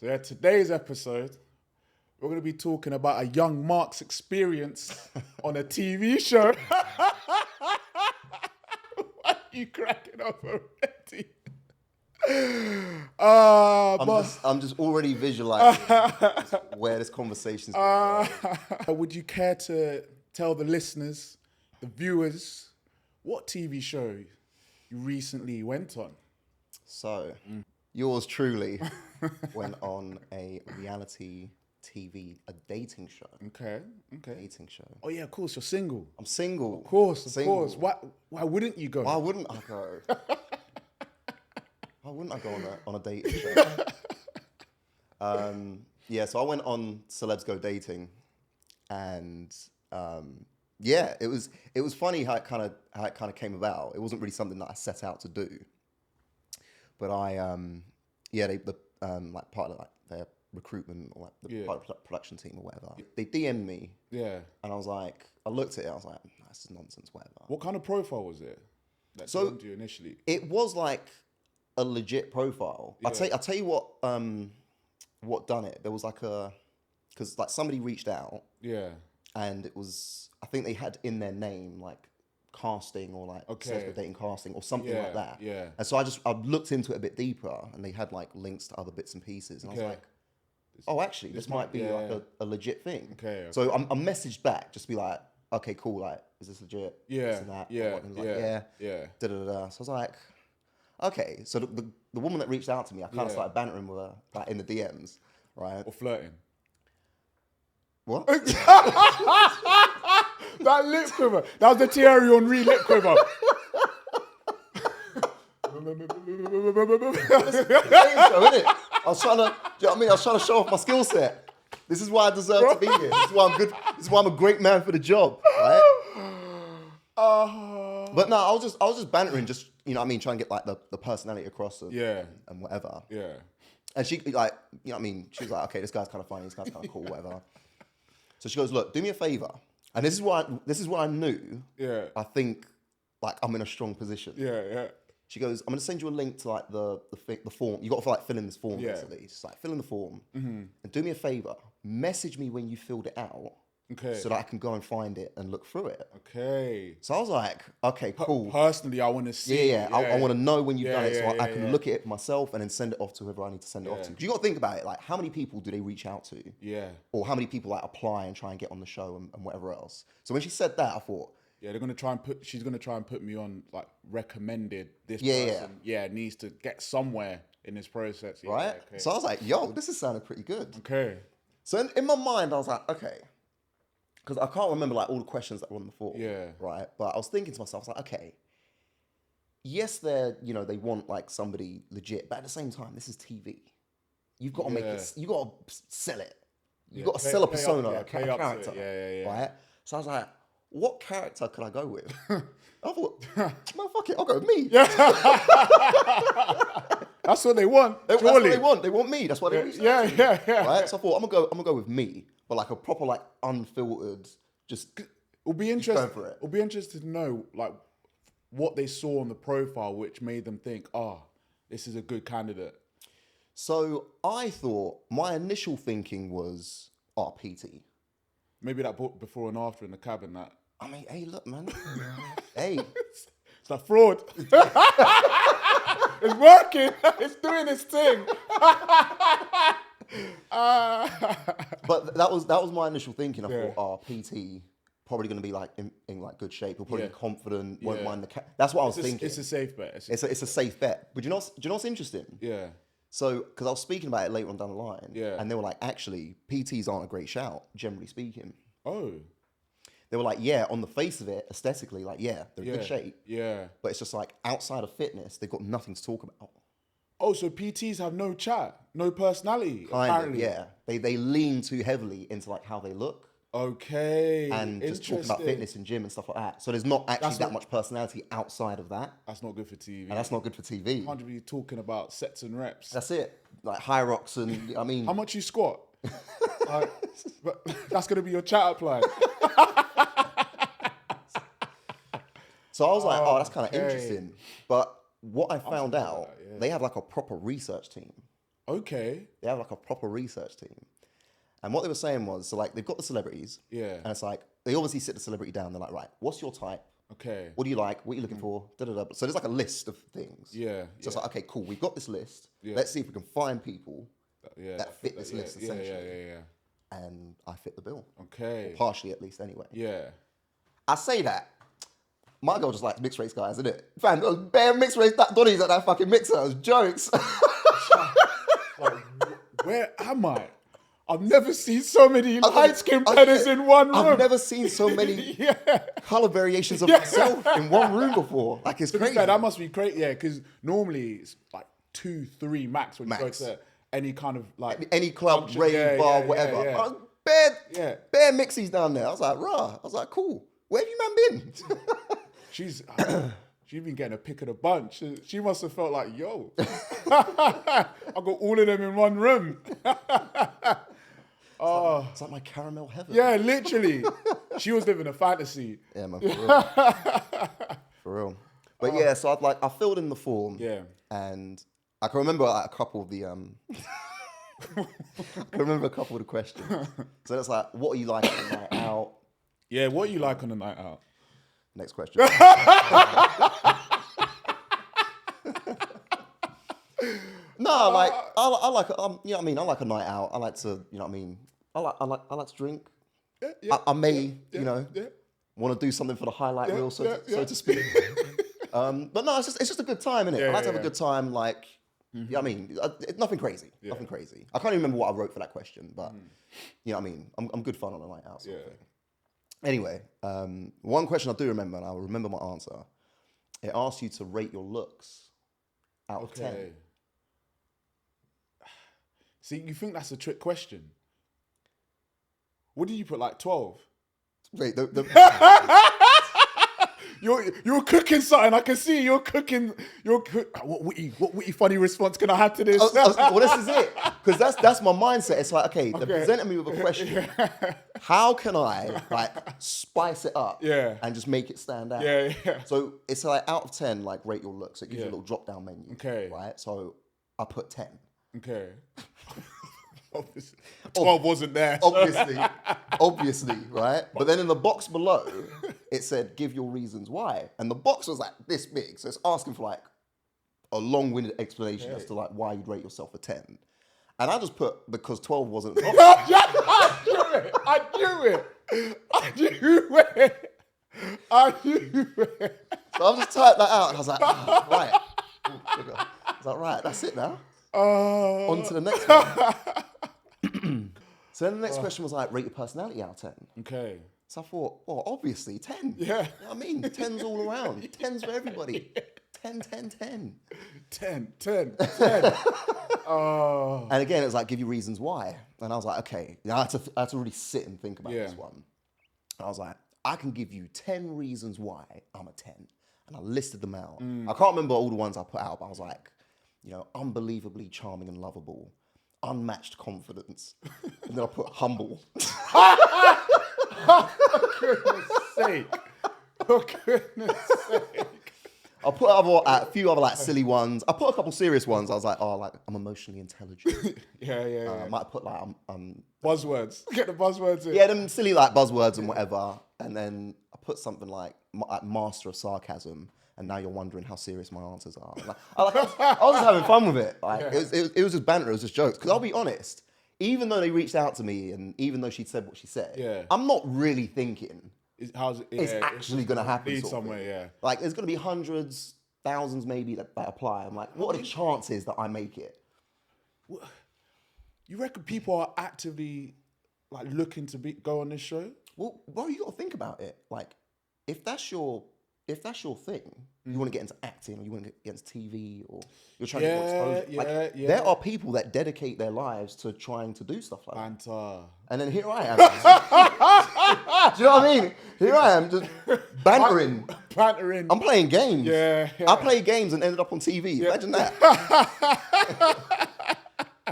So yeah, today's episode, we're going to be talking about a young Mark's experience on a TV show. Why are you cracking up already? I'm just already visualizing where this conversation's going. Would you care to tell the listeners, the viewers, what TV show you recently went on? So, yours truly went on a reality TV, a dating show. Okay. Dating show. Oh yeah, of course, you're single. I'm single. Of course. Single. Why wouldn't you go? Why wouldn't I go? Why wouldn't I go on a dating show? So I went on Celebs Go Dating, and it was funny how it kind of came about. It wasn't really something that I set out to do, but like part of like their recruitment or like the part of the production team or whatever, they DM'd me. Yeah. And I looked at it, I was like, nah, this is nonsense, whatever. What kind of profile was it that DM'd you initially? It was like a legit profile. Yeah. I'll tell you what done it. There was like because like somebody reached out. Yeah. And it was, I think they had in their name like casting or like Celebs Go Dating casting or something like that. Yeah. And so I looked into it a bit deeper, and they had like links to other bits and pieces, and I was like, oh, actually, this might be like a legit thing. Okay. So I messaged back just to be like, okay, cool, like, is this legit? Yeah. This and that. Yeah. Yeah. Da da da. So I was like, okay. So the woman that reached out to me, I kind of started bantering with her like in the DMs, right? Or flirting. What? That lip quiver. That was the Thierry Henry lip quiver. I was trying to, do you know what I mean? I was trying to show off my skill set. This is why I deserve to be here. This is why I'm good. This is why I'm a great man for the job, right? But no, I was just bantering, just, you know what I mean, trying to get like the personality across and whatever. Yeah. And she like, you know what I mean? She was like, okay, this guy's kind of funny. This guy's kind of cool, whatever. So she goes, look, do me a favor. And this is what I knew. Yeah. I think like I'm in a strong position. Yeah. She goes, I'm gonna send you a link to like the form. You got to like fill in this form basically. Just like fill in the form and do me a favor. Message me when you filled it out. Okay. So that I can go and find it and look through it. Okay. So I was like, okay, cool. Personally, I want to see. Yeah. I want to know when you've done it, so I can look at it myself and then send it off to whoever I need to send it off to. Because you got to think about it, like how many people do they reach out to? Yeah. Or how many people like apply and try and get on the show and whatever else. So when she said that, I thought, she's gonna try and put me on like recommended this person. Yeah, needs to get somewhere in this process. Yeah, right. Okay. So I was like, yo, this is sounding pretty good. Okay. So in my mind, I was like, okay. Because I can't remember like all the questions that were on the form. Yeah. Right. But I was thinking to myself, I was like, okay. Yes, they want like somebody legit, but at the same time, this is TV. You've got to make it. You got to sell it. You got to sell a persona, a character. Yeah. Right. So I was like, what character could I go with? I thought, man, fuck it, I'll go with me. Yeah. That's what they want. That's what they want. They want me. That's what they want. Yeah. Right. So I thought, I'm gonna go with me, but like a proper, like unfiltered. Just it'll be interesting. Go for it. It'll be interesting to know like what they saw on the profile, which made them think, this is a good candidate. So I thought my initial thinking was, PT. Maybe that before and after in the cabin. That. I mean, hey, look, man. Hey, it's like fraud. It's working. It's doing its thing. But that was my initial thinking. I thought, PT probably going to be like in like good shape. He'll probably be confident. Won't mind the That's what I was thinking. It's a safe bet. It's a safe bet. But do you know what's interesting? Yeah. So, because I was speaking about it later on down the line, and they were like, actually, PTs aren't a great shout, generally speaking. Oh. They were like, on the face of it, aesthetically, like, they're in good shape. Yeah. But it's just like, outside of fitness, they've got nothing to talk about. Oh, so PTs have no chat, no personality, apparently. Yeah. They lean too heavily into like how they look. Okay. And just talking about fitness and gym and stuff like that. So there's not actually that much personality outside of that. That's not good for TV. And that's not good for TV. You can't be talking about sets and reps. That's it. Like high rocks and, I mean... How much you squat? But that's going to be your chat up line. So I was like, that's kind of interesting. But what I found out, they have like a proper research team. Okay. They have like a proper research team. And what they were saying was, so like they've got the celebrities. Yeah. And it's like, they obviously sit the celebrity down. They're like, right, what's your type? Okay. What do you like? What are you looking for? Da, da, da. So there's like a list of things. Yeah. So it's like, okay, cool. We've got this list. Yeah. Let's see if we can find people Yeah. that fit this list, essentially. Yeah. And I fit the bill. Okay. Or partially, at least, anyway. Yeah. I say that. My girl just likes mixed race guys, isn't it? Fam, there was bare mixed race Donnies at that fucking mixer. It was jokes. Like, where am I? I've never seen so many light-skinned pennies in one room. I've never seen so many color variations of myself in one room before. Like, it's crazy. That must be crazy, yeah, because normally it's like 2, 3 max when you go to any kind of like... Any club, function. rave, bar, whatever. Yeah. I was bare mixies down there. I was like, rah. I was like, cool. Where have you man been? She's been getting a pick of the bunch. She must have felt like, yo, I got all of them in one room. It's like my caramel heaven. Yeah, literally. She was living a fantasy. Yeah, man, for real. For real. But yeah, so I filled in the form. Yeah. And I can remember like, a couple of the questions. So it's like, what are you like on a night out? Yeah, what are you like on a night out? Next question. No, like I like you know what I mean. I like a night out. I like to, you know what I mean. I like to drink. Yeah, I may you know want to do something for the highlight reel, so to speak. But no, it's just a good time, innit? I like to have a good time. Like, you know what I mean, nothing crazy. Nothing crazy. I can't even remember what I wrote for that question, but you know what I mean. I'm good fun on a night out. Sort of thing. Anyway, one question I do remember, and I'll remember my answer. It asks you to rate your looks out of 10. See, you think that's a trick question? What did you put, like 12? Wait, You're cooking something. I can see you're cooking. What witty funny response can I have to this? Well, this is it, because that's my mindset. It's like, okay, they presented me with a question. How can I like spice it up? And just make it stand out. So it's like out of 10, like rate your looks. It gives you a little drop down menu. Right. So I put 10. Okay. Obviously. 12 wasn't there. Obviously, right? But then in the box below, it said, give your reasons why. And the box was like this big. So it's asking for like a long-winded explanation as to like why you'd rate yourself a 10. And I just put, because 12 wasn't. I knew it. So I've just typed that out and I was like, right. Ooh, I was like, right, that's it now. On to the next one. So then the next question was like, rate your personality out of 10. Okay. So I thought, well, obviously 10. Yeah. You know what I mean? 10's all around. 10's for everybody. 10, 10, 10. 10, 10, 10. And again, it was like, give you reasons why. And I was like, okay. I had to really sit and think about this one. And I was like, I can give you 10 reasons why I'm a 10. And I listed them out. I can't remember all the ones I put out, but I was like, you know, unbelievably charming and lovable, unmatched confidence. And then I put humble. For goodness sake. For goodness sake. I put a few other like silly ones. I put a couple serious ones. I was like, oh, like I'm emotionally intelligent. Yeah. I might put like buzzwords. Get the buzzwords in. Yeah, them silly like buzzwords and whatever. And then I put something like master of sarcasm. And now you're wondering how serious my answers are. Like, I was just having fun with it. Like it was just banter. It was just jokes. Because I'll be honest, even though they reached out to me and even though she said what she said, I'm not really thinking it's actually going to happen. Somewhere, Like there's going to be hundreds, thousands maybe that apply. I'm like, what are the chances that I make it? You reckon people are actively like looking to go on this show? Well, bro, you got to think about it. Like, if that's your thing, you want to get into acting or you want to get into TV or you're trying to get more exposure. There are people that dedicate their lives to trying to do stuff like that. And then here I am. Do you know what I mean? Here I am just bantering. I'm playing games. I played games and ended up on TV. Imagine that.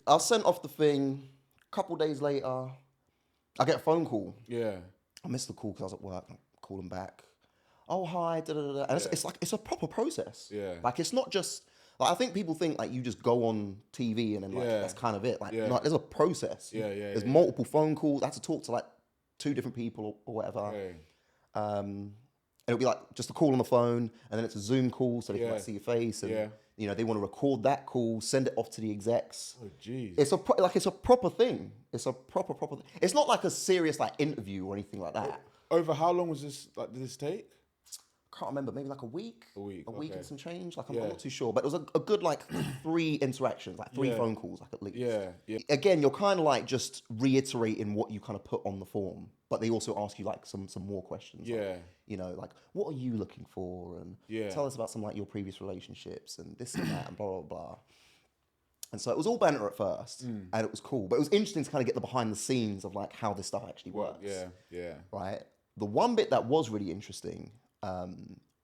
I sent off the thing. A couple days later, I get a phone call. I missed the call because I was at work. I call them back. Oh, hi, da da da. And it's like, it's a proper process. Like, it's not just Like, I think people think like you just go on TV and then like that's kind of it. Like, no, there's a process. There's multiple phone calls. I had to talk to like 2 different people or whatever. Okay. It'll be like just a call on the phone, and then it's a Zoom call so they can like, see your face, and you know they want to record that call, send it off to the execs. Oh jeez. It's a proper thing. It's a proper thing. It's not like a serious like interview or anything like that. Over how long was this? Like, did this take? Can't remember, maybe like a week. A week and some change. Like I'm not too sure, but it was a good like 3 interactions, like 3 phone calls, like at least. Yeah. Again, you're kind of like just reiterating what you kind of put on the form, but they also ask you like some more questions. Yeah. Like, you know, like what are you looking for, and tell us about some like your previous relationships and this and that and blah blah blah. And so it was all banter at first, and it was cool, but it was interesting to kind of get the behind the scenes of like how this stuff actually works. Yeah. Right. The one bit that was really interesting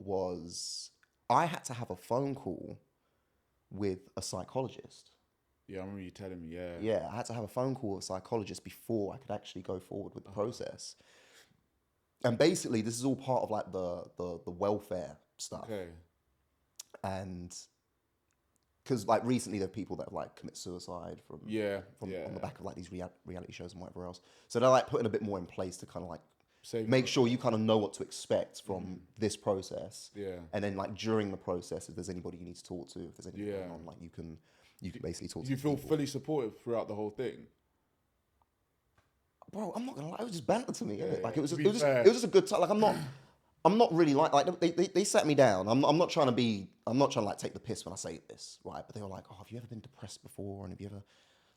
was I had to have a phone call with a psychologist. Yeah, I remember you telling me, Yeah, I had to have a phone call with a psychologist before I could actually go forward with the process. And basically, this is all part of like the welfare stuff. Okay. And because like recently there are people that have like commit suicide from on the back of like these reality shows and whatever else. So they're like putting a bit more in place to kind of like make sure you kind of know what to expect from this process. Yeah. And then like during the process, if there's anybody you need to talk to, if there's anything going on, like you can basically talk to you feel people. fully supported throughout the whole thing? Bro, I'm not gonna lie, it was just banter to me, innit? Like it was just a good time. Like I'm not really like they sat me down. I'm not trying to like take the piss when I say this, right? But they were like, oh, have you ever been depressed before? And have you ever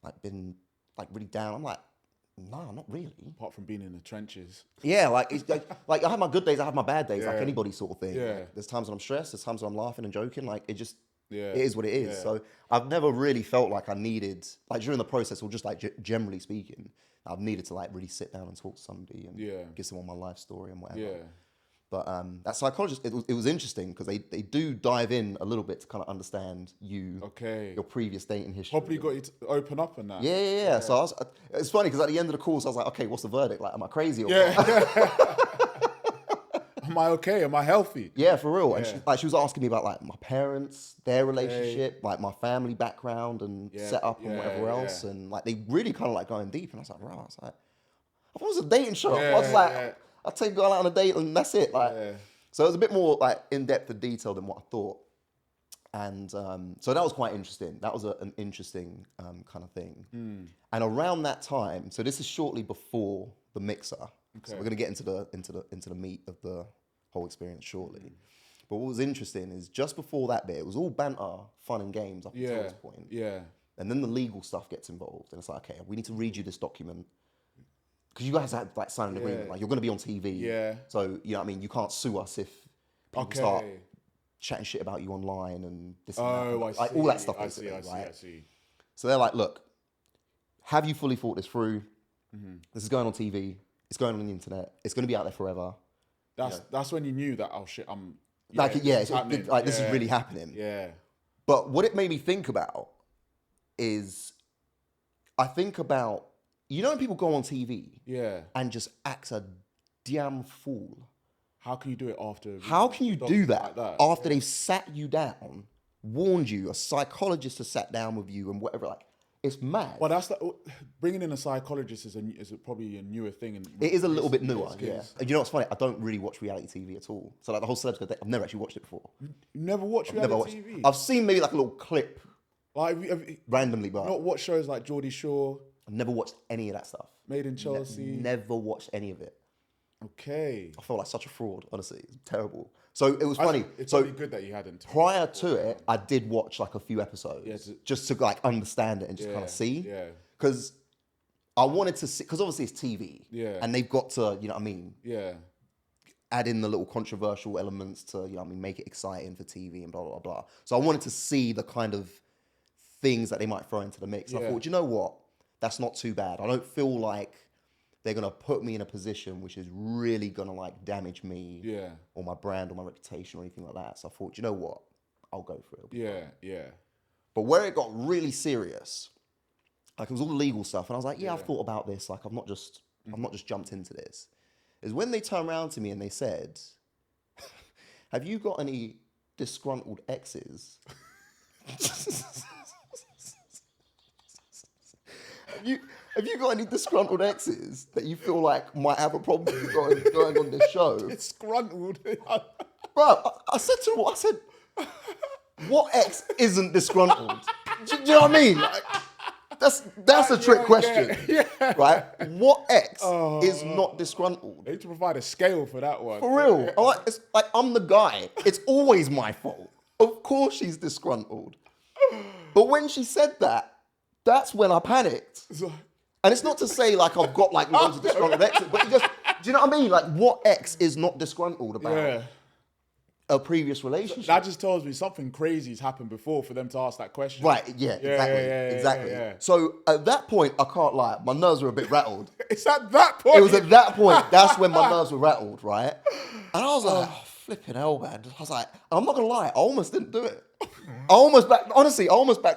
like been like really down? I'm like, no, not really. Apart from being in the trenches. Yeah, like it's like I have my good days, I have my bad days, like anybody sort of thing. Yeah. Like, there's times when I'm stressed, there's times when I'm laughing and joking. Like it just it is what it is. So I've never really felt like I needed, like during the process or just like generally speaking, I've needed to like really sit down and talk to somebody and give someone my life story and whatever. Yeah. But that psychologist, it was interesting because they do dive in a little bit to kind of understand you, your previous dating history. Probably got you to open up on that. Yeah. So it's funny because at the end of the course, I was like, okay, what's the verdict? Like, am I crazy or what? Am I okay? Am I healthy? Yeah, for real. And she was asking me about like my parents, their relationship, like my family background and setup and whatever else. And like they really kind of like going deep. And I was like, right. I thought it was a dating show. I was like, I'll take a girl out on a date and that's it. Like, so it was a bit more like in depth and detail than what I thought. And so that was quite interesting. That was an interesting kind of thing. And around that time, so this is shortly before the mixer. Okay. So we're gonna get into the meat of the whole experience shortly. But what was interesting is just before that bit, it was all banter, fun and games up until this point. Yeah. And then the legal stuff gets involved, and it's like, okay, we need to read you this document. Because you guys had like signed an agreement, like you're going to be on TV. Yeah. So, you know what I mean? You can't sue us if people start chatting shit about you online and this and that. I see. Like, all that stuff, basically, I see. So they're like, look, have you fully thought this through? This is going on TV. It's going on the internet. It's going to be out there forever. That's when you knew that, oh shit, this is really happening. Yeah. But what it made me think about is, I think about, you know when people go on TV and just act a damn fool? How can you do it after? How can you do that, after they've sat you down, warned you, a psychologist has sat down with you and whatever, like, it's mad. Well, bringing in a psychologist is probably a newer thing. It is a little bit newer, yeah. And you know what's funny? I don't really watch reality TV at all. So like the whole Celebs thing, I've never actually watched it before. You never watched reality TV? I've seen maybe like a little clip. Like, randomly, but not watch shows like Geordie Shore. I've never watched any of that stuff. Made in Chelsea. Never watched any of it. Okay. I felt like such a fraud, honestly. It's terrible. So it was funny. It's really good that you hadn't. Prior to it, I did watch like a few episodes just to like understand it and just kind of see. Yeah. Because I wanted to see, because obviously it's TV. Yeah. And they've got to, you know what I mean? Yeah. Add in the little controversial elements to, you know what I mean, make it exciting for TV and blah, blah, blah. So I wanted to see the kind of things that they might throw into the mix. I thought, you know what? That's not too bad. I don't feel like they're going to put me in a position which is really going to like damage me or my brand or my reputation or anything like that. So I thought, you know what? I'll go for it. Yeah. But where it got really serious, like it was all the legal stuff. And I was like, I've thought about this. Like I've not just jumped into this. Is when they turned around to me and they said, have you got any disgruntled exes Have you got any disgruntled exes that you feel like might have a problem with you going on this show? Disgruntled. Bro, I said to him, what ex isn't disgruntled? Do you know what I mean? Like, that's a trick question, right? What ex is not disgruntled? They need to provide a scale for that one. For real. It's like, I'm the guy. It's always my fault. Of course she's disgruntled. But when she said that, that's when I panicked. And it's not to say like I've got like loads of disgruntled exes, but do you know what I mean? Like, what ex is not disgruntled about a previous relationship? That just tells me something crazy's happened before for them to ask that question. Right, exactly. Yeah. So at that point, I can't lie, my nerves were a bit rattled. It's at that point. It was at that point, that's when my nerves were rattled, right? And I was like, oh, flipping hell, man. I was like, I'm not gonna lie, I almost didn't do it. I almost backed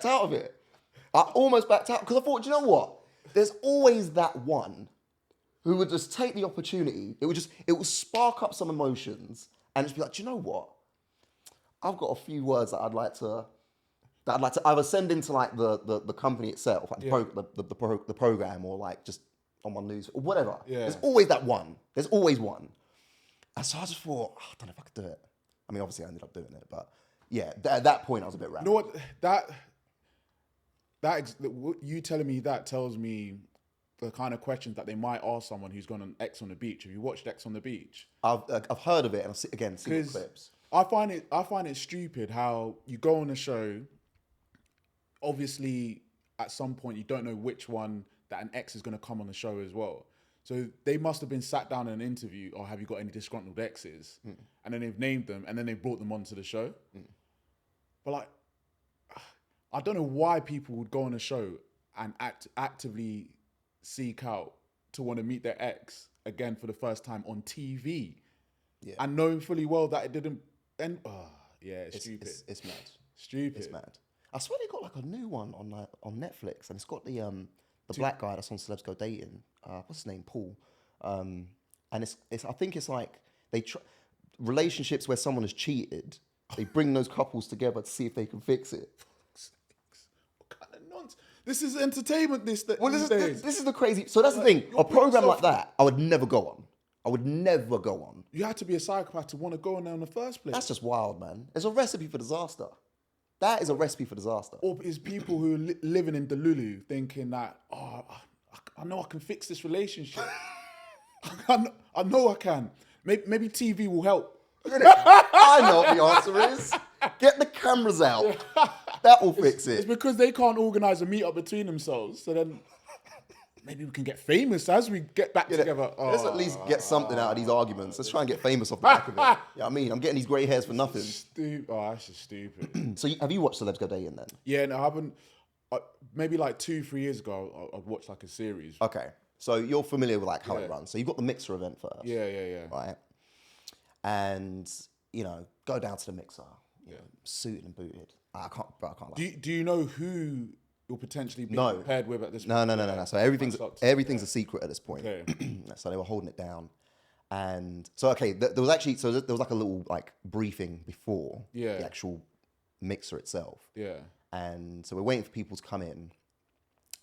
out of it. I almost backed out, because I thought, do you know what? There's always that one who would just take the opportunity. It would spark up some emotions and just be like, do you know what? I've got a few words that I'd like to either send into like the company itself, like the program, or like just on my news, or whatever. Yeah. There's always that one. There's always one. And so I just thought, I don't know if I could do it. I mean, obviously I ended up doing it, but yeah, at that point I was a bit rattled. You know what? You telling me that tells me the kind of questions that they might ask someone who's gone on X on the Beach. Have you watched X on the Beach? I've heard of it, and I've seen the clips. I find it stupid how you go on a show. Obviously, at some point you don't know which one that an ex is going to come on the show as well. So they must have been sat down in an interview, or have you got any disgruntled exes? And then they've named them, and then they've brought them onto the show. But like, I don't know why people would go on a show and actively seek out to want to meet their ex again for the first time on TV. Yeah. And knowing fully well that it didn't end. It's stupid. It's mad. Stupid. It's mad. I swear they got like a new one on Netflix, and it's got the black guy that's on Celebs Go Dating. What's his name? Paul. And it's I think it's like relationships where someone has cheated. They bring those couples together to see if they can fix it. What kind of nonsense? This is entertainment. This is the crazy. So that's the thing. A program like that, I would never go on. You had to be a psychopath to want to go on there in the first place. That's just wild, man. It's a recipe for disaster. That is a recipe for disaster. Or is people who are living in Delulu thinking that, I know I can fix this relationship. I know I can. Maybe TV will help. I know what the answer is. Get the cameras out. That will fix it. It's because they can't organise a meet-up between themselves. So then maybe we can get famous as we get back together. Let's at least get something out of these arguments. Let's try and get famous off the back of it. You know what I mean? I'm getting these grey hairs for nothing. That's just stupid. So have you watched Celebs Go Dating then? Yeah, no, I haven't. Maybe like 2-3 years ago, I watched like a series. Okay. So you're familiar with like how it runs. So you've got the Mixer event first. Yeah. Right? And, go down to the Mixer. You know, suited and booted. I can't lie. Do you know who you're potentially being paired with at this point? No. So everything's a secret at this point. Okay. So they were holding it down. And so, there was like a little like briefing before the actual Mixer itself. Yeah. And so we're waiting for people to come in.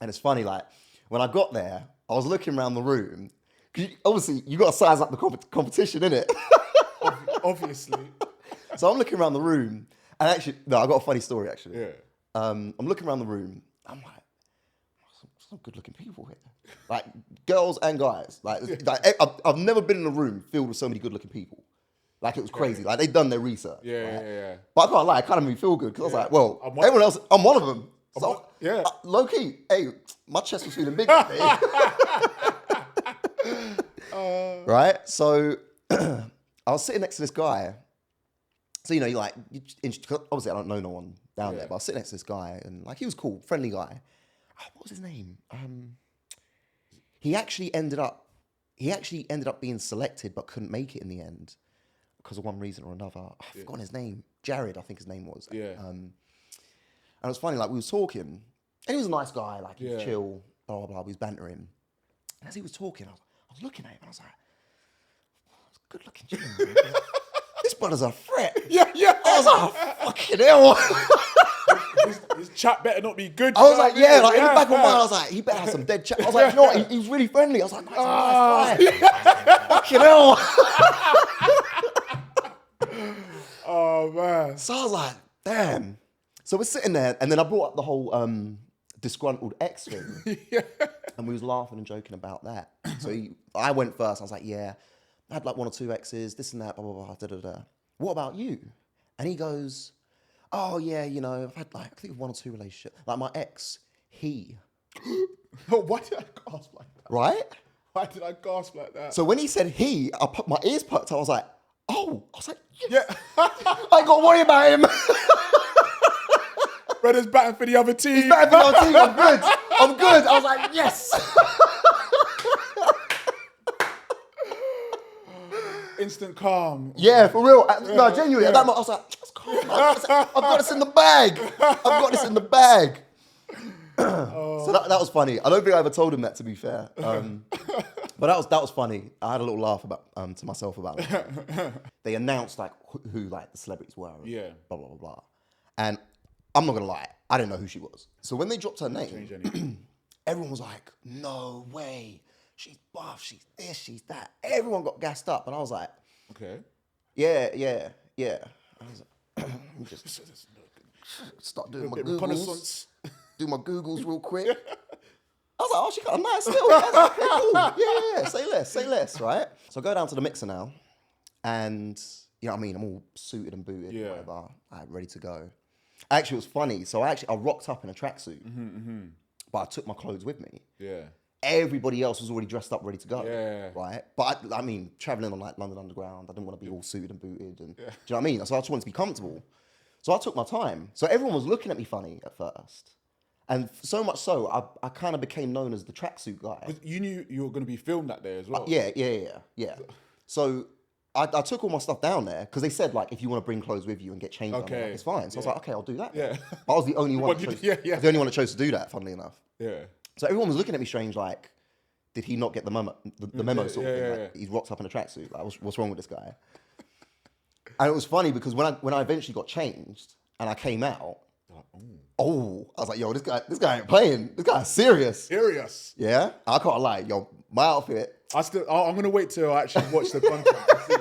And it's funny, like, when I got there, I was looking around the room. Obviously, you got to size up the competition, innit? Obviously. So I'm looking around the room, and actually, no, I got a funny story, actually. Yeah. I'm looking around the room, I'm like, some good-looking people here. Like, girls and guys. Like I've never been in a room filled with so many good-looking people. Like, it was crazy. Like, they'd done their research. Yeah. But I can't lie, it kind of made me feel good, because I was like, well, everyone else, I'm one of them. So, low-key, hey, my chest was feeling big that day. Right? So, I was sitting next to this guy. So, obviously I don't know no one down there, but I was sitting next to this guy, and like, he was cool, friendly guy. What was his name? He actually ended up being selected, but couldn't make it in the end because of one reason or another. I've forgotten his name. Jared, I think his name was. Yeah. And it was funny, like, we was talking, and he was a nice guy, like, he was chill, blah, blah, blah, we was bantering. And as he was talking, I was looking at him, and I was like, good looking dude. This brother's a threat. Yeah. I was like, fucking hell. His chat better not be good. I was like, yeah, like in the back of my mind, I was like, he better have some dead chat. I was like, you know what? He was really friendly. I was like, nice guy. Fucking hell. Oh man. So I was like, damn. So we're sitting there, and then I brought up the whole disgruntled ex thing, and we was laughing and joking about that. So I went first. I was like, yeah, I had like 1 or 2 exes, this and that, blah blah blah, da da da. What about you? And he goes, oh yeah, you know, I've had like I think 1 or 2 relationships. Like my ex, he. Why did I gasp like that? Right? Why did I gasp like that? So when he said he, I put my ears perked up. I was like, oh. I was like, yes. Yeah. I ain't got to worry about him. Brother's batting for the other team. He's batting for the other team. I'm good. I'm good. I was like, yes. Instant calm. Yeah, for real. No, genuinely. At that moment, I was like, just calm. I've got this in the bag. I've got this in the bag. So that was funny. I don't think I ever told him that, to be fair. But that was funny. I had a little laugh about to myself about it. They announced like who like the celebrities were. Yeah. Blah blah blah blah. And I'm not gonna lie, I didn't know who she was. So when they dropped her name, everyone was like, "No way, she's buff, she's this, she's that." Everyone got gassed up, and I was like, Okay. "Yeah." I was like, let me just start doing my Googles. Do my Googles real quick. I was like, oh, she kind of nice still. I was like, okay, cool. Yeah, say less, right? So I go down to the mixer now, and you know what I mean? I'm all suited and booted, whatever, ready to go. Actually, it was funny. So I rocked up in a tracksuit, but I took my clothes with me. Yeah. Everybody else was already dressed up, ready to go. Yeah. Right? But I mean, traveling on like London Underground, I didn't want to be all suited and booted. And do you know what I mean? So I just wanted to be comfortable. So I took my time. So everyone was looking at me funny at first. And so much so, I kind of became known as the tracksuit guy. But you knew you were going to be filmed that day as well. Yeah. So I took all my stuff down there because they said like if you want to bring clothes with you and get changed, on them, like, it's fine. So I was like, okay, I'll do that. Yeah. But I was the only one. The only one that chose to do that. Funnily enough. Yeah. So everyone was looking at me strange, like, did he not get the memo? The memo sort of thing. Like, he's rocked up in a tracksuit. Like, what's wrong with this guy? And it was funny because when I eventually got changed and I came out. I was like, yo, this guy ain't playing. This guy's serious. Serious. Yeah? I can't lie. Yo, my outfit. I'm going to wait till I actually watch the content to see.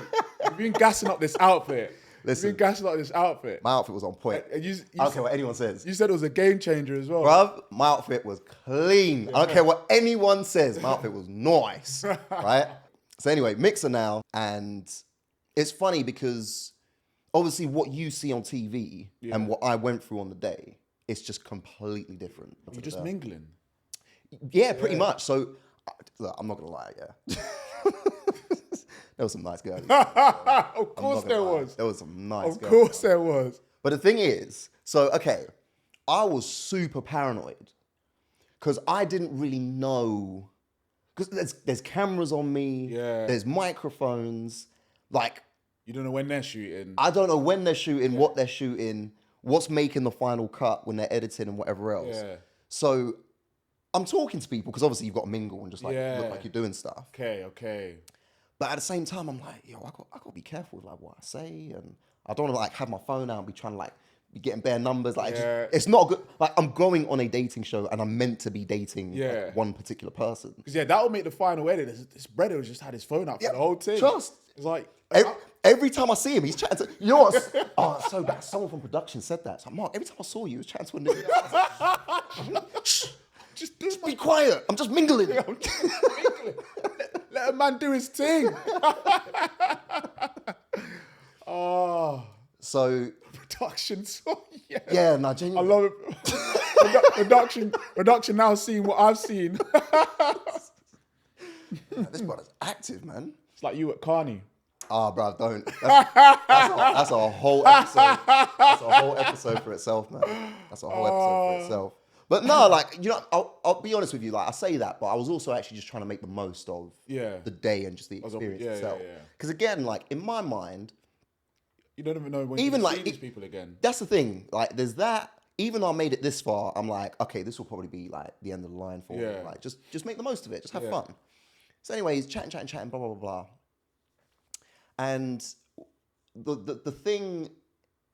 You've been gassing up this outfit. Listen. You've been gassing up this outfit. My outfit was on point. I don't care what anyone says. You said it was a game changer as well. Bruv, my outfit was clean. I don't care what anyone says. My outfit was nice. Right? So anyway, mixer now. And it's funny because obviously what you see on TV and what I went through on the day, it's just completely different. You're just mingling. Yeah, pretty much. So, look, I'm not going to lie, there was some nice girls. Of course there was. There was some nice girls. Of course there was. But the thing is, so, okay, I was super paranoid because I didn't really know, because there's cameras on me, there's microphones, like. You don't know when they're shooting. I don't know when they're shooting, what they're shooting, what's making the final cut when they're editing and whatever else. Yeah. So I'm talking to people because obviously you've got to mingle and just like look like you're doing stuff. Okay. But at the same time, I'm like, yo, I got to be careful with like what I say, and I don't want to like have my phone out and be trying to like be getting bare numbers. Like it's not good. Like I'm going on a dating show and I'm meant to be dating like, one particular person. Because that would make the final edit. This brother just had his phone out for the whole thing. Trust. It's like every time I see him, he's chatting to, you know what? Oh, it's so bad. Someone from production said that. So Mark, every time I saw you, he was chatting to a nigga. Shh, just be quiet. I'm just mingling. Let a man do his thing. So production. No, genuinely. I love it. Production now seeing what I've seen. This brother's active, man. It's like you at Carney. Bruv, don't. That's a whole episode. That's a whole episode for itself, man. That's a whole episode for itself. But no, like, you know, I'll be honest with you. Like, I say that, but I was also actually just trying to make the most of the day and just the experience itself. Because again, like, in my mind, you don't even know when even you like see these people again. That's the thing. Like, there's that. Even though I made it this far, I'm like, okay, this will probably be like the end of the line for me. Like, just make the most of it. Just have fun. So anyways, chatting, blah, blah, blah, blah. And the thing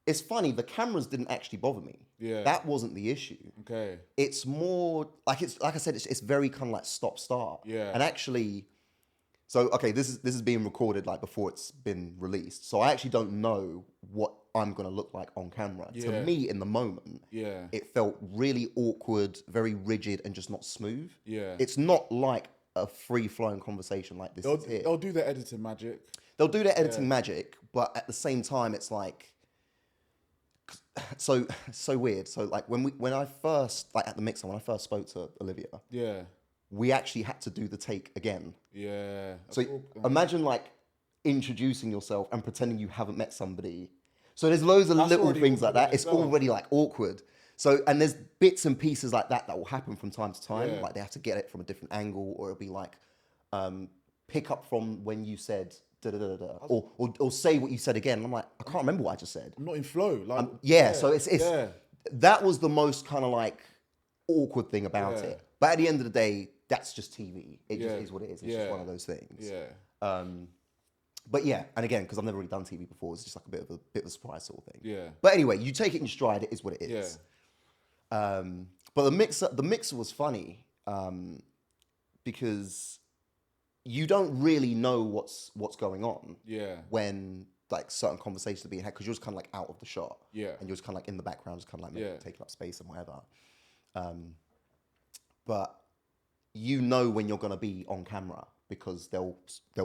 it's funny. The cameras didn't actually bother me. Yeah. That wasn't the issue. Okay. It's more like I said, it's very kind of like stop start. Yeah. And actually, so okay, this is being recorded like before it's been released. So I actually don't know what I'm gonna look like on camera. Yeah. To me, in the moment, it felt really awkward, very rigid, and just not smooth. Yeah. It's not like a free flowing conversation like this. They'll do their editing magic. They'll do their editing magic, but at the same time, it's like so weird. So like when I first like at the mixer when I first spoke to Olivia, we actually had to do the take again. Yeah. So imagine like introducing yourself and pretending you haven't met somebody. So there's loads of little things like that. It's already like awkward. So and there's bits and pieces like that will happen from time to time. Like they have to get it from a different angle, or it'll be like pick up from when you said da da da da, or say what you said again. And I'm like, I can't remember what I just said. I'm not in flow. Like so it's that was the most kind of like awkward thing about it. But at the end of the day, that's just TV. It just is what it is. It's just one of those things. Yeah. But yeah, and again, because I've never really done TV before, it's just like a bit of a surprise sort of thing. Yeah. But anyway, you take it in stride. It is what it is. Yeah. But the mixer was funny because you don't really know what's going on. Yeah. When like certain conversations are being had, because you're just kind of like out of the shot. Yeah. And you're just kind of like in the background, just kind of like taking up space and whatever. But you know when you're gonna be on camera because they'll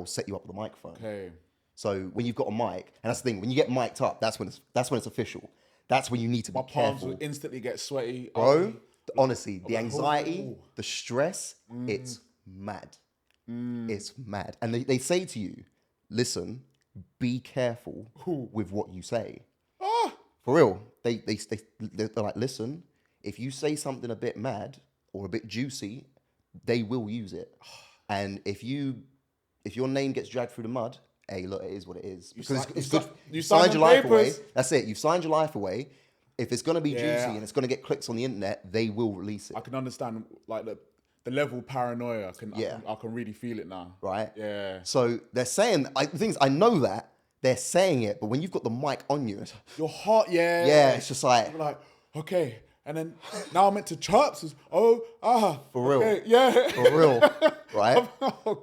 set you up with a microphone. Okay. So when you've got a mic, and that's the thing, when you get mic'd up, that's when it's official. That's when you need to be careful. My palms will instantly get sweaty. Bro, honestly, the anxiety, the stress, it's mad. It's mad. And they say to you, listen, be careful with what you say. For real. They're like, listen, if you say something a bit mad or a bit juicy, they will use it. And if your name gets dragged through the mud, hey, look, it is what it is. Because it's good. You signed your life away. That's it. You've signed your life away. If it's going to be juicy and it's going to get clicks on the internet, they will release it. I can understand like the level of paranoia. I can really feel it now. Right? Yeah. So they're saying, things I know that they're saying it, but when you've got the mic on you, your heart, yeah, it's just like, you're like, okay. And then now I'm into chirps. For real. Okay, yeah. For real. Right?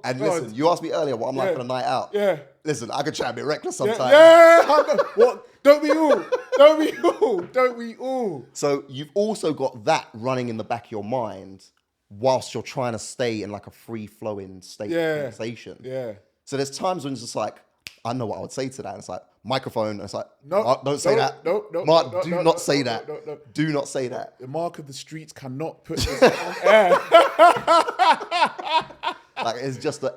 And listen, you asked me earlier what I'm like on a night out. Yeah. Listen, I could try a bit reckless sometimes. Yeah. What? Don't we all? Don't we all? Don't we all? So you've also got that running in the back of your mind whilst you're trying to stay in like a free-flowing state of conversation. Yeah. So there's times when it's just like, I know what I would say to that. And it's like, microphone. And it's like, no, Mark, don't say that. No, Mark, do not say that. Do not say that. The Mark of the streets cannot put this on air. Like, it is just a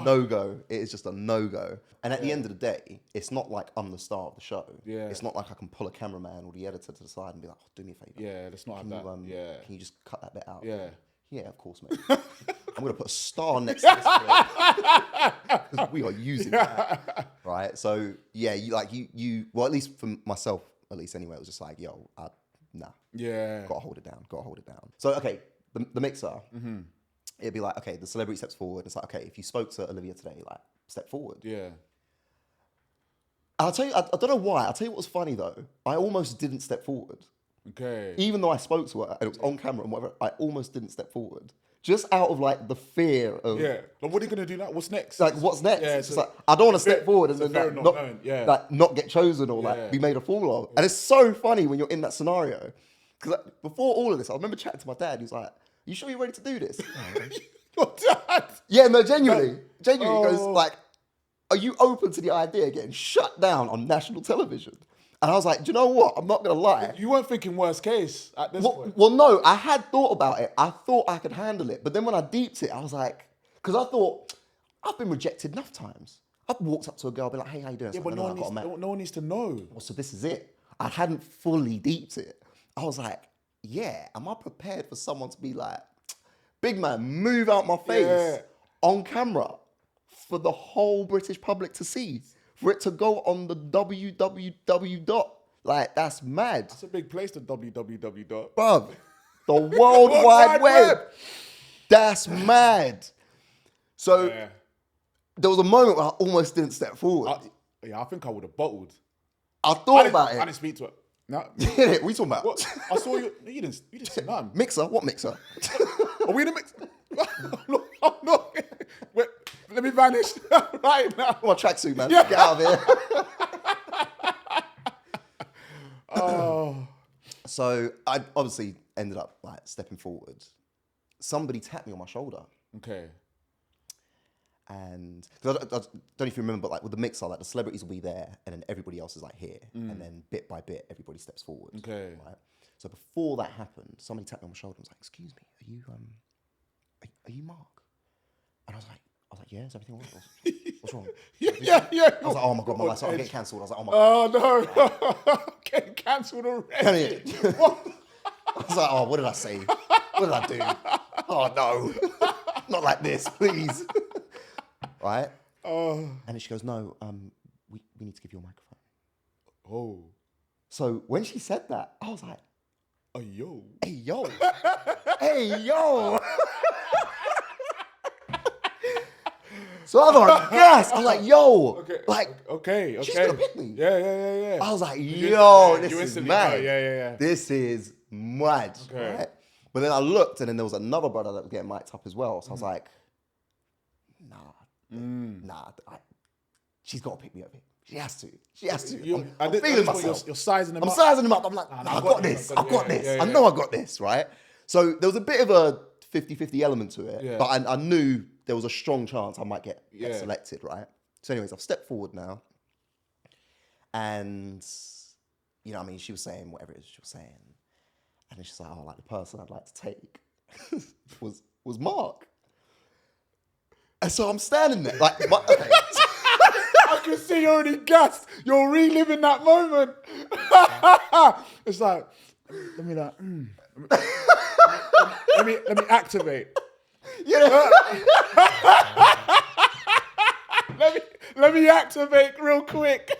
no-go. It is just a no-go. And at the end of the day, it's not like I'm the star of the show. Yeah. It's not like I can pull a cameraman or the editor to the side and be like, oh, do me a favor. Yeah, let's not have that. Can you just cut that bit out? Yeah. Yeah, of course, mate. I'm going to put a star next to this because we are using that. Right? So, yeah, well, at least for myself, at least anyway, it was just like, yo, nah. Yeah. Got to hold it down. So, okay, the mixer, it'd be like, okay, the celebrity steps forward. It's like, okay, if you spoke to Olivia today, like, step forward. Yeah. I'll tell you, I don't know why. I'll tell you what was funny, though. I almost didn't step forward. Okay. Even though I spoke to her and it was on camera and whatever, I almost didn't step forward. Just out of like the fear of... Yeah. But what are you going to do now? What's next? Like, what's next? Yeah, it's like, I don't want to step forward and then not get chosen or like be made a fool of. And it's so funny when you're in that scenario. Because like, before all of this, I remember chatting to my dad. He was like, you sure you're ready to do this? Your dad? Yeah, no, genuinely. Genuinely. He goes like, are you open to the idea of getting shut down on national television? And I was like, do you know what? I'm not going to lie. You weren't thinking worst case at this point. Well, no, I had thought about it. I thought I could handle it. But then when I deeped it, I was like, because I thought, I've been rejected enough times. I've walked up to a girl and been like, hey, how you doing? Yeah, but no one needs to know. Well, so this is it. I hadn't fully deeped it. I was like, yeah, am I prepared for someone to be like, big man, move out my face on camera for the whole British public to see? For it to go on the www. Like, that's mad. That's a big place, the www. Bruv, the World Wide Web. That's mad. So, there was a moment where I almost didn't step forward. I think I would have bottled. I thought about it. I didn't speak to her. No. What are you talking about? What? I saw you. You didn't say nothing. Mixer? What mixer? Are we in a mix? I'm not. Wait, let me vanish right now. My tracksuit, man. Yeah. Get out of here. So I obviously ended up like stepping forward. Somebody tapped me on my shoulder. Okay. And I don't know if you remember, but like with the mixer, like the celebrities will be there, and then everybody else is like here, and then bit by bit, everybody steps forward. Okay. Right. So before that happened, somebody tapped me on my shoulder and was like, "Excuse me, are you Mark?" And I was like, "Yeah, is everything all right? What's wrong?" Yeah. I was like, "Oh my god, my life's getting cancelled." I was like, "Oh my god." Oh no, getting cancelled already. What? I was like, "Oh, what did I say? What did I do? Oh no, not like this, please." Right? And then she goes, "No, we need to give you a microphone." Oh. So when she said that, I was like, "Oh, yo. Hey, yo. Hey, yo." So I was on gas. I was like, "Yo." Okay. Like, okay. She's going to pick me. Yeah. I was like, "Yo, this is mad." Yeah. This is mad. Okay. Right? But then I looked, and then there was another brother that was getting mic'd up as well. So I was like, nah, she's got to pick me up here. She has to. I'm feeling myself. You're sizing him up. I'm sizing him up. I'm like, I've got this. I've got this. I know I got this, right? So there was a bit of a 50-50 element to it, but I knew there was a strong chance I might get selected, right? So anyways, I've stepped forward now. And, you know what I mean? She was saying whatever it is she was saying. And then she's like, "Oh, like the person I'd like to take was Mark." And so I'm standing there, like, okay. I can see you're already gassed. You're reliving that moment. It's like, let me activate. Yeah. let me activate real quick.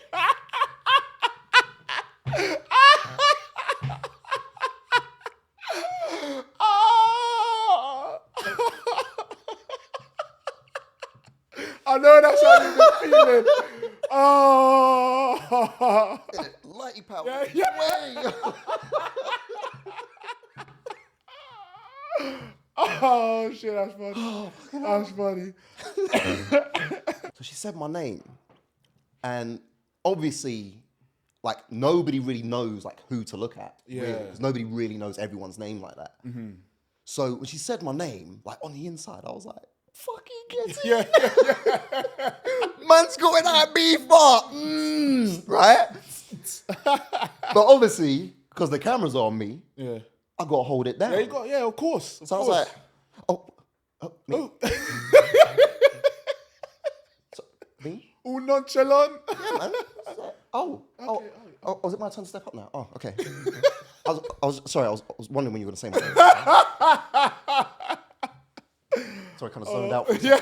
I know that's how you've been feeling. Oh. Lighty power. Yeah. Oh, shit, that's funny. That's funny. So she said my name. And obviously, like, nobody really knows, like, who to look at. Yeah. Really, because nobody really knows everyone's name like that. Mm-hmm. So when she said my name, like, on the inside, I was like, fucking get it. Yeah. Man's going out Ibiza. Right? But obviously, because the camera's on me, I got to hold it down. Yeah, of course. I was like, me? Me? All nonchalant. Yeah, man. Was it my turn to step up now? Oh, okay. I was wondering when you were going to say my name. Sorry, kind of zoned out. Yeah.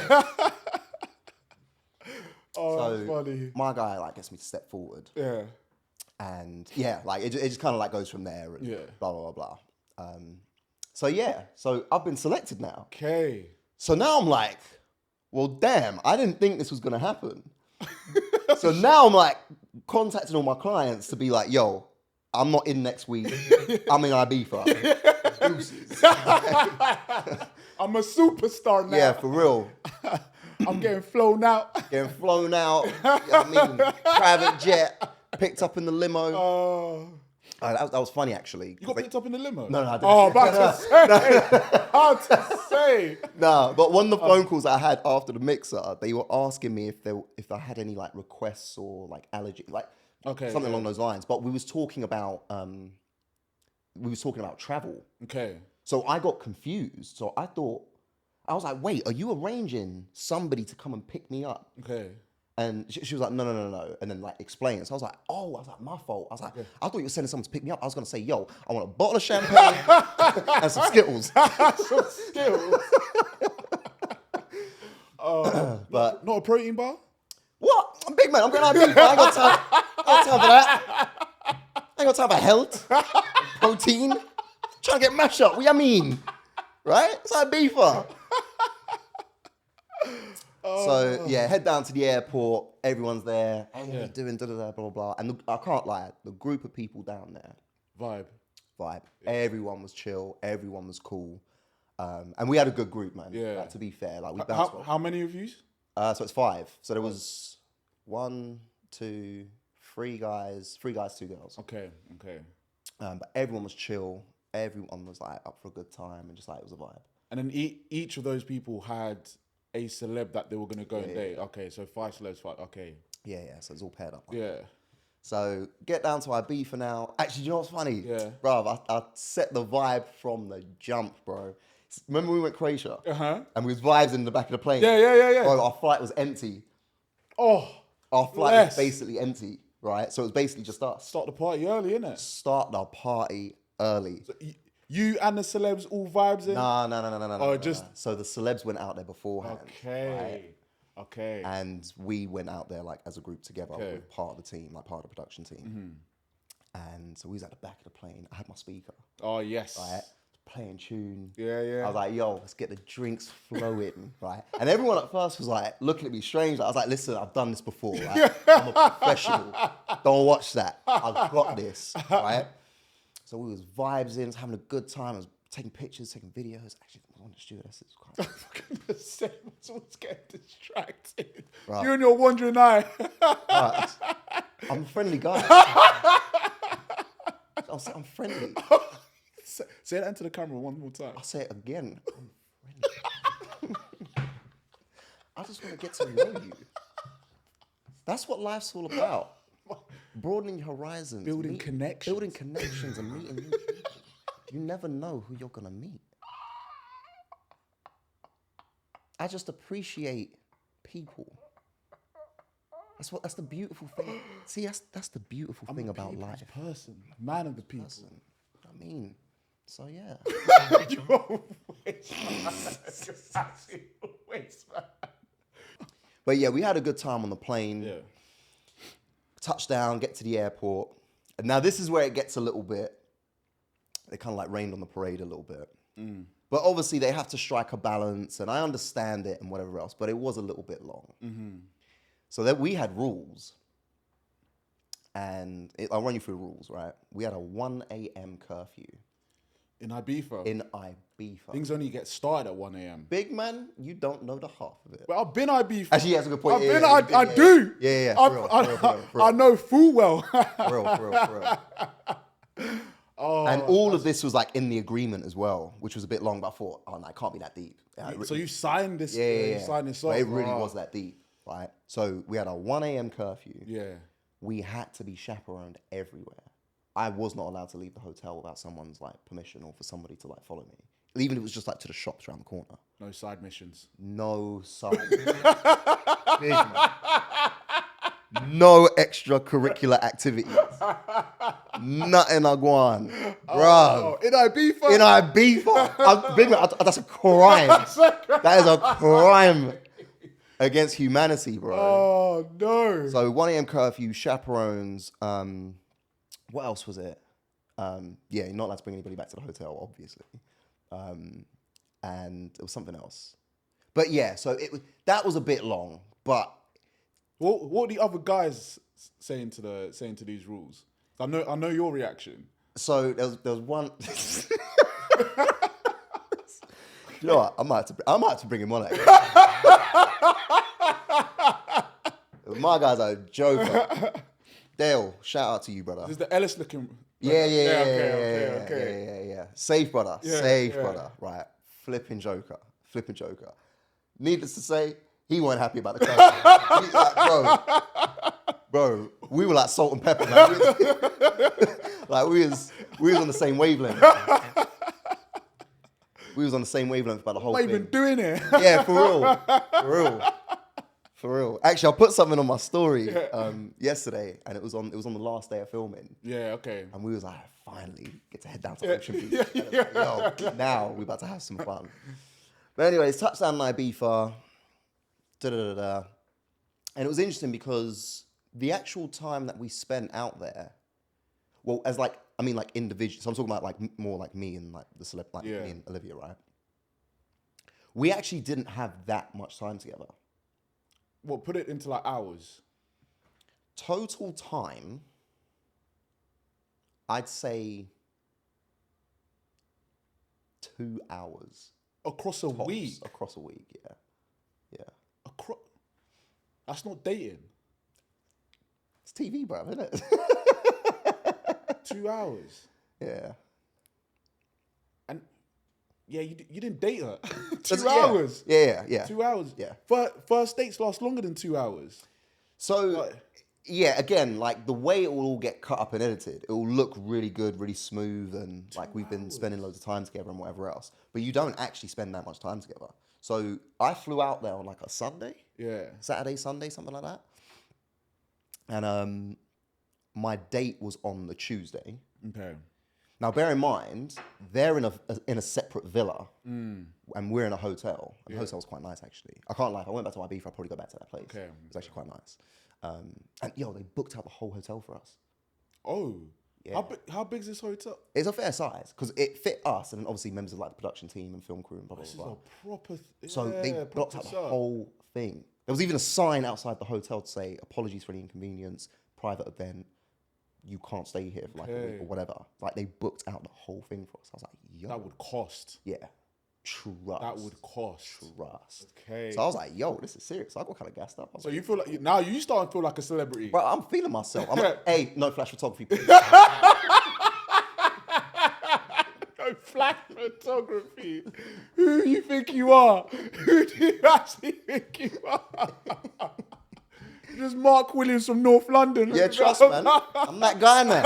So that's funny. my guy like gets me to step forward. Yeah. And yeah, like it just kind of like goes from there and blah, blah, blah, blah. So I've been selected now. Okay. So now I'm like, well, damn, I didn't think this was going to happen. So now I'm like contacting all my clients to be like, yo, I'm not in next week. I'm in Ibiza. I'm a superstar now. Yeah, for real. I'm getting flown out. You know what I mean? Private jet, picked up in the limo. That was funny, actually. You got picked up in the limo? No, I didn't. Oh, about to say. No, but one of the phone calls I had after the mixer, they were asking me if I had any like requests or like allergy, like something along those lines. But we was talking about travel. Okay. So I got confused. So I was like, wait, are you arranging somebody to come and pick me up? Okay. And she was like, no. And then like explain it. So I was like, my fault. I was like, I thought you were sending someone to pick me up. I was going to say, yo, I want a bottle of champagne and some Skittles. Some Skittles. But not a protein bar? What? I'm big man. I'm going out beef. I ain't got time for that. I ain't got time for health, protein. Trying to get mashed up. What do you mean? Right? It's like beefer. So yeah, head down to the airport. Everyone's there. Hey, what are you doing? Da, da, da, blah, blah, blah. And I can't lie, the group of people down there. Vibe. Yeah. Everyone was chill. Everyone was cool. And we had a good group, man. Yeah. Like, to be fair, like we bounced. How many of you? So it's 5. So there was 1, 2, 3 guys, 2 girls. Okay. But everyone was chill. Everyone was like up for a good time and just like it was a vibe. And then each of those people had a celeb that they were going to go and date. Okay, so 5 celebs, 5. Okay. Yeah. So it's all paired up. Yeah. So get down to Ibiza now. Actually, you know what's funny? Yeah. Bruv, I set the vibe from the jump, bro. Remember we went Croatia? And we was vibes in the back of the plane? Yeah. Bro, our flight was empty. Oh, our flight was basically empty, right? So it was basically just us. Start the party early, innit? Start the party early. So you and the celebs all vibes in? No. Oh, just... So the celebs went out there beforehand. Okay. Okay. And we went out there like as a group together with part of the team, like part of the production team. And so we was at the back of the plane. I had my speaker. Oh, yes. Right? Playing tune. Yeah. I was like, yo, let's get the drinks flowing, right? And everyone at first was like looking at me strange. I was like, listen, I've done this before, right? I'm a professional. Don't watch that. I've got this, right? So we was vibes in, having a good time. I was taking pictures, taking videos. Actually, one of the stewardesses was quite... Someone's getting distracted. Right. You and your wandering eye. Right. I'm a friendly guy. I'm friendly. Say that into the camera one more time. I'll say it again. I'm friendly. I just want to get to know you. That's what life's all about. Broadening your horizons. Building connections. Building connections and meeting new people. You never know who you're going to meet. I just appreciate people. That's the beautiful thing. See, that's the beautiful thing about life. Person, man of the people. I mean, so yeah. But yeah, we had a good time on the plane. Yeah. Touchdown, get to the airport. And now this is where it gets a little bit, they kind of like rained on the parade a little bit. But obviously they have to strike a balance, and I understand it and whatever else, but it was a little bit long. So that we had rules. And I'll run you through the rules, right? We had a 1 a.m. curfew. In Ibiza? Things only get started at 1 a.m. Big man, you don't know the half of it. But I've been Ibiza. Actually, that's a good point. I do. Yeah. For real. I know full well. For real. Oh, and all of this was like in the agreement as well, which was a bit long, but I thought, oh no, it can't be that deep. So you signed this? Yeah. You signed this off? But it really was that deep, right? So we had a 1 a.m. curfew. Yeah. We had to be chaperoned everywhere. I was not allowed to leave the hotel without someone's like permission or for somebody to like follow me. Even if it was just like to the shops around the corner. No side missions. No side missions. No extracurricular activities. Nothing I go on. Bro. In Ibiza? Big man, that's a crime. That is a crime against humanity, bro. Oh, no. So 1 a.m. curfew, chaperones. What else was it? Yeah, you're not allowed to bring anybody back to the hotel, obviously. And it was something else. But yeah, so that was a bit long. But what are the other guys saying to these rules? I know your reaction. So there was one. You know what? I might have to bring him on. My guy's a joker. Dale, shout out to you, brother. This is the Ellis looking. Yeah. Okay. Safe brother. Safe brother. Right. Flipping joker. Needless to say, he weren't happy about the curfew. He's like, bro, we were like salt and pepper, man. Like we was on the same wavelength. We was on the same wavelength about the whole thing. What even doing it? Yeah, for real. Actually, I put something on my story yesterday, and it was on the last day of filming. Yeah, okay. And we was like, finally get to head down to Ocean Beach. Like, yo, now we're about to have some fun. But anyways, touchdown in Ibiza. And it was interesting because the actual time that we spent out there, well, as like individual. So I'm talking about like more like me and like the celeb, like me and Olivia, right? We actually didn't have that much time together. What, put it into like hours? Total time, I'd say 2 hours. Across a week? Across a week, yeah. Yeah. That's not dating. It's TV, bro, isn't it? 2 hours? Yeah. And yeah, you didn't date her. 2 Yeah. hours? Yeah. 2 hours? Yeah. First dates last longer than 2 hours. So, yeah, again, like the way it will all get cut up and edited, it will look really good, really smooth, and like we've been spending loads of time together and whatever else. But you don't actually spend that much time together. So I flew out there on like a Sunday. Yeah. Saturday, Sunday, something like that. And my date was on the Tuesday. Okay. Now, bear in mind, they're in a separate villa, and we're in a hotel. And the hotel's quite nice, actually. I can't lie. If I went back to Ibiza, I'd probably go back to that place. Okay. It's actually quite nice. And they booked out the whole hotel for us. Oh. Yeah. How big is this hotel? It's a fair size because it fit us and obviously members of like the production team and film crew and blah blah This blah. is a proper. So they blocked out the whole thing. There was even a sign outside the hotel to say, "Apologies for any inconvenience. Private event. You can't stay here for like a week or whatever." Like they booked out the whole thing for us. I was like, "Yo, That would cost. yeah, trust. That would cost. Trust." Okay. So I was like, "Yo, this is serious." I got kind of gassed up. I was So like, you feel like now you start to feel like a celebrity. bro, I'm feeling myself. I'm like, hey, no flash photography, please. No flash photography. Who you think you are? Who do you actually think you are? Just Mark Williams from North London. Yeah, trust, man. I'm that guy now.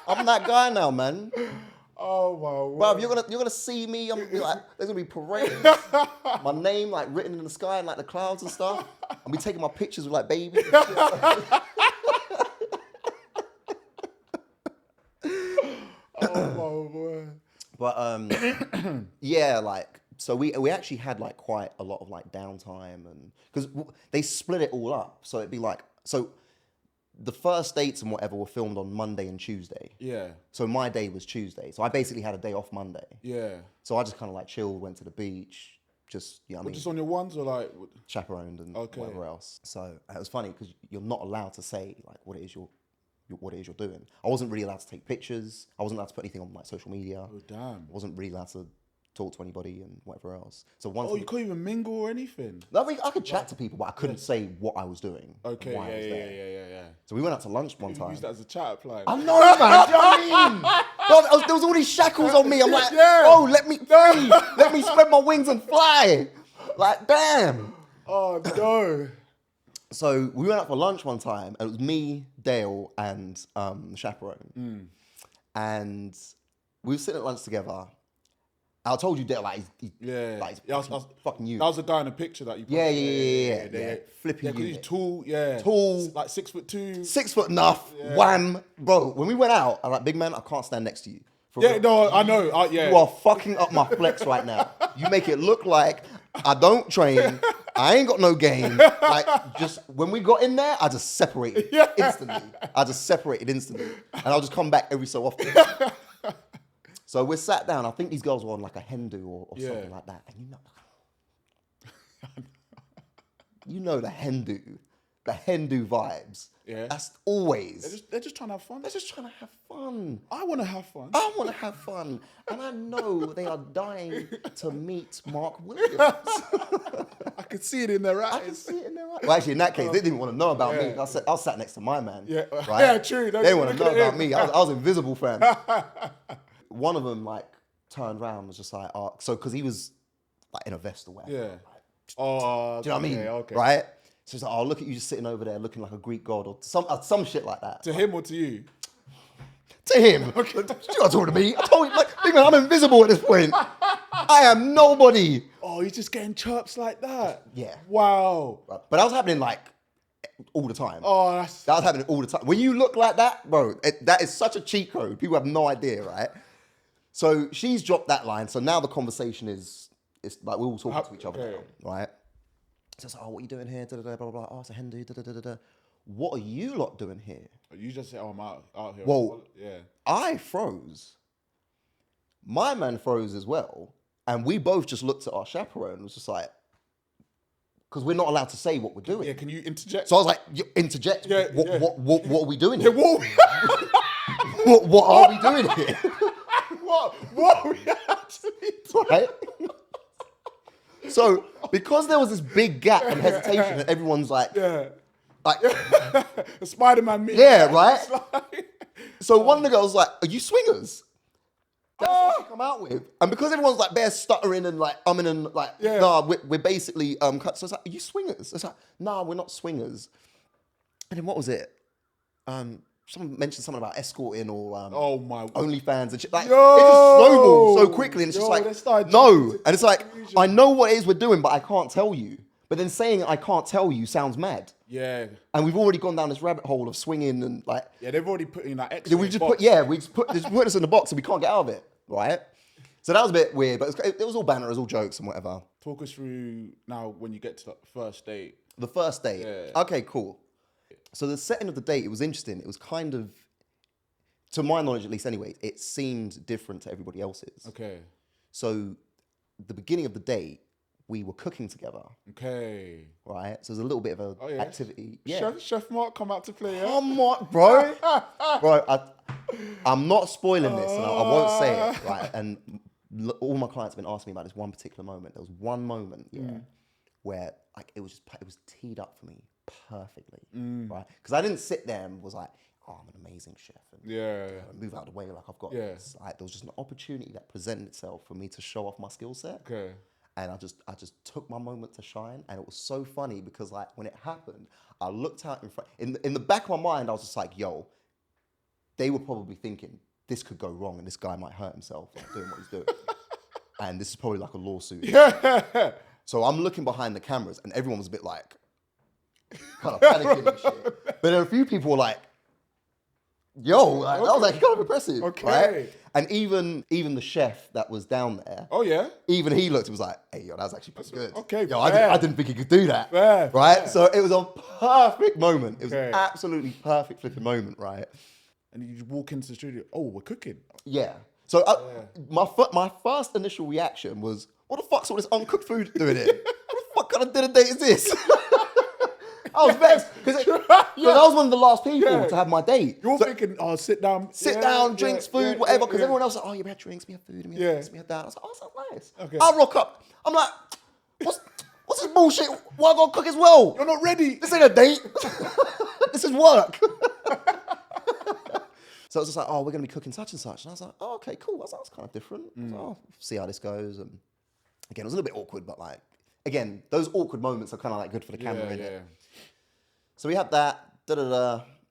I'm that guy now, man. Oh my word. Bro, you're gonna see me. I'm like, there's gonna be parades. My name like written in the sky and like the clouds and stuff. I'll be taking my pictures with like babies. Oh my word. But yeah, like so we actually had like quite a lot of like downtime and because they split it all up. So it'd be like the first dates and whatever were filmed on Monday and Tuesday. Yeah. So my day was Tuesday. So I basically had a day off Monday. Yeah. So I just kind of like chilled, went to the beach, just, you know what I mean? Just on your ones or like? Chaperoned and whatever else. So it was funny because you're not allowed to say like what it is you're doing. I wasn't really allowed to take pictures. I wasn't allowed to put anything on like social media. Oh damn. I wasn't really allowed to talk to anybody and whatever else. So you couldn't even mingle or anything? I could chat to people, but I couldn't say what I was doing. Okay, why I was there. yeah. So we went out to lunch one time. Use that as a chat apply. I know, man. Do you know what I mean? Bro, there was all these shackles on me. I'm like, oh, let me free. Let me spread my wings and fly. Like, damn. Oh no. So we went out for lunch one time, and it was me, Dale, and the chaperone. And we were sitting at lunch together. I told you, Dale, like, he's fucking you. That was the guy in the picture that you put. Yeah. Flipping because unit. he's tall, Tall. Like 6'2". 6 foot enough, wham. Bro, when we went out, I'm like, big man, I can't stand next to you. No, I know. You are fucking up my flex right now. You make it look like I don't train. I ain't got no game. Like, just when we got in there, I just separated instantly. And I'll just come back every so often. So we're sat down. I think these girls were on like a Hindu or something like that. And you know the Hindu vibes. Yeah. That's always. They're just trying to have fun. They're just trying to have fun. I want to have fun. And I know they are dying to meet Mark Williams. I could see it in their eyes. Well, actually, in that case, they didn't want to know about me. I was sat next to my man. Yeah, right? Yeah, true. They didn't want to know about me. I was invisible, fam. One of them, like, turned around and was just like, because he was, like, in a vest or whatever. Yeah. Like, do you know what I mean? Okay. Right? So it's like, look at you just sitting over there looking like a Greek god or some shit like that. To him or to you? To him. Okay. You're not talking to me. I told you, like, big man, I'm invisible at this point. I am nobody. Oh, he's just getting chirps like that? Yeah. Wow. But that was happening, like, all the time. Oh, that was happening all the time. When you look like that, bro, that is such a cheat code. People have no idea, right? So she's dropped that line. So now the conversation is like we're all talking to each other now, right? So it's like, what are you doing here? Da, da, da, blah, blah, blah. Oh, it's a Hindu. Da, da, da, da, da. What are you lot doing here? You just say, I'm out here. Well, yeah. I froze. My man froze as well. And we both just looked at our chaperone and was just like, because we're not allowed to say what we're doing. Yeah, can you interject? So I was like, interject? Yeah, what are we doing Yeah, here? what? What are we doing here? What are we actually doing? Right? So, because there was this big gap and hesitation, and everyone's like, like a Spider-Man meme. yeah, right? It's like- So one of the girls was like, are you swingers? That's what she come out with. And because everyone's like bare stuttering and like umming and like, nah, we're basically, so it's like, are you swingers? It's like, nah, we're not swingers. And then what was it? Someone mentioned something about escorting or oh my OnlyFans and shit. Like, it just snowballed so quickly, and it's just like, no. And it's like, I know what it is we're doing, but I can't tell you. But then saying I can't tell you sounds mad. Yeah. And we've already gone down this rabbit hole of swinging and like. Yeah, they've already put in that extra. We just put us in the box and we can't get out of it, right? So that was a bit weird, but it was all banter, it was all jokes and whatever. Talk us through now when you get to the first date. The first date. Yeah. Okay, cool. So the setting of the date, it was interesting. It was kind of, to my knowledge at least anyway, it seemed different to everybody else's. Okay. So the beginning of the date, we were cooking together. Okay. Right? So there's a little bit of a activity. Yeah. Chef Mark come out to play, yeah? Come on, bro. Bro, I'm not spoiling this, and I won't say it, right? And all my clients have been asking me about this one particular moment. There was one moment, where like it was teed up for me perfectly, right? Because I didn't sit there and was like, oh, I'm an amazing chef, and move out of the way like I've got this. Like, there was just an opportunity that presented itself for me to show off my skill set. Okay. And I just took my moment to shine, and it was so funny because like when it happened, I looked out in front. In the back of my mind, I was just like, yo, they were probably thinking this could go wrong, and this guy might hurt himself like doing what he's doing, and this is probably like a lawsuit. Yeah. So I'm looking behind the cameras, and everyone was a bit like, kind of panicking and shit. But there were a few people were like, yo, like, that was like kind of impressive. Okay. Right? And even the chef that was down there. Oh, yeah? Even he looked and was like, hey, yo, that was actually pretty good. Okay, yo, I didn't think he could do that. Fair, right? fair. So it was a perfect moment. It was an absolutely perfect flipping moment, right? And you walk into the studio, oh, we're cooking. Yeah. So my first initial reaction was, what the fuck's all this uncooked food doing here? What the fuck kind of dinner date is this? I was vexed because I was one of the last people to have my date. You're thinking, oh, sit down, drinks, food, whatever. Because everyone else was like, oh, you had drinks, we had food, and we had this, we had that. I was like, oh, that's not nice. Okay. I rock up. I'm like, what's this bullshit? Why I gotta cook as well? You're not ready. This ain't a date. This is work. So it was just like, oh, we're gonna be cooking such and such, and I was like, oh, okay, cool. That's kind of different. I was like, oh, see how this goes. And again, it was a little bit awkward, but like, again, those awkward moments are kind of like good for the camera, innit? So we had that,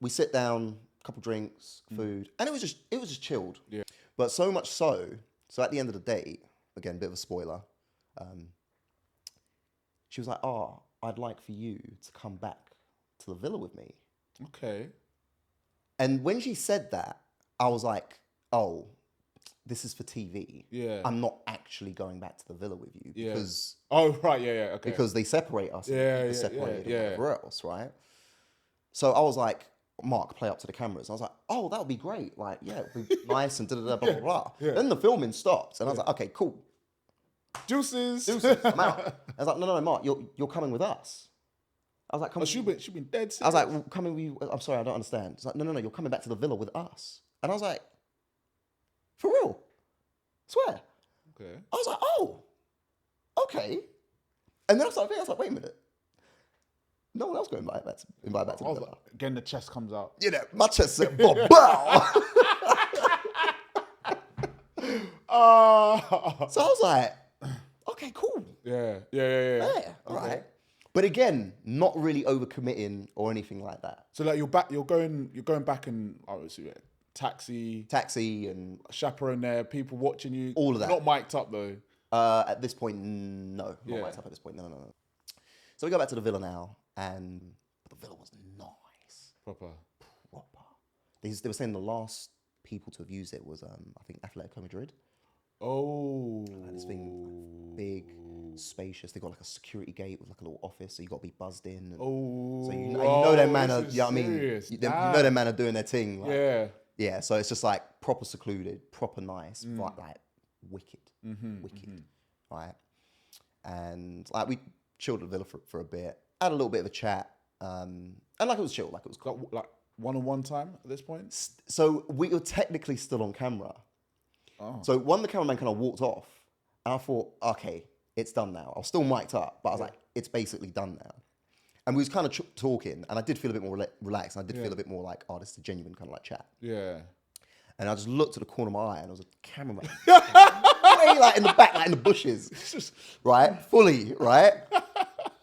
we sit down, a couple drinks, food, and it was just chilled. Yeah. But so much so at the end of the date, again, a bit of a spoiler, she was like, oh, I'd like for you to come back to the villa with me. Okay. And when she said that, I was like, oh, this is for TV. Yeah. I'm not actually going back to the villa with you because... Oh, right, okay. Because they separate us. They're separated and whatever else, right? So I was like, Mark, play up to the cameras. I was like, oh, that would be great. Like, yeah, it would be nice and da-da-da, blah, blah, blah. Yeah. Then the filming stopped. And I was like, okay, cool. Deuces. I'm out. I was like, no, Mark, you're coming with us. I was like, come on. She's been dead serious. I was like, well, coming with you. I'm sorry, I don't understand. It's like, no, you're coming back to the villa with us. And I was like, for real? Swear. Okay. I was like, oh, okay. And then I was like, wait a minute. No one else got invited back to the villa. Like, again, the chest comes out. You know, my chest said, bow. So I was like, okay, cool. Yeah. All right. But again, not really overcommitting or anything like that. So like you're going back and taxi and chaperone there, people watching you. All of that. Not mic'd up though. At this point, no. Not mic'd up at this point. No. So we go back to the villa now, and the villa was nice. Proper. They were saying the last people to have used it was I think Atletico Madrid. Oh. This thing big, spacious. They got like a security gate with like a little office, so you got to be buzzed in. And so you know their man are, you know what I mean? You know their man are doing their thing. Like, yeah. So it's just like proper secluded, proper nice, like wicked, wicked, right? And like chilled at the villa for a bit. Had a little bit of a chat. And like it was chill, like it was cool. Like one-on-one time at this point? So we were technically still on camera. Oh. So the cameraman kind of walked off. And I thought, okay, it's done now. I was still mic'd up, but I was like, it's basically done now. And we was kind of talking, and I did feel a bit more relaxed. And I did feel a bit more like, oh, this is a genuine kind of like chat. Yeah. And I just looked at the corner of my eye, and there was a cameraman way like in the back, like in the bushes, right? Fully, right?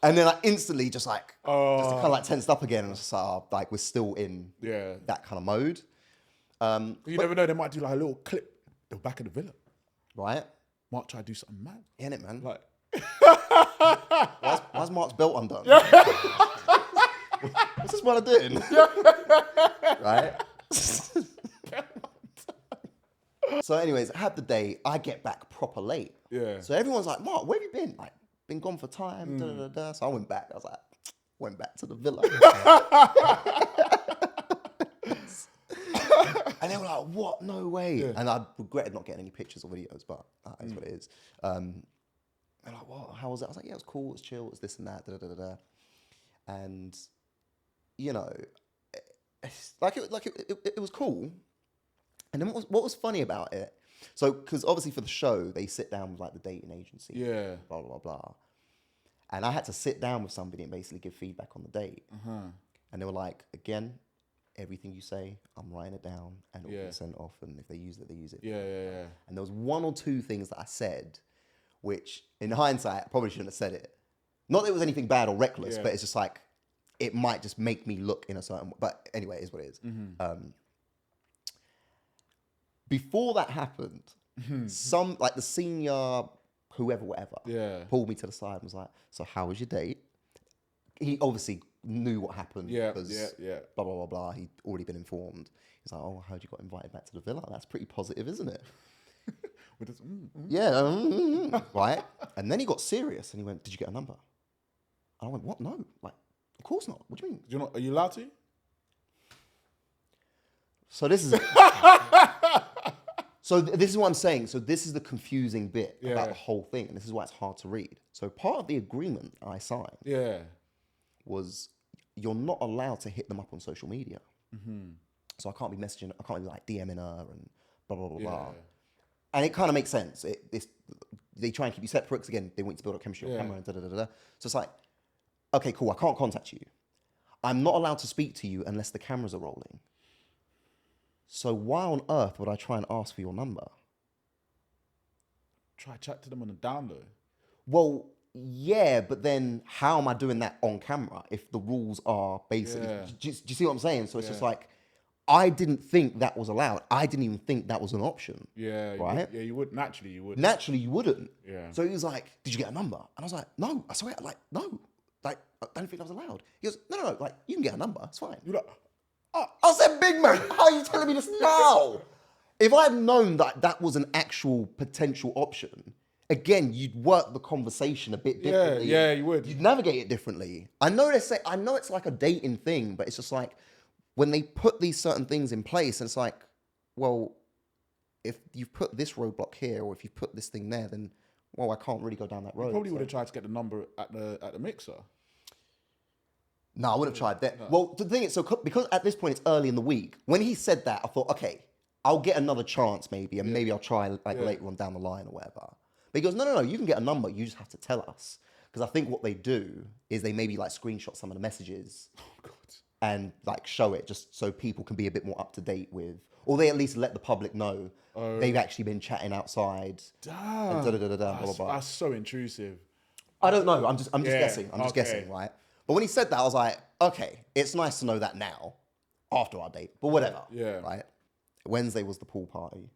And then I instantly just kind of like tensed up again, and I was just like, oh, like we're still in that kind of mode. You never know, they might do like a little clip. They're back at the villa. Right? Mark tried to do something mad. Ain't it, man? Like, why's Mark's belt undone? What's this brother doing? Right? So anyways, I had the day. I get back proper late. Yeah. So everyone's like, Mark, where have you been? Like, been gone for time. Da, da, da, da. So I went back. I was like, went back to the villa. And they were like, what? No way. Yeah. And I regretted not getting any pictures or videos, but that is what it is. They're like, what? How was it? I was like, yeah, it was cool. It was chill. It was this and that. Da, da, da, da. And, you know, it was cool. And then what was funny about it? So, because obviously for the show, they sit down with like the dating agency. Yeah. Blah, blah, blah. And I had to sit down with somebody and basically give feedback on the date. And they were like, again, everything you say, I'm writing it down and it'll be sent off. And if they use it, they use it. Yeah. And there was one or two things that I said, which in hindsight, I probably shouldn't have said it. Not that it was anything bad or reckless, but it's just like, it might just make me look in a certain way. But anyway, it is what it is. Before that happened, some, like the senior, whoever, whatever, pulled me to the side and was like, so how was your date? He obviously knew what happened. Because blah, blah, blah, blah. He'd already been informed. He's like, oh, I heard you got invited back to the villa. That's pretty positive, isn't it? With this, right? And then he got serious and he went, did you get a number? And I went, what? No. Like, of course not. What do you mean? Are you allowed to? So this is... So this is what I'm saying. So this is the confusing bit about the whole thing. And this is why it's hard to read. So part of the agreement I signed was you're not allowed to hit them up on social media. So I can't be messaging, I can't be like DMing her and blah, blah, blah, blah. And it kind of makes sense. They try and keep you separate because again, they want you to build up chemistry on camera and da-da-da-da. So it's like, okay, cool, I can't contact you. I'm not allowed to speak to you unless the cameras are rolling. So why on earth would I try and ask for your number? Try chat to them on the down low. Well, yeah, but then how am I doing that on camera if the rules are basically... Do you see what I'm saying? So it's just like, I didn't think that was allowed. I didn't even think that was an option. Yeah. Right? You would. Naturally, you would. Naturally, you wouldn't. Yeah. So he was like, did you get a number? And I was like, no. I swear, like, no. Like, I don't think that was allowed. He goes, no. Like, you can get a number. It's fine. You're like... I said, big man, how are you telling me this now? If I had known that that was an actual potential option, again, you'd work the conversation a bit differently. Yeah, you would. You'd navigate it differently. I know it's like a dating thing, but it's just like when they put these certain things in place, and it's like, well, if you've put this roadblock here, or if you've put this thing there, then I can't really go down that road. You probably would have tried to get the number at the mixer. No, I would have tried that. No. Well, the thing is, so because at this point it's early in the week, when he said that, I thought, okay, I'll get another chance maybe, and maybe I'll try later on down the line or whatever. But he goes, no, you can get a number, you just have to tell us. Because I think what they do is they maybe like screenshot some of the messages and like show it just so people can be a bit more up to date with, or they at least let the public know they've actually been chatting outside. Damn. And blah, blah, blah. That's so intrusive. I don't know. I'm just guessing. I'm just guessing, right? But when he said that, I was like, okay, it's nice to know that now, after our date, but whatever. Yeah. Right? Wednesday was the pool party.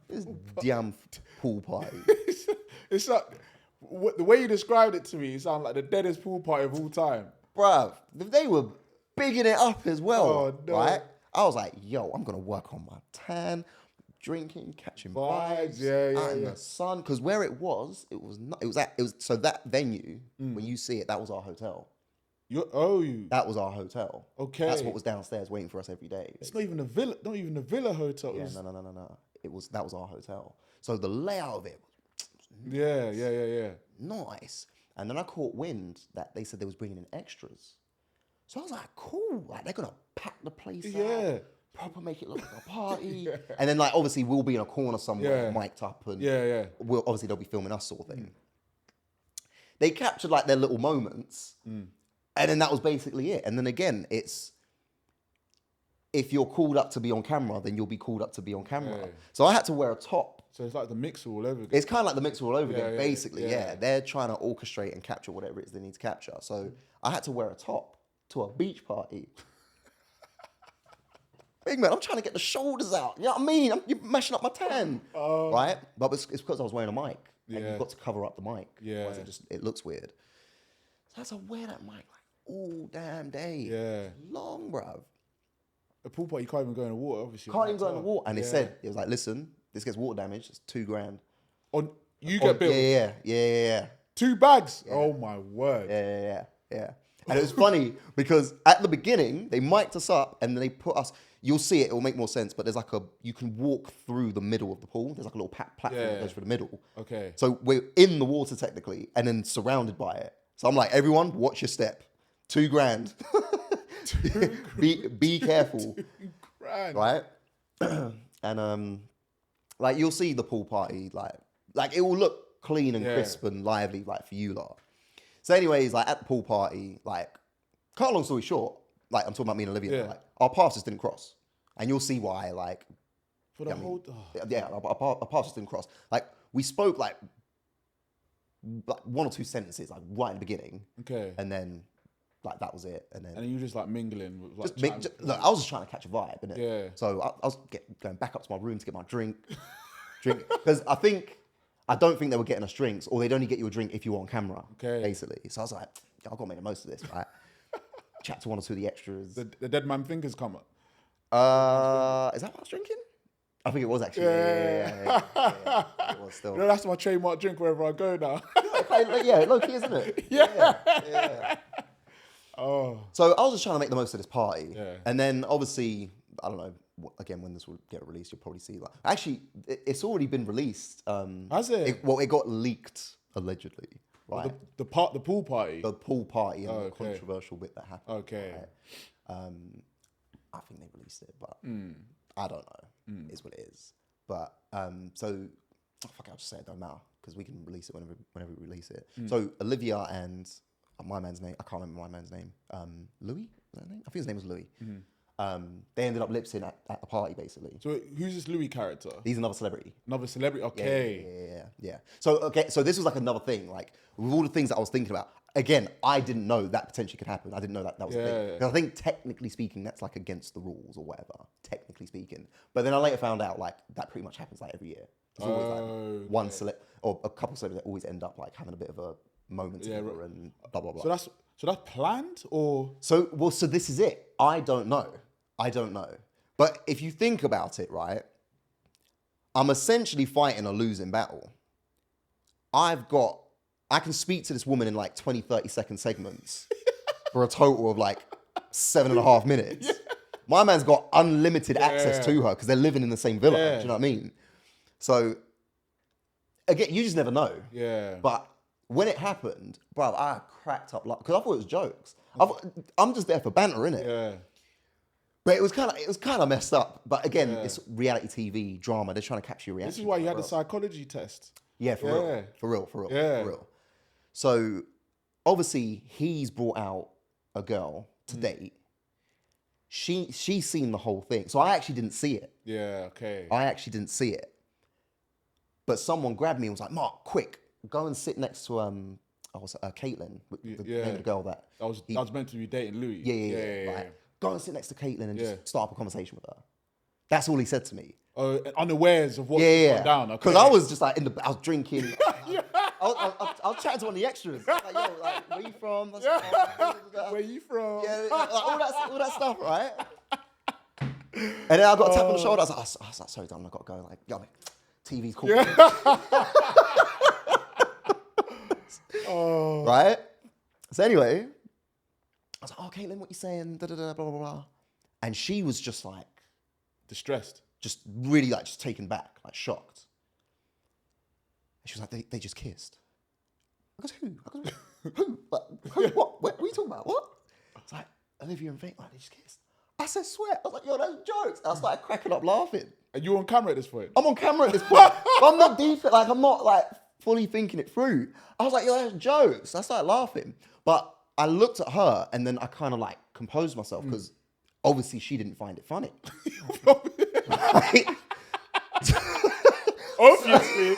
It's damn pool party. It's like, the way you described it to me, it sounded like the deadest pool party of all time. Bruv, they were bigging it up as well, oh, no. right? I was like, yo, I'm going to work on my tan, drinking, catching vibes, the sun. Because where it was so that venue, when you see it, that was our hotel. That was our hotel. Okay. That's what was downstairs waiting for us every day. It's not even a villa hotel. Yeah, no. That was our hotel. So the layout of it was Nice. And then I caught wind that they said they was bringing in extras. So I was like, cool. Like, they're going to pack the place out. Proper make it look like a party. And then, like, obviously, we'll be in a corner somewhere, mic'd up. And we'll, obviously, they'll be filming us sort of thing. They captured, like, their little moments. And then that was basically it. And then, again, it's... If you're called up to be on camera, then you'll be called up to be on camera. So I had to wear a top. So it's like the mixer all over again. It's kind of like the mixer all over again, basically, They're trying to orchestrate and capture whatever it is they need to capture. So I had to wear a top to a beach party. Big man, I'm trying to get the shoulders out. You know what I mean? You're mashing up my tan, right? But it's because I was wearing a mic. And you've got to cover up the mic. Otherwise it looks weird. So I had to wear that mic like all damn day. It's long, bruv. A pool party, you can't even go in the water, obviously. Can't even go in the water. And they said, it was like, listen, this gets water damage. It's $2,000. You get billed? Yeah. 2 bags? Yeah. Oh, my word. Yeah. And it was funny because at the beginning, they mic'd us up and they put us, you'll see it will make more sense, but there's like you can walk through the middle of the pool. There's like a little platform that goes through the middle. Okay. So we're in the water technically and then surrounded by it. So I'm like, everyone, watch your step. $2,000. be careful. $2,000. Right? And like you'll see the pool party, like it will look clean and crisp and lively, like for you lot. So anyways, like at the pool party, like, cut a long story short, like I'm talking about me and Olivia, like our paths just didn't cross. And you'll see why, like, for the whole our paths just didn't cross. Like we spoke like 1 or 2 sentences, like right in the beginning. Okay. And then like that was it. And then you were just like mingling with like look, I was just trying to catch a vibe, innit? Yeah. So I was going back up to my room to get my drink. Because I don't think they were getting us drinks, or they'd only get you a drink if you were on camera, basically. So I was like, I've got to make the most of this, right? Chat to 1 or 2 of the extras. The dead man fingers come up. Is that what I was drinking? I think it was actually. Yeah. It was still. No, that's my trademark drink wherever I go now. Low key, isn't it? Yeah. Oh. So I was just trying to make the most of this party. Yeah. And then obviously, I don't know, again, when this will get released, you'll probably see that. Actually, it's already been released. Has it? It got leaked, allegedly. Right. The pool party? The pool party and the controversial bit that happened. Okay. Right? I think they released it, but I don't know. It's what it is. But, so, I'll just say it, don't matter, because we can release it whenever we release it. So Olivia and my man's name, I can't remember my man's name, Louis? Is that his name? I think his name was Louis. They ended up lip-syncing at the party, basically. So who's this Louis character? He's another celebrity. Another celebrity? Okay. Yeah. So this was like another thing. Like, with all the things that I was thinking about, again, I didn't know that potentially could happen. I didn't know that was a thing. Because I think, technically speaking, that's like against the rules or whatever, technically speaking. But then I later found out, like, that pretty much happens like every year. There's always like one celeb, or a couple of celebrities that always end up like having a bit of a moment together and blah, blah, blah. So that's planned, or? So this is it. I don't know. But if you think about it, right, I'm essentially fighting a losing battle. I can speak to this woman in like 20, 30-second segments for a total of like 7.5 minutes. Yeah. My man's got unlimited access to her because they're living in the same villa. Do you know what I mean? So, again, you just never know. Yeah. But when it happened, bro, I cracked up because I thought it was jokes. I'm just there for banter, innit? Yeah. But it was kind of messed up. But again, it's reality TV drama. They're trying to capture your reaction. This is why you had the psychology test. Yeah, for real. So obviously he's brought out a girl to date. She's seen the whole thing. So I actually didn't see it. Yeah, okay. I actually didn't see it. But someone grabbed me and was like, Mark, quick, go and sit next to Caitlin, the name of the girl that was meant to be dating Louis. Yeah. Go and sit next to Caitlin and just start up a conversation with her. That's all he said to me. Unawares of what's going down. Because I was just like I was drinking. I was chatting to one of the extras. Like, yo, like, where you from? Where you from? Yeah, like, all that stuff, right? And then I got a tap on the shoulder. I was like, sorry, Don, I got to go. Like, yo, TV's cool. Right? So anyway, I was like, oh, Caitlin, what you saying? Blah, blah, blah. And she was just like... distressed. Just really like just taken back, like shocked. she was like, they just kissed. I goes, who? I goes, who? Like, who? What are you talking about? What? It's like, Olivia and Vink, like, they just kissed. I said, swear. I was like, yo, that's jokes. And I started cracking up laughing. And you on camera at this point? I'm on camera at this point. But I'm not deep, like, I'm not, like, fully thinking it through. I was like, yo, that's jokes. I started laughing. But I looked at her and then I kind of, like, composed myself because obviously she didn't find it funny. Right? Obviously.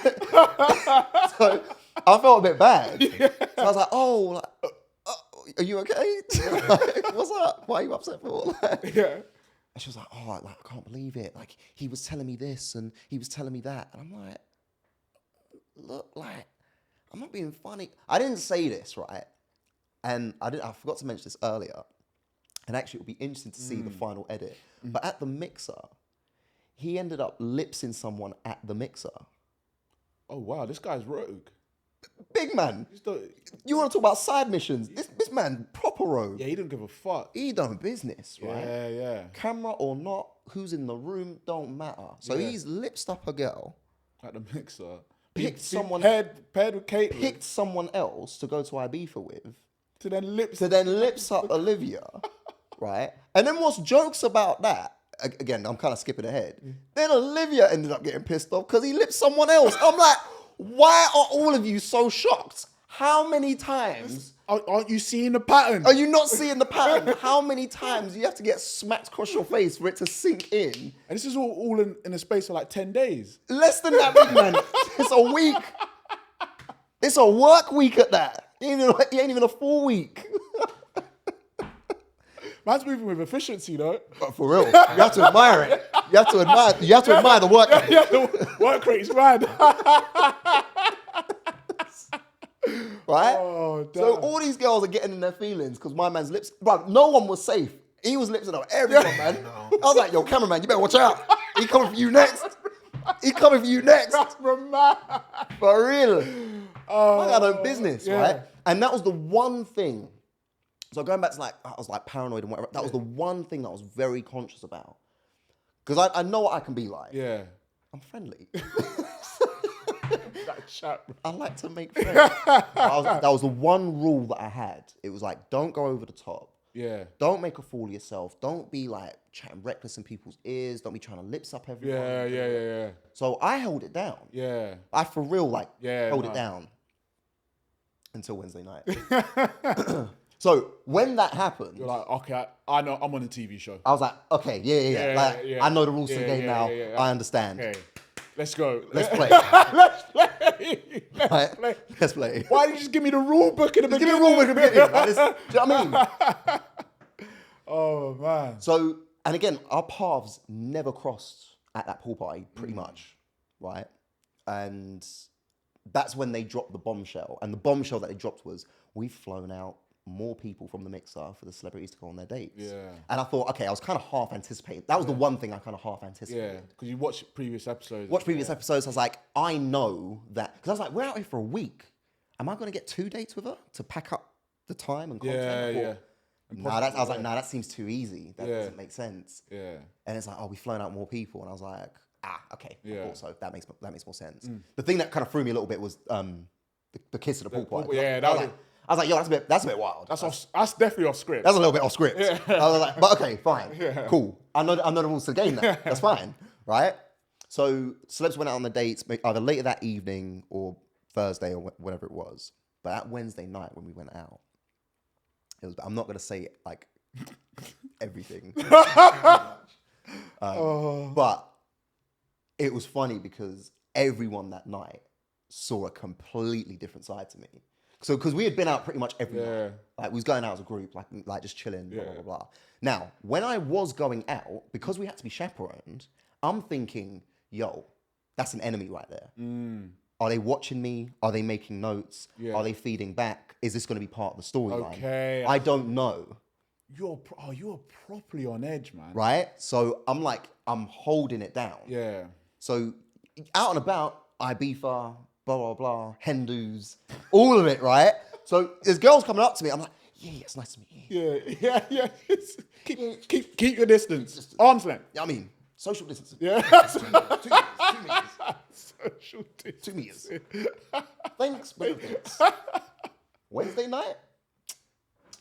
So I felt a bit bad. Yeah. So I was like, oh, like, are you okay? Like, what's up? Why are you upset for? Like, yeah. And she was like, oh, like, I can't believe it. Like, he was telling me this and he was telling me that. And I'm like, look, like, I'm not being funny. I didn't say this, right? And I forgot to mention this earlier. And actually, it would be interesting to see the final edit. But at the mixer, he ended up lip-syncing someone at the mixer. Oh, wow. This guy's rogue. Big man. You want to talk about side missions? This man, proper rogue. Yeah, he didn't give a fuck. He done business, right? Yeah, yeah. Camera or not, who's in the room, don't matter. So he's lipsed up a girl. At the mixer. Picked someone... Paired with Caitlin. Picked someone else to go to Ibiza with. To then lips up Olivia, right? And then what's jokes about that? Again, I'm kind of skipping ahead. Then Olivia ended up getting pissed off because he lipped someone else. I'm like, why are all of you so shocked? How many times? Aren't you seeing the pattern? Are you not seeing the pattern? How many times you have to get smacked across your face for it to sink in? And this is all in a space of like 10 days. Less than that, big man. It's a week. It's a work week at that. It ain't even a full week. Man's moving with efficiency, though. But for real, you have to admire it. You have to admire the work. Yeah, the work rate's mad. Right? Oh, damn. So all these girls are getting in their feelings because my man's lips. But no one was safe. He was lipsing up everyone, man. I was like, yo, cameraman, you better watch out. He coming for you next. He coming for you next. For real. I got no business, right? And that was the one thing. So going back to like, I was like paranoid and whatever. That was the one thing that I was very conscious about. Because I know what I can be like. Yeah. I'm friendly. That chat, bro. I like to make friends. That was the one rule that I had. It was like, don't go over the top. Yeah. Don't make a fool of yourself. Don't be like chatting reckless in people's ears. Don't be trying to lips up everyone. Yeah. So I held it down. Yeah. I for real held it down until Wednesday night. So when that happened, you're like, okay, I know I'm on a TV show. I was like, okay, yeah. I know the rules of the game now. Yeah. I understand. Okay, let's go. Let's play. Let's play. Why did you just give me the rule book in the beginning? Give me the rule book in the beginning. Like, do you know what I mean? Oh, man. So, and again, our paths never crossed at that pool party, pretty much, right? And that's when they dropped the bombshell. And the bombshell that they dropped was, we've flown out more people from the mixer for the celebrities to go on their dates. Yeah. And I thought, okay, I was kind of half anticipating. That was the one thing I kind of half anticipated. Yeah, because you watched previous episodes. Episodes, I was like, I know that. Because I was like, we're out here for a week. Am I going to get 2 dates with her to pack up the time and content? Yeah. I was like, that seems too easy. That doesn't make sense. Yeah. And it's like, we've flown out more people. And I was like, okay, yeah. I thought so. That makes more sense. The thing that kind of threw me a little bit was the kiss at the pool party. Yeah, I was like, yo, that's a bit wild. That's definitely off script. That's a little bit off script. Yeah. I was like, but okay, fine, cool. I know the rules to the game now. That's fine, right? So celebs went out on the dates either later that evening or Thursday or whatever it was. But that Wednesday night when we went out, it was. I'm not gonna say like everything, but it was funny because everyone that night saw a completely different side to me. So, because we had been out pretty much every night. Like, we was going out as a group, like just chilling, blah, blah, blah. Now, when I was going out, because we had to be chaperoned, I'm thinking, yo, that's an enemy right there. Are they watching me? Are they making notes? Are they feeding back? Is this going to be part of the storyline? Okay. I don't know. You're properly on edge, man. Right? So, I'm holding it down. Yeah. So, out and about, Ibiza, blah, blah, blah, Hindus, all of it, right? So there's girls coming up to me. I'm like, yeah, it's nice to meet you. Yeah. Keep your distance. Arm's length. You know what I mean? Social distancing. Yeah. 2 meters. Social distancing. 2 meters. Thanks, but no thanks. Wednesday night?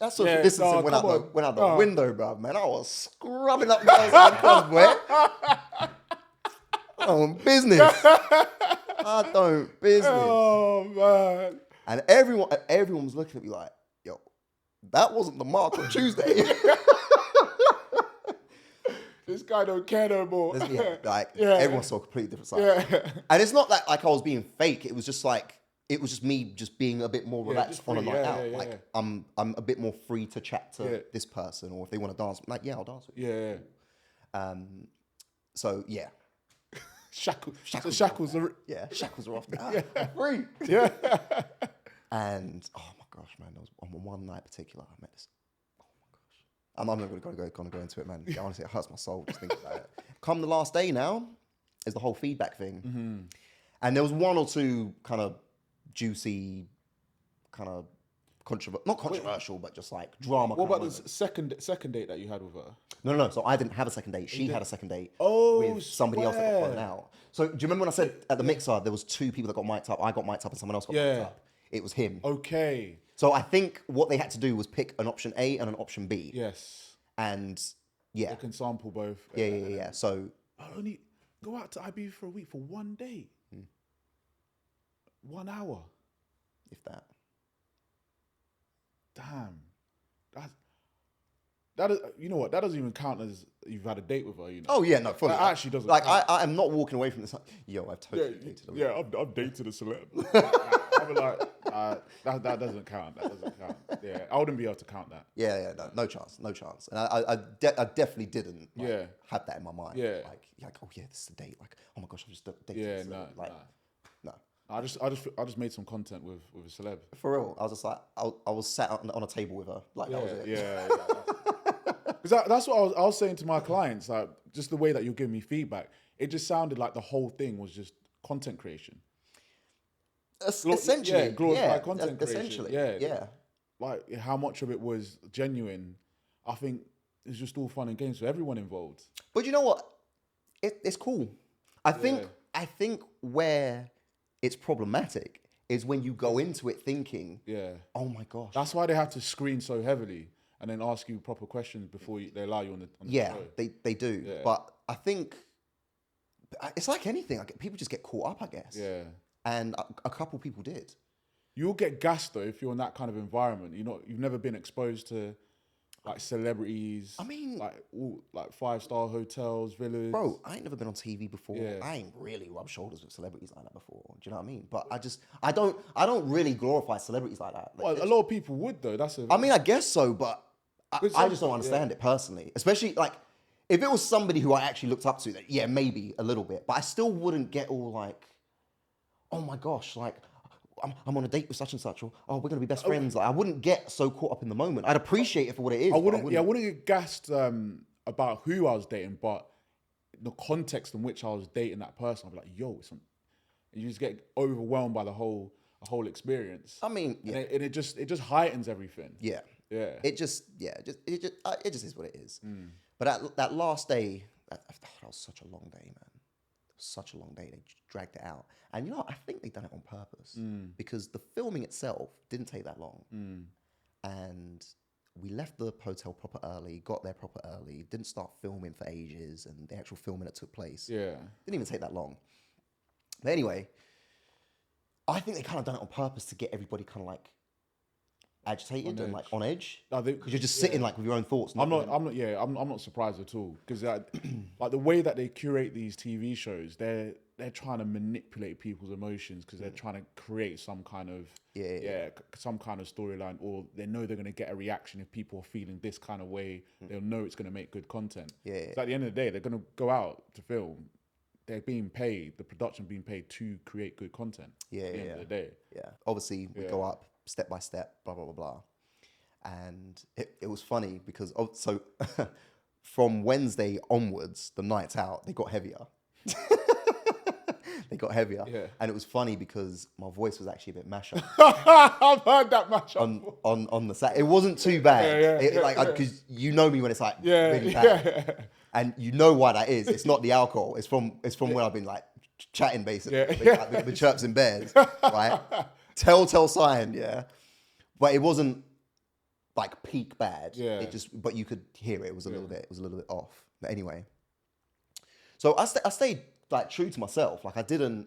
That social distancing went out the window, bro, man. I was scrubbing up girls and cuz, boy. I don't business. I don't business. Oh, man. And everyone was looking at me like, yo, that wasn't the mark on Tuesday. This guy don't care no more. Everyone saw a completely different side. Yeah. And it's not that like I was being fake. It was just like, it was just me just being a bit more relaxed on a night out. I'm a bit more free to chat to this person, or if they want to dance, I'm like, yeah, I'll dance with you. Yeah. So yeah. Shackles are off now. I'm free. Yeah. And oh my gosh, man, there was on one night in particular, I met this. Oh my gosh. I'm not gonna go into it, man. Honestly, it hurts my soul just thinking about it. Come the last day now, is the whole feedback thing. Mm-hmm. And there was one or two kind of juicy, kind of not controversial, but just like drama. What about the second date that you had with her? No. So I didn't have a second date. She had a second date with somebody else that got thrown out. So do you remember when I said at the mixer there was 2 people that got mic'd up? I got mic'd up and someone else got mic'd up. It was him. Okay. So I think what they had to do was pick an option A and an option B. Yes. And yeah. They can sample both. Yeah. So only go out to Ibiza for a week for one day. 1 hour. If that. Damn. That is, you know what? That doesn't even count as you've had a date with her, you know? Oh, yeah, no, fully. That actually doesn't like, count. I am not walking away from this. Like, yo, I've totally dated a Yeah, I've dated a celeb. I'd be like, that doesn't count. That doesn't count. Yeah, I wouldn't be able to count that. Yeah, no chance. And I definitely didn't have that in my mind. Yeah. Like, oh, yeah, this is a date. Like, oh my gosh, I just dated a celeb. No. I just made some content with a celeb. For real. I was just like, I was sat on a table with her. Like, that was it. Yeah. Because that's what I was saying to my clients, like, just the way that you're giving me feedback, it just sounded like the whole thing was just content creation. Essentially. Glorified content creation. Essentially. Yeah. Like, how much of it was genuine, I think it's just all fun and games for everyone involved. But you know what? It's cool. I think where it's problematic is when you go into it thinking, oh my gosh. That's why they have to screen so heavily and then ask you proper questions before they allow you on the show. They do. Yeah. But I think it's like anything. People just get caught up, I guess. Yeah. And a couple people did. You'll get gassed though if you're in that kind of environment. You've never been exposed to like celebrities. I mean, like 5-star hotels, villas. Bro, I ain't never been on TV before. Yeah. I ain't really rubbed shoulders with celebrities like that before. Do you know what I mean? But I don't really glorify celebrities like that. Like, well, a lot of people would though. I mean, I guess so, but I just don't understand it personally. Especially like if it was somebody who I actually looked up to, that maybe a little bit, but I still wouldn't get all like, oh my gosh, like I'm on a date with such and such, or we're gonna be best friends. Like, I wouldn't get so caught up in the moment. I'd appreciate it for what it is. I wouldn't get gassed about who I was dating, but the context in which I was dating that person, I'd be like, yo, you just get overwhelmed by the whole experience. I mean, and it just heightens everything. Yeah. It just is what it is. But that last day, that was such a long day, man. Such a long day. They dragged it out. And you know what? I think they done it on purpose because the filming itself didn't take that long. And we left the hotel proper early, got there proper early, didn't start filming for ages, and the actual filming that took place didn't even take that long. But anyway, I think they kind of done it on purpose to get everybody kind of like agitated and like on edge because you're just sitting like with your own thoughts. I'm not surprised at all because like the way that they curate these TV shows, they're trying to manipulate people's emotions because they're trying to create some kind of some kind of storyline, or they know they're going to get a reaction if people are feeling this kind of way. They'll know it's going to make good content. So at the end of the day, they're going to go out to film. They're being paid, the production being paid to create good content. At the end of the day. Obviously, we go up step by step, blah, blah, blah, blah. And it was funny because, so from Wednesday onwards, the nights out, they got heavier. they got heavier. Yeah. And it was funny because my voice was actually a bit mash up. I've heard that match on the set. It wasn't too bad. Because you know me when it's like really bad. Yeah. And you know why that is. It's not the alcohol. It's from when I've been like chatting basically. Yeah. Like, the chirps in bed, right? Telltale sign, yeah. But it wasn't like peak bad. Yeah. But you could hear it. It was a little bit off. But anyway. So I stayed like true to myself. Like I didn't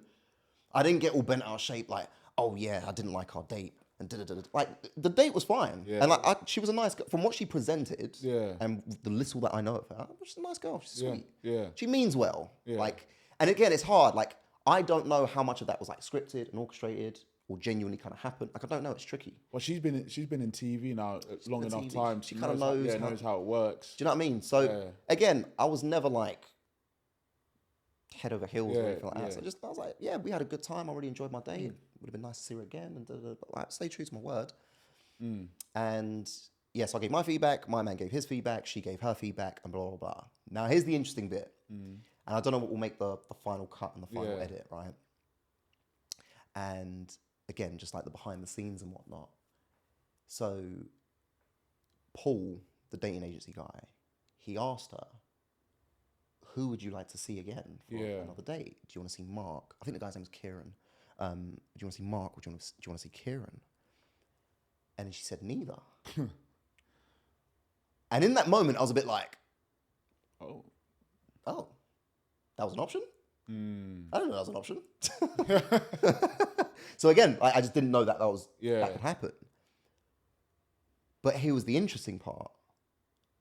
get all bent out of shape. Like, oh yeah, I didn't like our date. And like the date was fine. Yeah. And like she was a nice girl. From what she presented. Yeah. And the little that I know of her, she's a nice girl. She's sweet. Yeah. She means well. Yeah. Like, and again, it's hard. Like I don't know how much of that was like scripted and orchestrated or genuinely kind of happened. Like I don't know. It's tricky. Well, she's been in TV now long enough time. She kind of knows how it works. Do you know what I mean? So again, I was never like head over heels or anything like that. So I was like, yeah, we had a good time. I really enjoyed my day. It would have been nice to see her again. And but like, stay true to my word. And yes, I gave my feedback. My man gave his feedback. She gave her feedback, and blah blah blah. Now here's the interesting bit, and I don't know what will make the final cut and the final edit, right? And again, just like the behind the scenes and whatnot. So Paul, the dating agency guy, he asked her, who would you like to see again for another date? Do you want to see Mark? I think the guy's name is Kieran. Do you want to see Mark or do you want to see Kieran? And she said neither. And in that moment, I was a bit like, oh, that was an option? I didn't know that was an option. So again, I just didn't know that could happen. But here was the interesting part.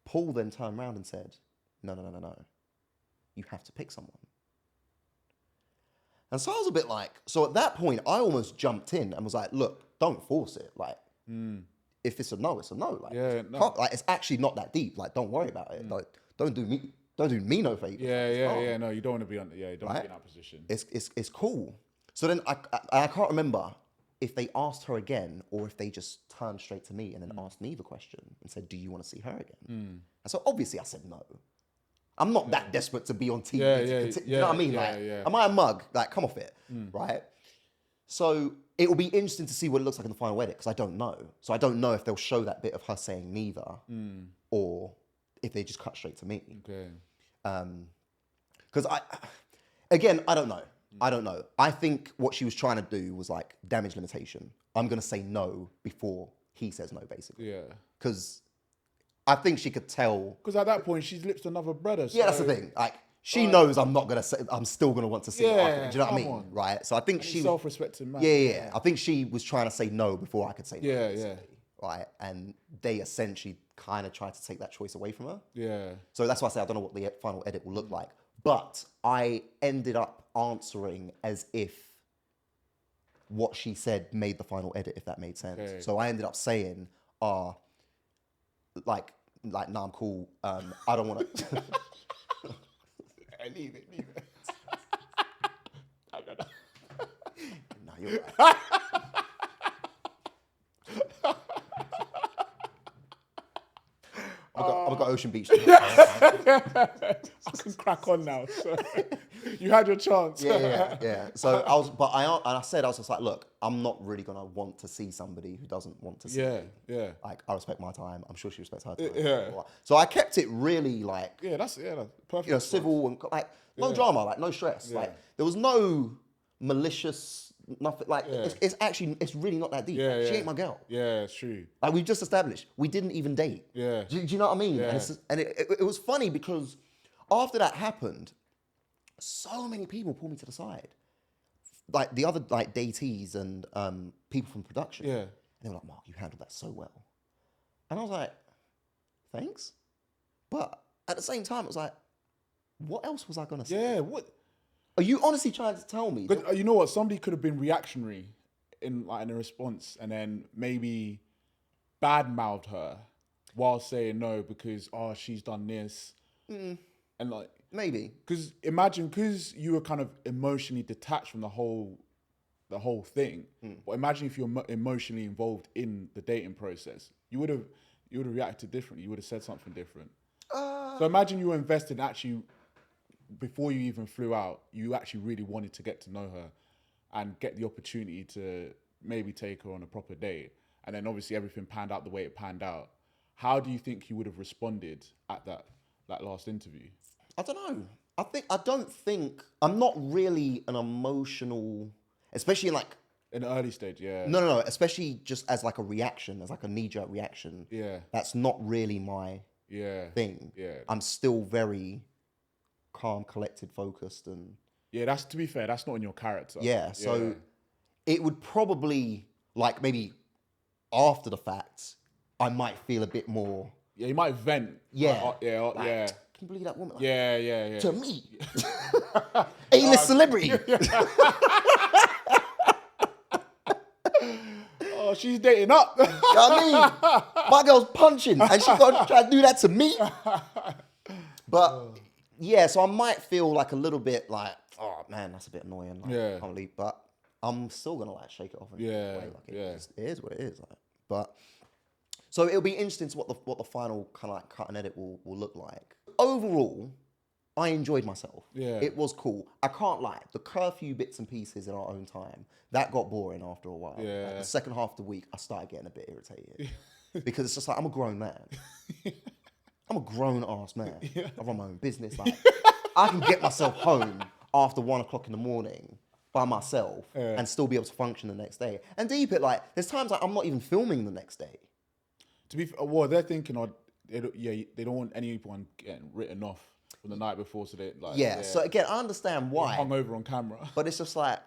Paul then turned around and said, no. You have to pick someone. And so I was a bit like, so at that point, I almost jumped in and was like, look, don't force it. Like, if it's a no, it's a no. Like, like it's actually not that deep. Like, don't worry about it. Like, don't do me no favor. Yeah. No, you don't want to be on. Yeah, you don't want to be in that position. It's cool. So then I can't remember if they asked her again or if they just turned straight to me and then asked me the question and said, do you want to see her again? And so obviously I said no. I'm not that desperate to be on TV. You know what I mean? Am I a mug? Like, come off it, right? So it will be interesting to see what it looks like in the final edit because I don't know. So I don't know if they'll show that bit of her saying neither or if they just cut straight to me. Okay. Because I don't know. I don't know. I think what she was trying to do was like damage limitation. I'm going to say no before he says no, basically. Yeah. Because I think she could tell. Because at that point, she's lips another brother. So. Yeah, that's the thing. Like, she knows I'm not going to say, I'm still going to want to see her. Do you know what I mean? Right? So I think she. Self-respecting man. Yeah. I think she was trying to say no before I could say no. Yeah. Right? And they essentially kind of tried to take that choice away from her. Yeah. So that's why I say I don't know what the final edit will look like. But I ended up answering as if what she said made the final edit, if that made sense. Okay. So I ended up saying, like, nah, I'm cool. I don't want to. Leave it. No, you're right. I've got Ocean Beach. I can crack on now. So you had your chance. Yeah. So I said, I was just like, look, I'm not really gonna want to see somebody who doesn't want to see me. Yeah. Like, I respect my time. I'm sure she respects her time. Yeah. So I kept it really like. That's perfect. You know, civil and like no drama, like no stress. Yeah. Like there was no malicious. Nothing like it's really not that deep. She ain't my girl. Yeah, it's true. Like we've just established, we didn't even date. Yeah. Do you know what I mean? Yeah. And it was funny because after that happened, so many people pulled me to the side, like the other like datees and people from production. Yeah. And they were like, "Mark, you handled that so well," and I was like, "Thanks," but at the same time, it was like, what else was I gonna say? Yeah. What? Are you honestly trying to tell me? But you know what? Somebody could have been reactionary in a response and then maybe badmouthed her while saying no because, she's done this. And like... Maybe. Because imagine, because you were kind of emotionally detached from the whole thing, but imagine if you're emotionally involved in the dating process, you would have reacted differently. You would have said something different. So imagine you were invested in actually before you even flew out, you actually really wanted to get to know her and get the opportunity to maybe take her on a proper date. And then obviously everything panned out the way it panned out. How do you think you would have responded at that last interview? I don't know. I'm not really an emotional, especially in the early stage, yeah. No, especially just as like a reaction, as like a knee-jerk reaction. Yeah. That's not really my thing. Yeah. I'm still very calm, collected, focused, and... Yeah, to be fair, that's not in your character. Yeah, so it would probably, like, maybe after the fact, I might feel a bit more... Yeah, you might vent. Yeah. Yeah. Can you believe that woman? Yeah. To me. A-list celebrity. Oh, she's dating up. You know what I mean? My girl's punching and she's got to try to do that to me. But, yeah, so I might feel like a little bit like, oh, man, that's a bit annoying. Like, I can't believe, but I'm still going to, like, shake it off. And it is what it is. Like. But... So it'll be interesting to what the final kind of like cut and edit will look like. Overall, I enjoyed myself. Yeah. It was cool. I can't lie. The curfew bits and pieces in our own time, that got boring after a while. Yeah. Like the second half of the week, I started getting a bit irritated. Because it's just like, I'm a grown man. I'm a grown-ass man. Yeah. I run my own business. Like, I can get myself home after 1 o'clock in the morning by myself and still be able to function the next day. And deep it, like, there's times like I'm not even filming the next day. To be well, they're thinking, they don't want anyone getting written off from the night before, so they like. Yeah. So again, I understand why. Hung over on camera. But it's just like,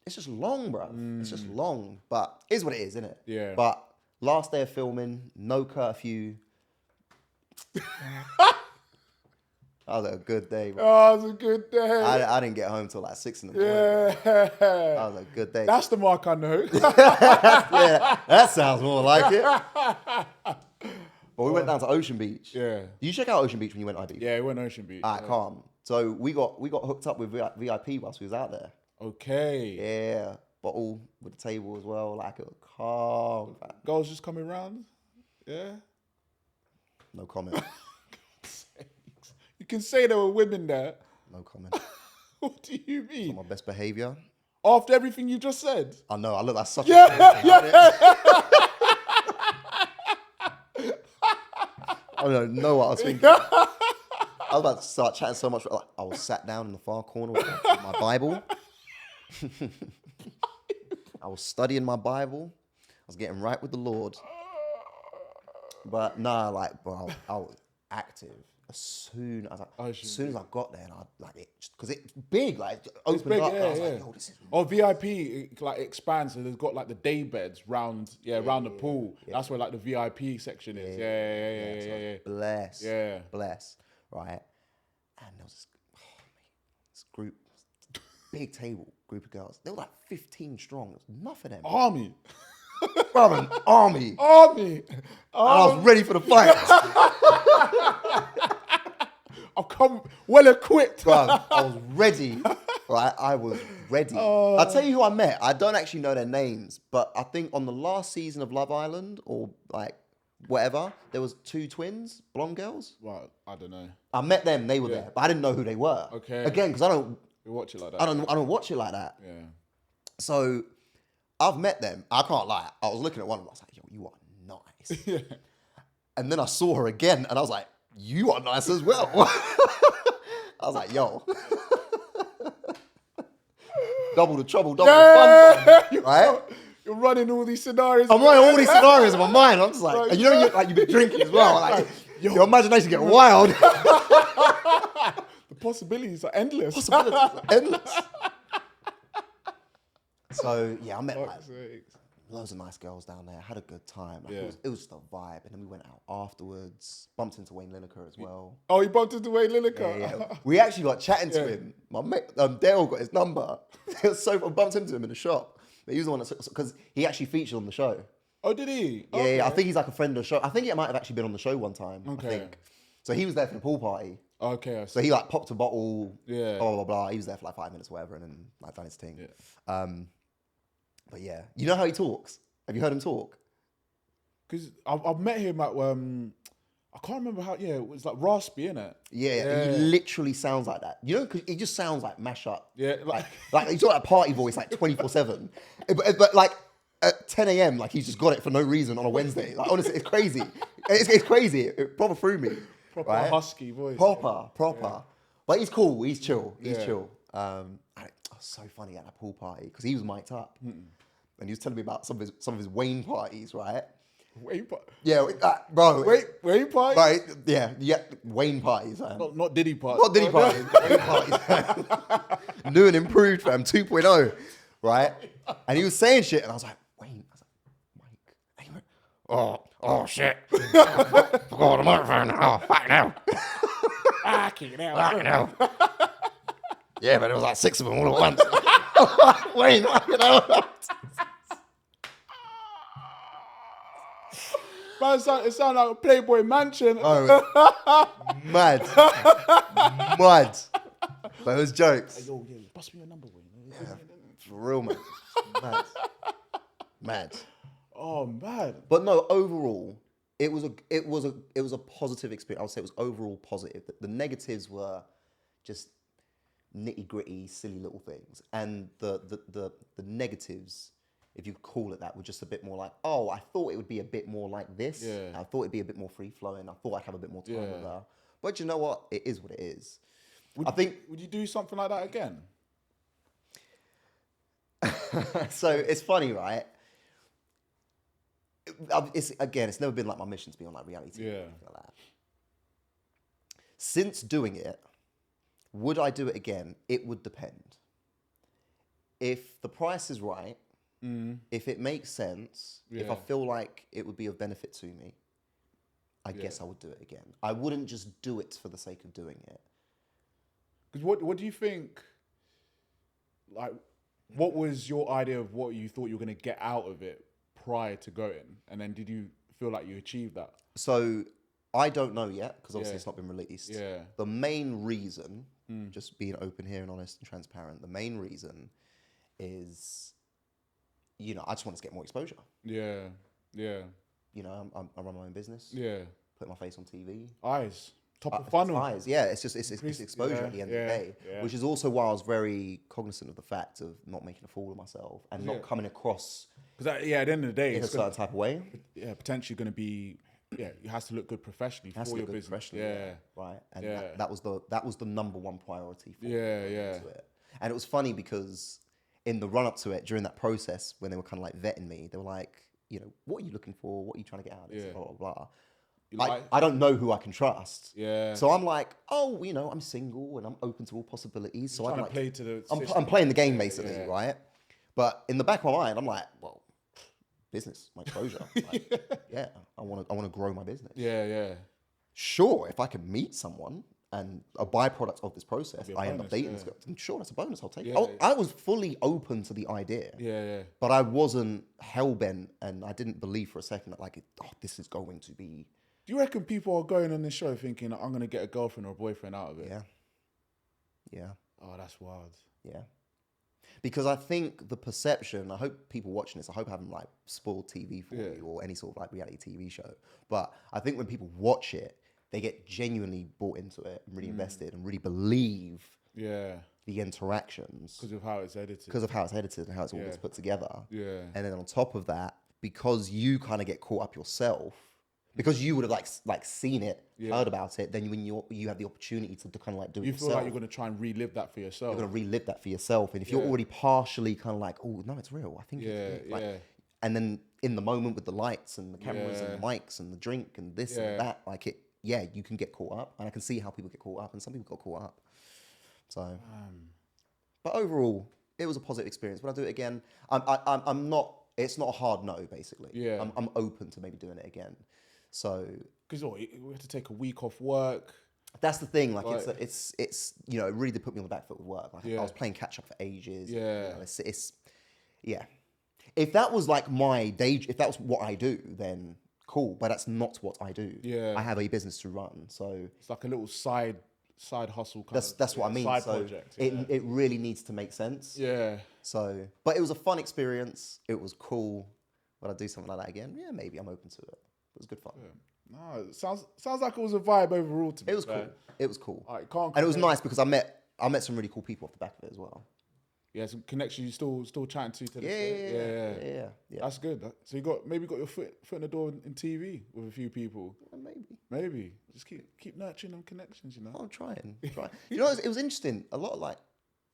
it's just long, bro. It's just long. But it is what it is, isn't it? Yeah. But last day of filming, no curfew. That was a good day, bro. Oh, it was a good day. I didn't get home till like 6 in the morning. Yeah. That was a good day. That's the mark I know. Yeah, that sounds more like it. But we went down to Ocean Beach. Yeah. Did you check out Ocean Beach when you went Ibiza? Yeah, we went Ocean Beach. Alright, calm. So we got hooked up with VIP whilst we was out there. Okay. Yeah, bottle with the table as well. Like it was calm. Girls just coming round. Yeah. No comment. You can say there were women there. No comment. What do you mean? Not my best behaviour. After everything you just said. I know. I look like such Yeah. I don't know what I was thinking. I was about to start chatting so much. Like, I was sat down in the far corner with my Bible. I was studying my Bible. I was getting right with the Lord. But nah, like, bro, I was active. As soon as I got there, and I like it because it's big, like it opened up. And I was like, yo, this is. Oh, VIP it, like expands, so there's got like the day beds round the pool. Yeah. That's where like the VIP section is. Yeah. Bless, right? And there was this group, big table, group of girls. They were like 15 strong. There was enough of them. Army. Bro, an army. And I was ready for the fight. I've come well equipped. Bro, I was ready. Right, I was ready. I'll tell you who I met. I don't actually know their names, but I think on the last season of Love Island or like whatever, there was 2 twins, blonde girls. Well, I don't know. I met them. They were there, but I didn't know who they were. Okay. Again, because I don't watch it like that. I don't watch it like that. Yeah. So I've met them. I can't lie. I was looking at one of them. I was like, yo, you are nice. Yeah. And then I saw her again, and I was like, you are nice as well. I was like, yo. Double the trouble, double the fun. Right? You're running all these scenarios. I'm running all these scenarios in my mind. I'm just like, and you know, you've been drinking as well. Like, your imagination get wild. The possibilities are endless. So, yeah, I met like loads of nice girls down there. Had a good time. Like, it was just a vibe. And then we went out afterwards. Bumped into Wayne Lineker as well. Oh, you bumped into Wayne Lineker? Yeah. We actually got chatting to him. My mate, Dale got his number. It was so fun. Bumped into him in the shop. But he was the one because he actually featured on the show. Oh, did he? Yeah, Okay. I think he's like a friend of the show. I think it might have actually been on the show one time. Okay. I think. So he was there for the pool party. Okay. I see. So he like popped a bottle. Yeah. Blah, blah, blah. He was there for like 5 minutes or whatever and then like done his thing. Yeah. But yeah, you know how he talks? Have you heard him talk? Because I've met him at I can't remember how. Yeah, it was like raspy, innit? Yeah, he literally sounds like that. You know, because he just sounds like mash up. Yeah, like he's got that party voice like 24/7. But like at 10 a.m, like he's just got it for no reason on a Wednesday. Like honestly, it's crazy. It's crazy. It proper threw me. Proper right? husky voice. Proper. Yeah. But he's cool. He's chill. He's Yeah. chill. So funny at that pool party because he was mic'd up, and he was telling me about some of his Wayne parties, right? Wayne party? Yeah, bro. Wayne party? Right, yeah, Wayne parties, man. Not Diddy party. Not Diddy parties, Wayne parties. New and improved, fam, 2.0, right? And he was saying shit, and I was like, Wayne. I was like, Mike. Oh, shit. Forgot the microphone. Oh, fuck now. Fucking hell. Yeah, but it was like 6 of them all at once. Wayne, you know. Man, it sounded like a Playboy mansion. Oh, mad. But it was jokes. Yo, bust me your number, Wayne. Yeah, for real, man. Mad. Oh, man. But no, overall, it was a positive experience. I would say it was overall positive. The negatives were just nitty gritty, silly little things, and the negatives, if you could call it that, were just a bit more like, oh, I thought it would be a bit more like this. Yeah. I thought it'd be a bit more free flowing. I thought I'd have a bit more time with her. But you know what? It is what it is. Would you do something like that again? So it's funny, right? It's never been like my mission to be on like reality TV or anything like that. Since doing it, would I do it again? It would depend. If the price is right, if it makes sense, if I feel like it would be of benefit to me, I guess I would do it again. I wouldn't just do it for the sake of doing it. Because what do you think, like, what was your idea of what you thought you were going to get out of it prior to going? And then did you feel like you achieved that? So I don't know yet, because obviously it's not been released. Yeah. The main reason, just being open here and honest and transparent, the main reason is, you know, I just want to get more exposure. Yeah. You know, I run my own business. Yeah. Put my face on TV. Eyes. Top of funnel. Eyes, yeah. It's exposure at the end of the day, which is also why I was very cognizant of the fact of not making a fool of myself and not coming across. Because at the end of the day, in a certain type of way. Yeah, potentially going to be. Yeah, it has to look good professionally for your business. Yeah, right. And that was the number one priority for me. Yeah. And it was funny because in the run up to it, during that process, when they were kind of like vetting me, they were like, you know, what are you looking for? What are you trying to get out of this? Blah blah blah. I don't know who I can trust. Yeah. So I'm like, oh, you know, I'm single and I'm open to all possibilities. So I'm like, play to the I'm playing the game basically, right? But in the back of my mind, I'm like, well, business, my exposure. Like, I want to grow my business. Yeah. Sure, if I can meet someone and a byproduct of this process, I end up dating this girl, then sure, that's a bonus. I'll take it. I was fully open to the idea. Yeah. But I wasn't hell bent, and I didn't believe for a second that like, this is going to be. Do you reckon people are going on this show thinking I'm going to get a girlfriend or a boyfriend out of it? Yeah. Oh, that's wild. Yeah. Because I think the perception, I hope people watching this, I hope I haven't like spoiled TV for you or any sort of like reality TV show. But I think when people watch it, they get genuinely bought into it and really invested and really believe the interactions. Because of how it's edited. Because of how it's edited and how it's all gets put together. Yeah. And then on top of that, because you kind of get caught up yourself, because you would have like seen it, heard about it, then when you have the opportunity to kind of like do it yourself. You feel like you're going to try and relive that for yourself. You're going to relive that for yourself. And if you're already partially kind of like, oh, no, it's real. I think it's real. Like, and then in the moment with the lights and the cameras and the mics and the drink and this and that, like it, you can get caught up. And I can see how people get caught up and some people got caught up. So, but overall, it was a positive experience. Would I do it again? I'm not, it's not a hard no, basically. Yeah. I'm open to maybe doing it again. So, because we have to take a week off work. That's the thing. Like it's you know, it really did put me on the back foot with work. Like I was playing catch up for ages. Yeah. You know, it's If that was like my day, if that was what I do, then cool. But that's not what I do. Yeah. I have a business to run, so it's like a little side hustle. That's what I mean. Side so project. It really needs to make sense. Yeah. So, but it was a fun experience. It was cool. Would I do something like that again? Yeah, maybe. I'm open to it. It was good fun. No, it sounds like it was a vibe overall to me. It was cool. It was cool. Can't and it was nice because I met some really cool people off the back of it as well. Yeah, some connections you still chatting to this day. Yeah. That's good. So you got your foot in the door in TV with a few people. Maybe. Just keep nurturing them connections, you know. I'm trying. You know, it was interesting. A lot of like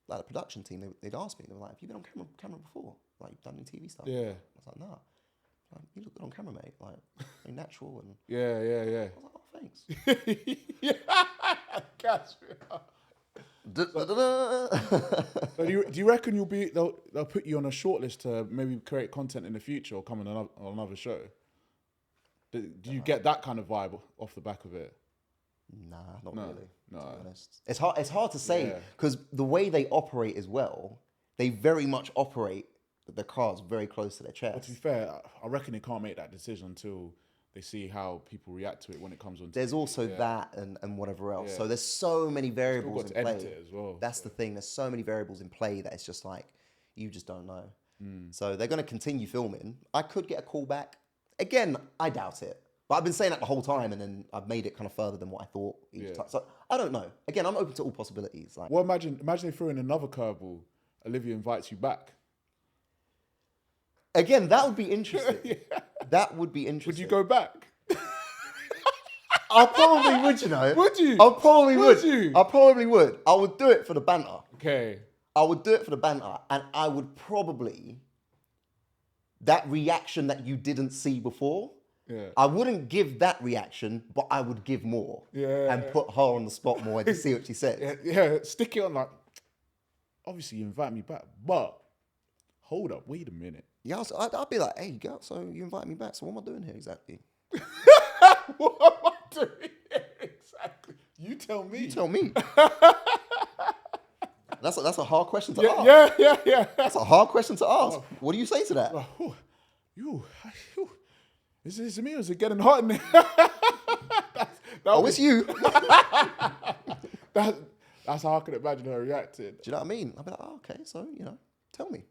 the production team, they'd ask me, they were like, "Have you been on camera before? Like, you've done any TV stuff?" Yeah. I was like, "Nah." Like, "You look good on camera, mate. Like, very natural." And yeah. I was like, "Oh, thanks." Catch me. So do you reckon they'll put you on a shortlist to maybe create content in the future or come on another show? Do you get that kind of vibe off the back of it? Nah, not really. No, to be honest. It's hard to say because the way they operate as well, they very much operate the cards very close to their chest. But to be fair, I reckon they can't make that decision until they see how people react to it when it comes on. There's also that and whatever else. Yeah. So there's so many variables in play. Edit it as well. That's the thing. There's so many variables in play that it's just like you just don't know. So they're going to continue filming. I could get a call back. Again, I doubt it. But I've been saying that the whole time, and then I've made it kind of further than what I thought each time. So I don't know. Again, I'm open to all possibilities. Like, well, imagine they throw in another curveball. Olivia invites you back. Again, that would be interesting. That would be interesting. Would you go back? I probably would, you know. Would you? I probably would. You? I probably would. I would do it for the banter. Okay. I would do it for the banter, and I would probably, that reaction that you didn't see before, I wouldn't give that reaction, but I would give more. And put her on the spot more to see what she says. Stick it on like, obviously you invite me back, but hold up, wait a minute. Yeah, I'd be like, hey, girl, so you invite me back, so what am I doing here exactly? What am I doing here exactly? You tell me. You tell me. That's a hard question to ask. Yeah. That's a hard question to ask. What do you say to that? Is it me or is it getting hot in there? It's you. That's how I could imagine her reacting. Do you know what I mean? I'd be like, oh, okay, so, tell me.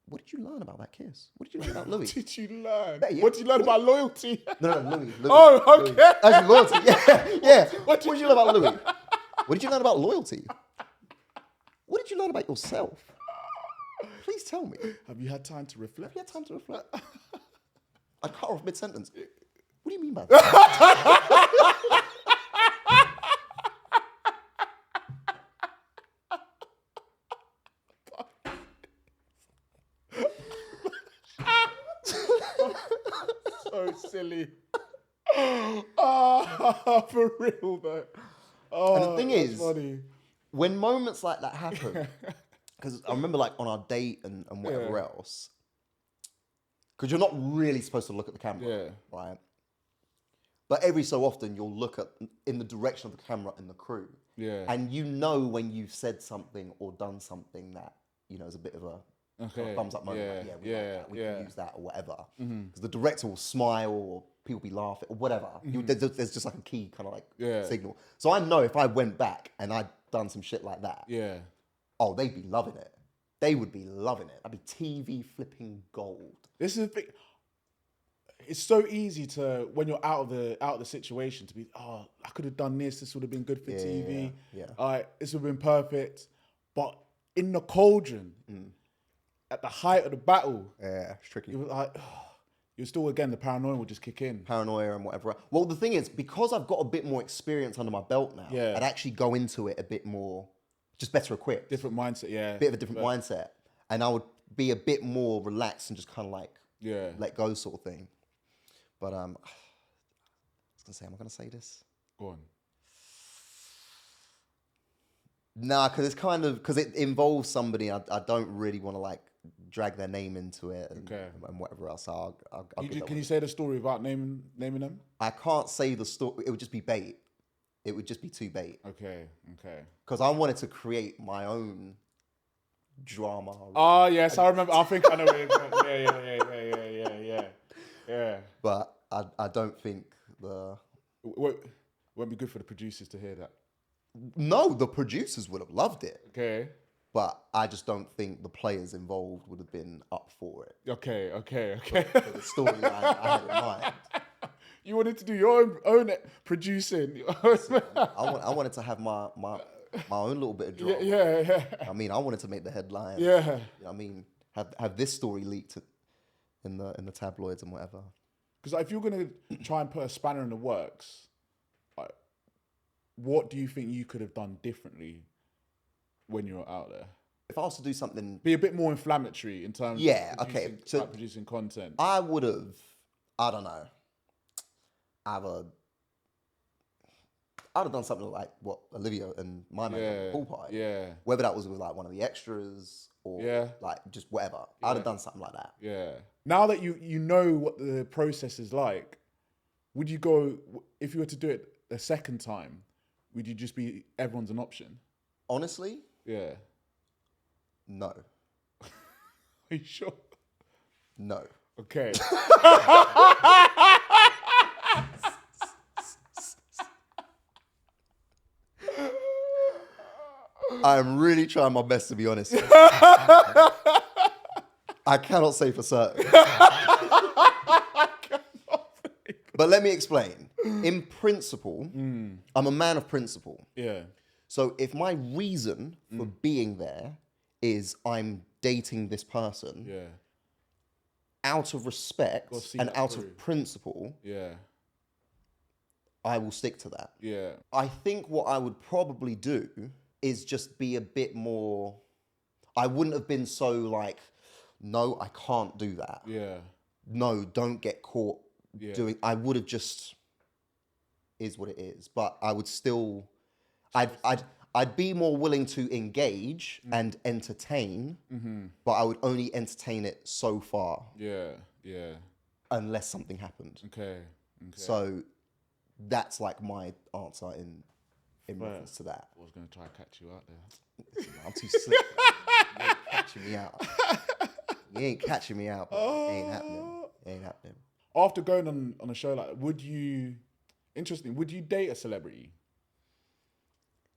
What did you learn about that kiss? What did you learn about Louis? What did you learn? What did you learn about loyalty? No, Louis. Oh, okay. Louis. Actually, loyalty. Yeah. What did you learn about Louis? What did you learn about loyalty? What did you learn about yourself? Please tell me. Have you had time to reflect? I cut off mid-sentence. What do you mean by that? So silly. Oh, for real though. Oh, and the thing is, funny. When moments like that happen, because I remember like on our date and whatever else, because you're not really supposed to look at the camera, right? But every so often you'll look in the direction of the camera and the crew. Yeah. And when you've said something or done something that, is a bit of a thumbs up moment. We can use that or whatever. Because the director will smile or people be laughing or whatever. There's just like a key kind of like signal. So I know if I went back and I'd done some shit like that, they'd be loving it. They would be loving it. That'd be TV flipping gold. This is the thing. It's so easy to, when you're out of the situation, to be, I could have done this. This would have been good for TV. This would have been perfect. But in the cauldron, at the height of the battle, it's tricky. It was like, you're still, again, the paranoia will just kick in. Paranoia and whatever. Well, the thing is, because I've got a bit more experience under my belt now, I'd actually go into it a bit more, just better equipped. Different mindset, Bit of a different mindset. And I would be a bit more relaxed and just kind of like let go sort of thing. But I was going to say, am I going to say this? Go on. Nah, because it involves somebody I don't really want to like drag their name into it and whatever else. So Can you say the story without naming them? I can't say the story. It would just be bait. It would just be too bait. Okay. Because I wanted to create my own drama. Oh, yes, I remember. I think I know where you're going. Yeah. But I don't think It won't be good for the producers to hear that. No, the producers would have loved it. Okay. But I just don't think the players involved would have been up for it. Okay. For the storyline I had in mind. You wanted to do your own producing. I wanted to have my own little bit of drama. Yeah. I mean, I wanted to make the headline. Yeah. You know what I mean, have this story leaked in the tabloids and whatever. Because if you're gonna try and put a spanner in the works, like, what do you think you could have done differently when you were out there? If I was to do something, be a bit more inflammatory in terms of producing content. I would have, I don't know, I'd have done something like what Olivia and my man did at the pool party. Yeah. Whether that was with like one of the extras or like just whatever. Yeah. I'd have done something like that. Yeah. Now that you know what the process is like, would you go, if you were to do it a second time, would you just be everyone's an option? Honestly? Yeah. No. Are you sure? No. Okay. I'm really trying my best to be honest. I cannot say for certain. But let me explain. In principle, I'm a man of principle. Yeah. So if my reason for being there is I'm dating this person, out of respect and out of principle, I will stick to that. Yeah. I think what I would probably do is just be a bit more, I wouldn't have been so like, no, I can't do that. Yeah. No, don't get caught doing, I would have just, is what it is. But I would still, I'd be more willing to engage and entertain, but I would only entertain it so far. Yeah, yeah. Unless something happened. Okay. So that's like my answer in reference to that. I was going to try to catch you out there. I'm too slick. You ain't catching me out. You ain't catching me out, bro. It ain't happening. It ain't happening. After going on a show like that, would you date a celebrity?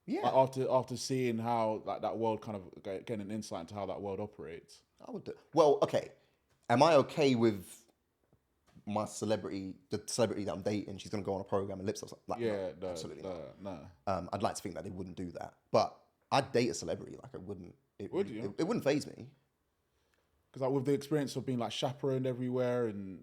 Yeah. Like after seeing how like that world kind of getting an insight into how that world operates. I would do. Well, okay. Am I okay with my celebrity, the celebrity that I'm dating? She's gonna go on a program and lip sync. Like, yeah, no, absolutely no. I'd like to think that they wouldn't do that, but I'd date a celebrity. Like, it wouldn't. Would you? It wouldn't faze me. Because like with the experience of being like chaperoned everywhere and.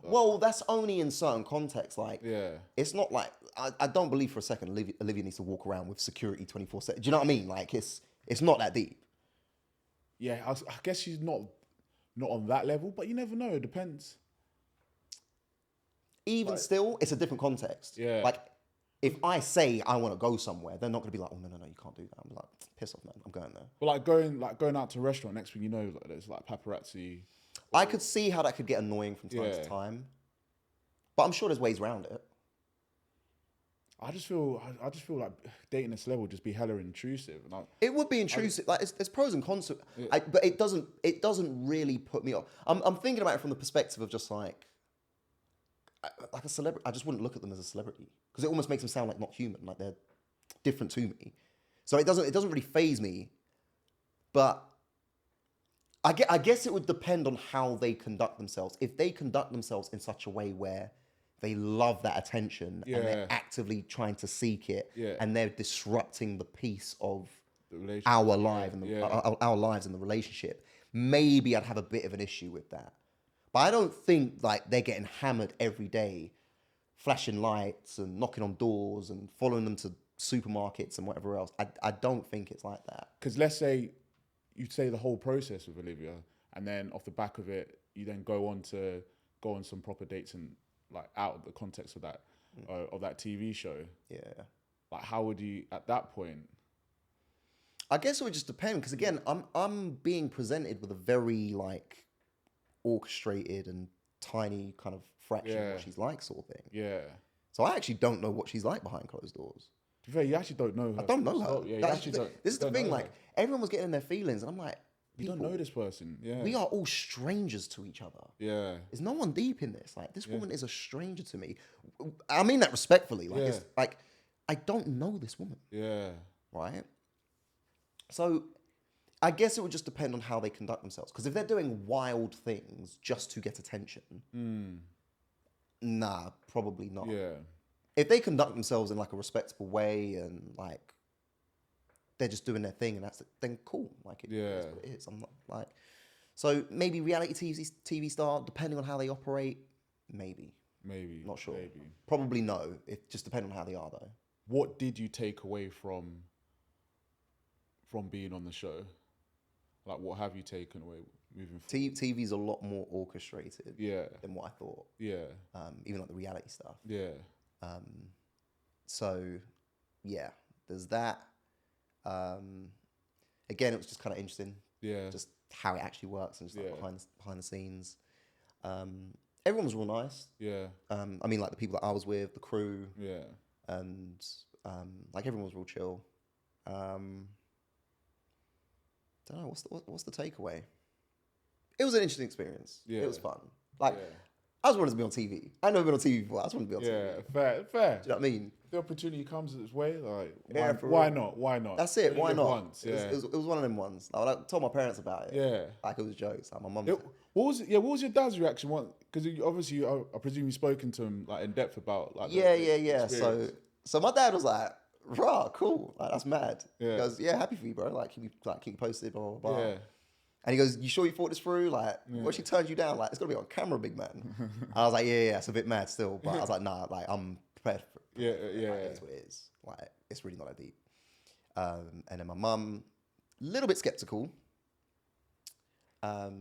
Well, that's only in certain contexts. Like, yeah, it's not like I don't believe for a second Olivia needs to walk around with security 24/7. Do you know what I mean? Like, it's not that deep. Yeah, I guess she's not on that level, but you never know. It depends. Even still, it's a different context. Yeah. Like, if I say I want to go somewhere, they're not going to be like, oh, no, you can't do that. I'm like, piss off, man. I'm going there. But going out to a restaurant, next thing you know, like, there's like paparazzi. I could see how that could get annoying from time to time, but I'm sure there's ways around it. I just feel like dating a celeb would just be hella intrusive. It would be intrusive. Like, there's pros and cons. But it doesn't really put me off. I'm thinking about it from the perspective of just like a celebrity. I just wouldn't look at them as a celebrity because it almost makes them sound like not human, like they're different to me. So it doesn't really faze me. But I guess it would depend on how they conduct themselves. If they conduct themselves in such a way where they love that attention and they're actively trying to seek it and they're disrupting the peace of our life and our lives and the relationship, maybe I'd have a bit of an issue with that. But I don't think like they're getting hammered every day, flashing lights and knocking on doors and following them to supermarkets and whatever else. I don't think it's like that. Because let's say you say the whole process with Olivia, and then off the back of it, you then go on some proper dates and like out of the context of that TV show. Yeah. Like, how would you at that point? I guess it would just depend because again, I'm being presented with a very like orchestrated and tiny kind of fraction of what she's like, sort of thing. Yeah. So I actually don't know what she's like behind closed doors. To be fair, you actually don't know her. I don't know her. Yeah, this is the thing, like, everyone was getting in their feelings, and I'm like, you don't know this person. Yeah. We are all strangers to each other. Yeah. There's no one deep in this. Like, this woman is a stranger to me. I mean that respectfully. Like, it's like, I don't know this woman. Yeah. Right? So, I guess it would just depend on how they conduct themselves. Because if they're doing wild things just to get attention, nah, probably not. Yeah. If they conduct themselves in like a respectable way and like they're just doing their thing, and then cool. Like it is what it is. I'm not like, so maybe reality TV star, depending on how they operate, maybe. Not sure. Probably no. It just depends on how they are though. What did you take away from being on the show? Like, what have you taken away moving forward? TV's a lot more orchestrated than what I thought. Yeah. Even like the reality stuff. Yeah. So, yeah, there's that. Again, it was just kind of interesting. Yeah. Just how it actually works and just like behind the scenes. Everyone was real nice. Yeah. I mean, like the people that I was with, the crew. Yeah. And like everyone was real chill. Don't know what's the takeaway. It was an interesting experience. Yeah. It was fun. Like I just wanted to be on TV. I've never been on TV before. I just wanted to be on TV. Yeah, fair. Do you know what I mean? If the opportunity comes its way, like why not? Why not? That's it. Why not? Once, it was one of them ones. Like, I told my parents about it. Yeah. Like it was jokes. Like my mum. What was your dad's reaction? Because obviously, I presume you've spoken to him like in depth about like. Yeah. So my dad was like, "Rah, cool. Like that's mad." Yeah. He goes, "Yeah, happy for you, bro. Like keep you posted, blah blah blah." Yeah. And he goes, "You sure you thought this through? Like, what if she turned you down? Like, it's gonna be on camera, big man." And I was like, "Yeah, it's a bit mad still," but I was like, "Nah, like I'm prepared for it." That's what it is. Like, it's really not that deep. And then my mum, a little bit skeptical. Because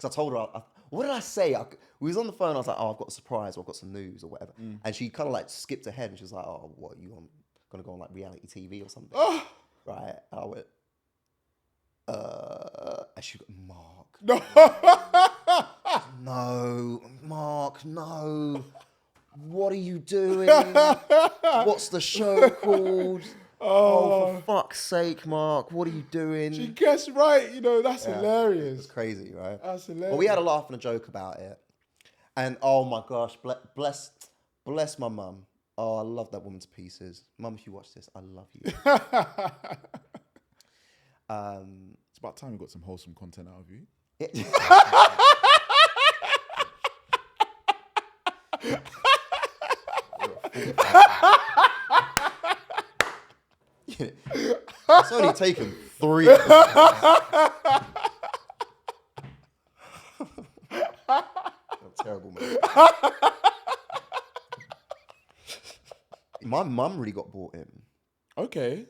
I told her, what did I say? We was on the phone. I was like, "Oh, I've got a surprise, or I've got some news, or whatever." And she kind of like skipped ahead, and she was like, "Oh, what? You gonna go on like reality TV or something?" Right? And I went, and she got, "Mark, no, Mark, no. What are you doing? What's the show called? Oh, for fuck's sake, Mark, what are you doing?" She guessed right. That's hilarious. It's crazy, right? That's hilarious. Well, we had a laugh and a joke about it, and oh my gosh, bless my mum. Oh, I love that woman to pieces. Mum, if you watch this, I love you. It's about time we got some wholesome content out of you. It's only taken 3 episodes. Terrible, man. My mum really got bought in. Okay.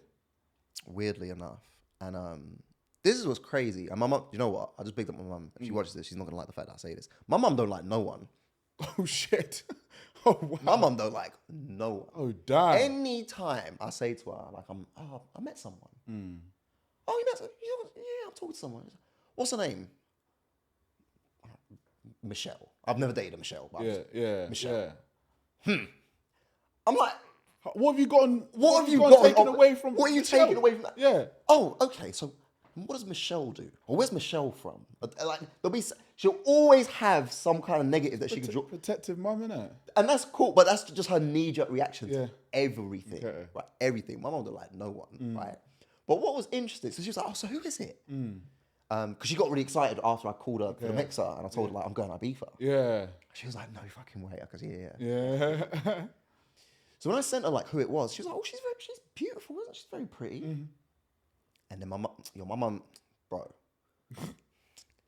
Weirdly enough. And this is what's crazy. And my mum, you know what? I just bigged up my mum. If she watches this, she's not gonna like the fact that I say this. My mum don't like no one. Oh shit. Oh wow. My mum don't like no one. Oh damn. Anytime I say to her, like I met someone. Oh, you met someone? Yeah, I'm talking to someone. What's her name? Michelle. I've never dated a Michelle. But Michelle. Yeah. I'm like, what have you gotten? What have you gotten taken away from? What are you Michelle? taking away from that? Yeah. Oh, okay. So, what does Michelle do? Or where's Michelle from? Like, she'll always have some kind of negative that she can draw. Protective mum, innit? And that's cool, but that's just her knee-jerk reaction to everything. Okay. Right? Everything. My mom don't like no one. Right? But what was interesting? So she was like, "Oh, so who is it?" Because she got really excited after I called her for the mixer, and I told her like I'm going to Ibiza. Yeah. She was like, "No fucking way." I goes, "Yeah." Yeah. So when I sent her like who it was, she was like, "Oh, she's beautiful, isn't she? She's very pretty." And then my mum, bro.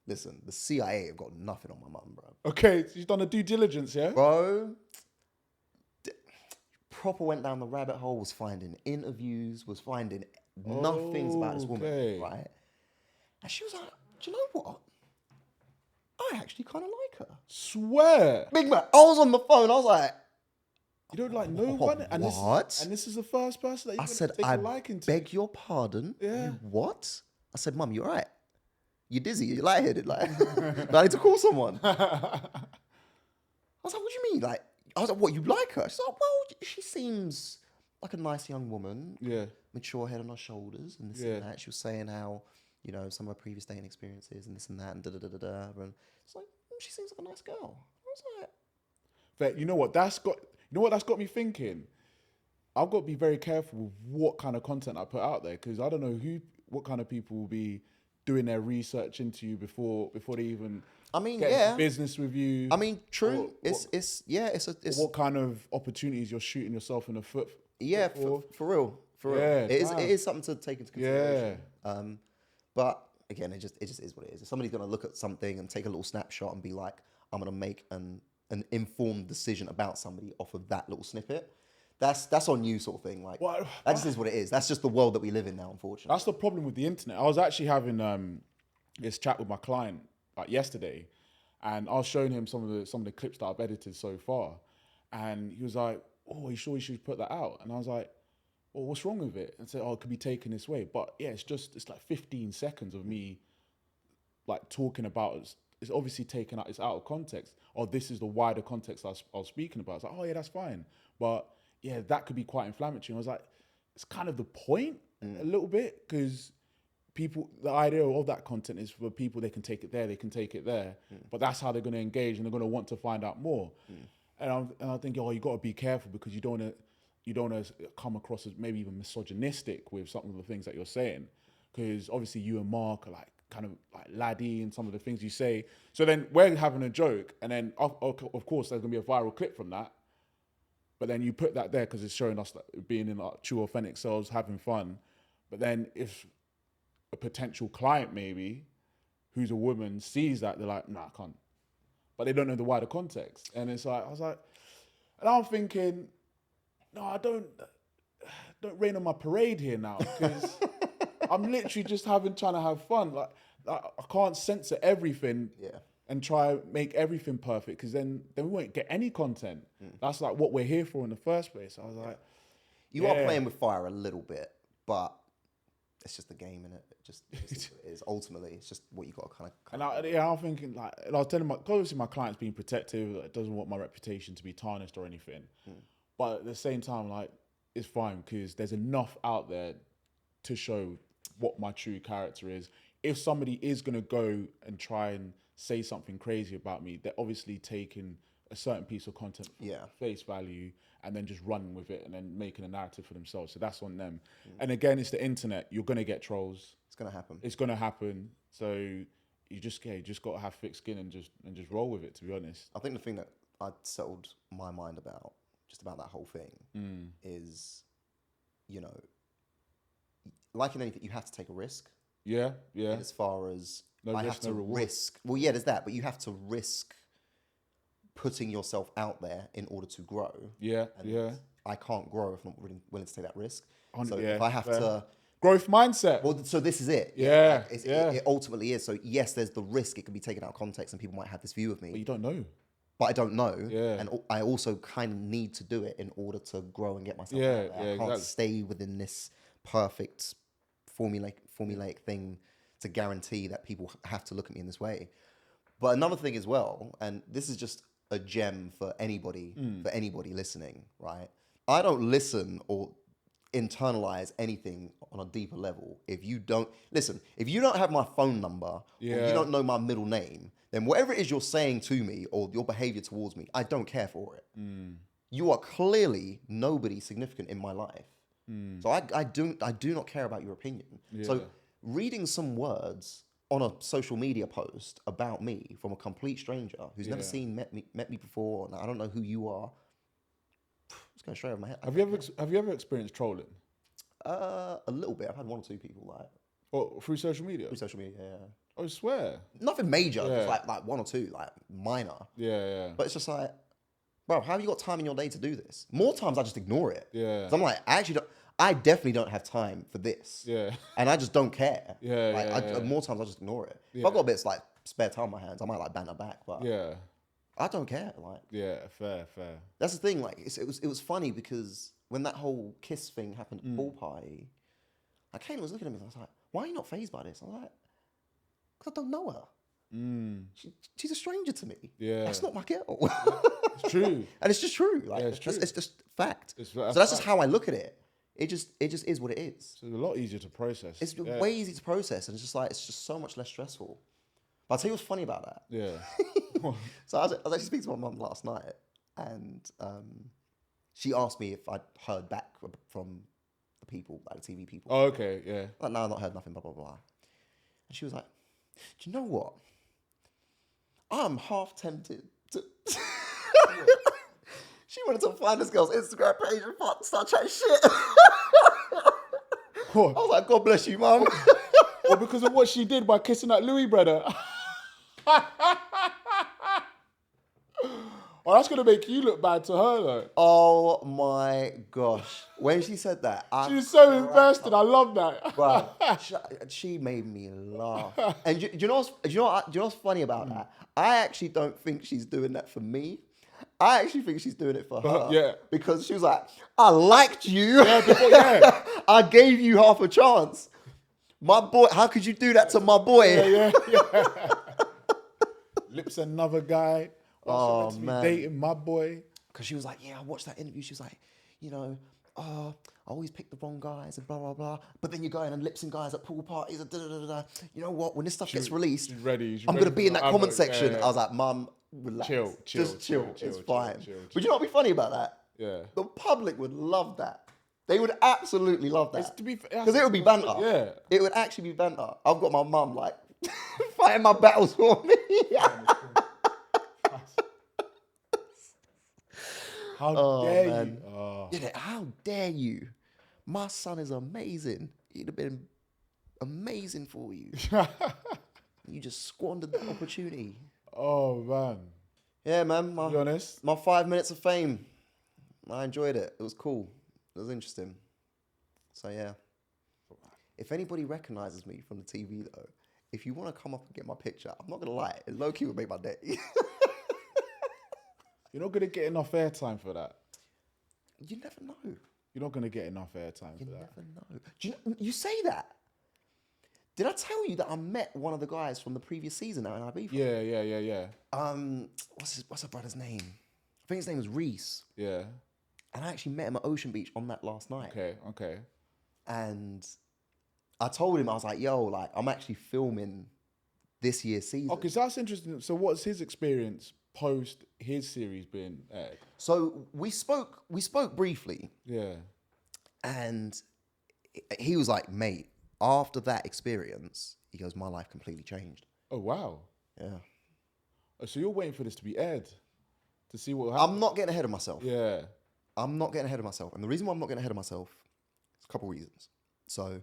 Listen, the CIA have got nothing on my mum, bro. Okay, so you've done a due diligence, yeah? Bro, proper went down the rabbit hole, was finding interviews, was finding nothings about this woman, right? And she was like, "Do you know what? I actually kind of like her." Swear. Big man, I was on the phone, I was like, "You don't like no one?" And what? This is the first person that you said, take a liking to. Beg your pardon? Yeah. What? I said, "Mum, you all right? You're dizzy, you're lightheaded, like, I need to call someone." I was like, "What do you mean?" Like, I was like, "What, you like her?" She's like, "Well, she seems like a nice young woman." Yeah. Mature head on her shoulders and this and that. She was saying how, some of her previous dating experiences and this and that and da-da-da-da-da. And it's like, she seems like a nice girl. I was like... But you know what that's got me thinking? I've got to be very careful with what kind of content I put out there, because I don't know what kind of people will be doing their research into you before they even I mean, get yeah. into business with you. I mean, true. It's what kind of opportunities you're shooting yourself in the foot. Yeah, for real. For real. Yeah, It is something to take into consideration. Yeah. But again, it just is what it is. If somebody's gonna look at something and take a little snapshot and be like, I'm gonna make an informed decision about somebody off of that little snippet, that's on you, sort of thing. Like that just is what it is. That's just the world that we live in now, unfortunately. That's the problem with the internet. I was actually having this chat with my client like yesterday, and I was showing him some of the clips that I've edited so far, and he was like, "Oh, are you sure you should put that out?" And I was like, "Well, what's wrong with it?" And said, "Oh, it could be taken this way." But yeah, it's like 15 seconds of me like talking about. It's obviously taken out. It's out of context. Or this is the wider context I was speaking about. It's like, oh yeah, that's fine. But yeah, that could be quite inflammatory. And I was like, it's kind of the point a little bit, because the idea of that content is for people, they can take it there, they can take it there, but that's how they're going to engage and they're going to want to find out more. And I think, oh, you got to be careful, because you don't want to come across as maybe even misogynistic with some of the things that you're saying, because obviously you and Mark are like kind of like laddie in some of the things you say. So then we're having a joke, and then of course there's going to be a viral clip from that. But then you put that there because it's showing us that being in our true authentic selves, having fun. But then if a potential client maybe, who's a woman, sees that, they're like, nah, I can't. But they don't know the wider context. And it's like, I was like, and I'm thinking, no, I don't rain on my parade here now, because I'm literally just trying to have fun. Like I can't censor everything and try make everything perfect, because then we won't get any content. That's like what we're here for in the first place. I was like, you are playing with fire a little bit, but it's just the game, innit? It just is what it is. Ultimately, it's just what you got to kind of. And I'm thinking, like, and I was telling obviously my client's being protective, like, doesn't want my reputation to be tarnished or anything. But at the same time, like, it's fine, because there's enough out there to show what my true character is. If somebody is going to go and try and say something crazy about me, they're obviously taking a certain piece of content for face value and then just running with it and then making a narrative for themselves. So that's on them. And again, it's the internet. You're going to get trolls. It's going to happen. It's going to happen. So you just got to have thick skin and just roll with it, to be honest. I think the thing that I settled my mind about, just about that whole thing, is, you know, like in anything, you have to take a risk. Yeah. As far as I have to risk. Well, yeah, there's that, but you have to risk putting yourself out there in order to grow. Yeah. I can't grow if I'm not really willing to take that risk. So if I have to growth mindset. Well, so this is it. Yeah. It ultimately is. So yes, there's the risk. It can be taken out of context, and people might have this view of me. But you don't know. But I don't know. Yeah. And I also kind of need to do it in order to grow and get myself out there. I can't stay within this perfect formulaic thing to guarantee that people have to look at me in this way. But another thing as well, and this is just a gem for anybody listening, right? I don't listen or internalize anything on a deeper level. If you don't have my phone number, or you don't know my middle name, then whatever it is you're saying to me or your behavior towards me, I don't care for it. You are clearly nobody significant in my life. So I do not care about your opinion. So reading some words on a social media post about me from a complete stranger who's never met me before, and I don't know who you are, it's going straight over my head. Have you ever experienced trolling? A little bit. I've had one or two people like. Or through social media? Through social media, yeah. I swear. Nothing major, just like one or two, like minor. Yeah. But it's just like, bro, how have you got time in your day to do this? More times I just ignore it. Yeah. 'Cause I'm like, I definitely don't have time for this. Yeah. And I just don't care. Yeah. More times I just ignore it. If I've got a bit like spare time on my hands, I might like banter back, but I don't care. Like, fair. That's the thing. Like, it was funny because when that whole kiss thing happened at the pool party, like, Kayla was looking at me and I was like, why are you not fazed by this? I was like, because I don't know her. She's a stranger to me. Yeah. That's not my girl. It's true. And it's just true. Like, it's true. It's just fact. So that's just how I look at it. It just is what it is. So it's a lot easier to process. It's way easier to process, and it's just so much less stressful. But I'll tell you what's funny about that. Yeah. So I was actually speaking to my mum last night, and she asked me if I'd heard back from the people, like the TV people. Oh, okay, yeah. Like, no, I've not heard nothing, blah, blah, blah. And she was like, do you know what? I'm half tempted to. She wanted to find this girl's Instagram page and start chatting shit. I was like, God bless you, mum. Or because of what she did by kissing that Louis brother. Oh, that's going to make you look bad to her, though. Oh, my gosh. When she said that, she was so invested. I love that. Bro, she made me laugh. And do you know what's funny about that? I actually don't think she's doing that for me. I actually think she's doing it for her. Yeah. Because she was like, I liked you. Yeah. I gave you half a chance. My boy, how could you do that to my boy? Yeah. Lips another guy. Oh, man. Dating my boy. Because she was like, yeah, I watched that interview. She was like, you know, I always pick the wrong guys and blah, blah, blah. But then you're going and lipsing guys at pool parties and da-da-da-da. You know what? When this stuff gets released, I'm going to be in that comment section. Yeah. I was like, Mum, relax. Just chill. It's fine. Chill. But you know what would be funny about that? Yeah. The public would love that. They would absolutely love that. Because it would be banter. Yeah. It would actually be banter. I've got my mum like fighting my battles for me. How dare you? Oh. Yeah, how dare you? My son is amazing. He'd have been amazing for you. You just squandered that opportunity. Oh, man. Yeah, man. Be honest? My 5 minutes of fame. I enjoyed it. It was cool. It was interesting. So, yeah. If anybody recognises me from the TV, though, if you want to come up and get my picture, I'm not going to lie. It low-key would make my day. You're not going to get enough airtime for that. You never know. You're not going to get enough airtime for that. You never know. Do you say that? Did I tell you that I met one of the guys from the previous season now in Ibiza? Yeah. What's her brother's name? I think his name was Reese. Yeah. And I actually met him at Ocean Beach on that last night. Okay. And I told him, I was like, yo, like, I'm actually filming this year's season. Okay, so that's interesting. So what's his experience post his series being aired? So we spoke briefly. Yeah. And he was like, mate, after that experience, he goes, my life completely changed. Oh, wow. Yeah. Oh, so you're waiting for this to be aired to see what happens? I'm not getting ahead of myself. Yeah. I'm not getting ahead of myself. And the reason why I'm not getting ahead of myself is a couple of reasons. So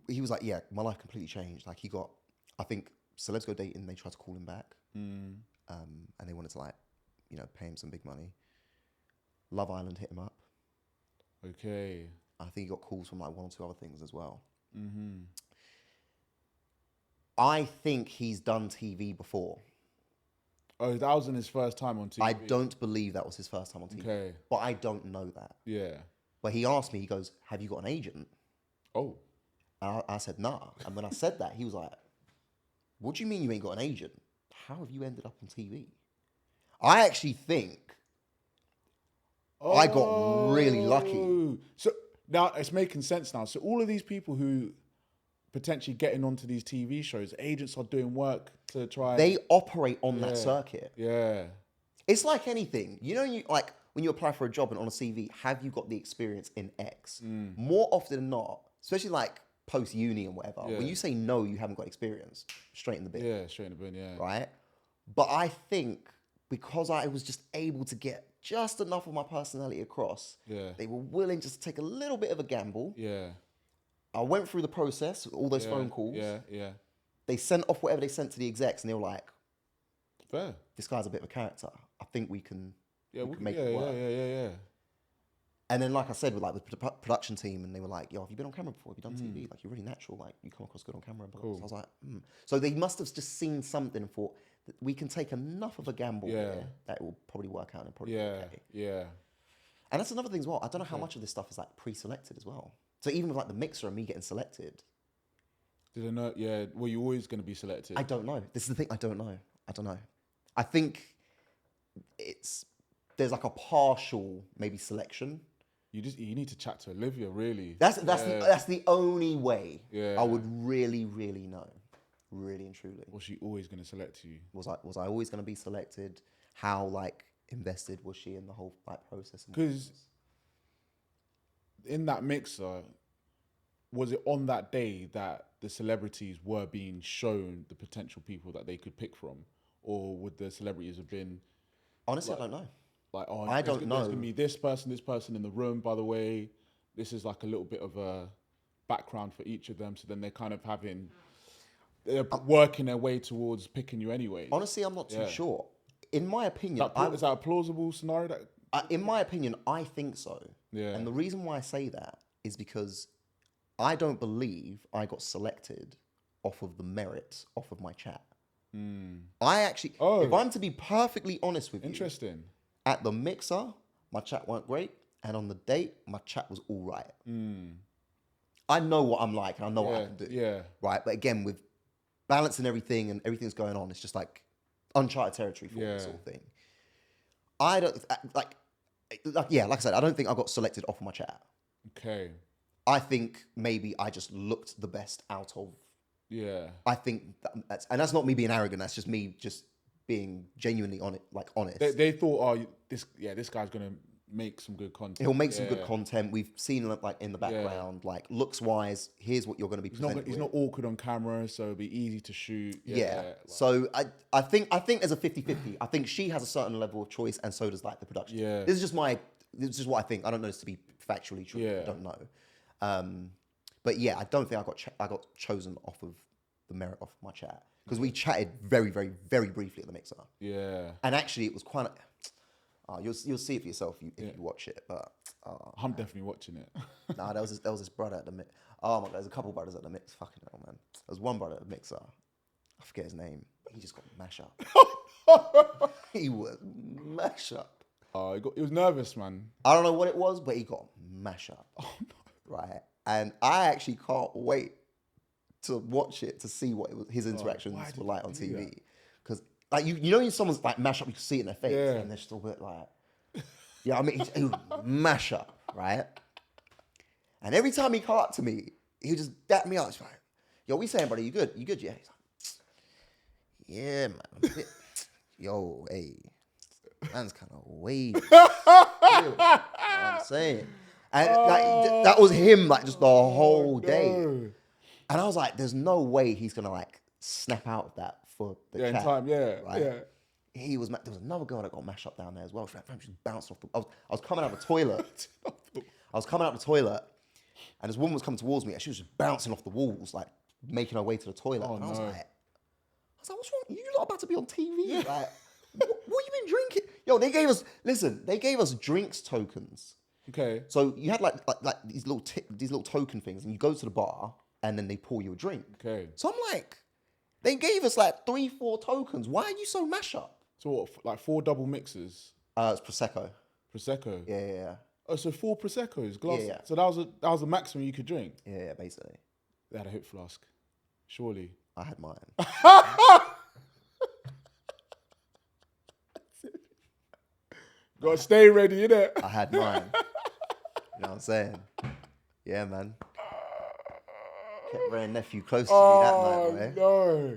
he was like, yeah, my life completely changed. Like I think Celebs Go Dating, they tried to call him back. And they wanted to pay him some big money. Love Island hit him up. Okay. I think he got calls from like one or two other things as well. Mm-hmm. I think he's done TV before. Oh, that wasn't his first time on TV? I don't believe that was his first time on TV. Okay. But I don't know that. Yeah. But he asked me, he goes, have you got an agent? Oh. And I said, nah. And when I said that, he was like, what do you mean you ain't got an agent? How have you ended up on TV? I actually think I got really lucky. So now it's making sense now. So all of these people who potentially getting onto these TV shows, agents are doing work to try. They operate on that circuit. Yeah. It's like anything. You know, when you apply for a job and on a CV, have you got the experience in X? More often than not, especially like post-uni and whatever, when you say no, you haven't got experience, straight in the bin. Yeah, straight in the bin, yeah. Right? But I think because I was just able to get just enough of my personality across, they were willing just to take a little bit of a gamble. Yeah. I went through the process, all those phone calls. Yeah. They sent off whatever they sent to the execs, and they were like, fair. This guy's a bit of a character. I think we can make it it work. Yeah. And then, like I said, with the production team, and they were like, yo, have you been on camera before? Have you done TV? Like, you're really natural. Like, you come across good on camera. Cool. So I was like, So they must have just seen something and thought that we can take enough of a gamble here that it will probably work out and probably be okay. Yeah. And that's another thing as well. I don't know how much of this stuff is like pre-selected as well. So even with like the mixer and me getting selected. Did I know? Yeah. Were you always going to be selected? I don't know. This is the thing. I don't know. I think there's like a partial maybe selection. You need to chat to Olivia, really. That's the only way I would really, really know. Really and truly. Was she always going to select you? Was I always going to be selected? How like invested was she in the whole like process? Because in that mixer, was it on that day that the celebrities were being shown the potential people that they could pick from? or would the celebrities have been? Honestly, I don't know. Like, oh, I don't know. There's gonna be this person in the room. By the way, this is like a little bit of a background for each of them. So then they're kind of they're working their way towards picking you anyway. Honestly, I'm not too sure. In my opinion, is that a plausible scenario? In my opinion, I think so. Yeah. And the reason why I say that is because I don't believe I got selected off of the merit off of my chat. I actually, if I'm to be perfectly honest with you, at the mixer, my chat weren't great, and on the date, my chat was all right. I know what I'm like, and I know what I can do. Yeah. Right, but again, with balancing everything and everything's going on, it's just like uncharted territory for me, sort of thing. I don't like I said, I don't think I got selected off of my chat. Okay. I think maybe I just looked the best out of. Yeah. I think that's not me being arrogant. That's just me just being genuinely honest. They thought, this guy's gonna make some good content. He'll make some good content. We've seen like in the background, like looks wise. Here's what you're going to be presented. He's not awkward on camera, so it'll be easy to shoot. So I think there's a 50-50. I think she has a certain level of choice, and so does like the production. Yeah. This is just what I think. I don't know this to be factually true. Yeah. I don't know. But yeah, I don't think I got chosen off of the merit of my chat, because we chatted very, very, very briefly at the mixer. Yeah. And actually, it was quite. You'll see it for yourself if you watch it. But I'm definitely watching it. Nah, there was this brother at the mix. Oh my god, there's a couple brothers at the mix. Fucking hell, man. There was one brother at the mixer. I forget his name. He just got mash up. He was mash up. He was nervous, man. I don't know what it was, but he got mash up. Oh no. Right, and I actually can't wait to watch it to see what his interactions were like on TV. Because like you know, when someone's like mash up, you can see it in their face, and they're still a bit like, I mean, he would mash up, right? And every time he come up to me, he would just dap me up. He's like, "Yo, what you saying, buddy? You good? You good? Yeah." He's like, "Yeah, man. Yo, hey, man's kind of wavy." You know what I'm saying? And that was him, like just the whole day. And I was like, "There's no way he's gonna like snap out of that for the chat." In time, right? There was another girl that got mashed up down there as well. She was bouncing off the. I was coming out of the toilet. And this woman was coming towards me, and she was just bouncing off the walls, like making her way to the toilet. And I was like, "What's wrong? You lot about to be on TV? Like, what you been drinking?" Yo, they gave us drinks tokens. Okay. So you had like these little token things, and you go to the bar, and then they pour you a drink. Okay. So I'm like, they gave us like 3-4 tokens. Why are you so mash up? So what, like 4 double mixes? It's Prosecco. Prosecco? Yeah. Oh, so 4 Proseccos, glass. Yeah. So that was the maximum you could drink? Yeah, basically. They had a hip flask. Surely. I had mine. Gotta stay ready, innit? I had mine. You know what I'm saying? Yeah, man. Kept Ray and nephew close to me that night, man. No.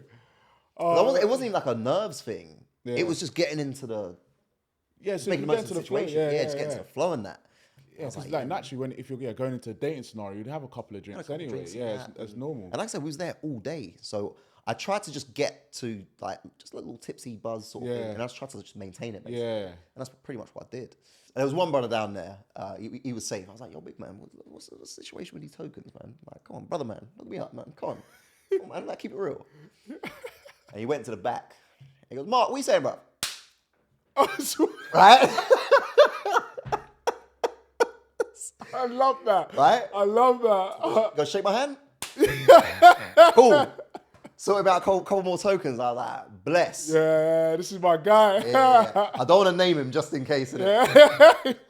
It wasn't even like a nerves thing. Yeah. It was just getting into the... so making the most of the situation. Just getting to the flow and that. Yeah, because like naturally, if you're going into a dating scenario, you'd have a couple of drinks anyway. It's normal. And like I said, we was there all day. So I tried to just get to like just a little tipsy buzz sort of thing. And I was trying to just maintain it, basically. Yeah. And that's pretty much what I did. And there was one brother down there. He was safe. I was like, "Yo, big man, what's the situation with these tokens, man? Like, come on, brother, man. Look me up, man. Come on. Come on, man. Like, keep it real." And he went to the back. He goes, "Mark, what you saying, bro?" Right? I love that. Right? I love that. Go shake my hand? Cool. So about a couple more tokens. I was like, bless. Yeah, this is my guy. Yeah. I don't want to name him just in case. Yeah.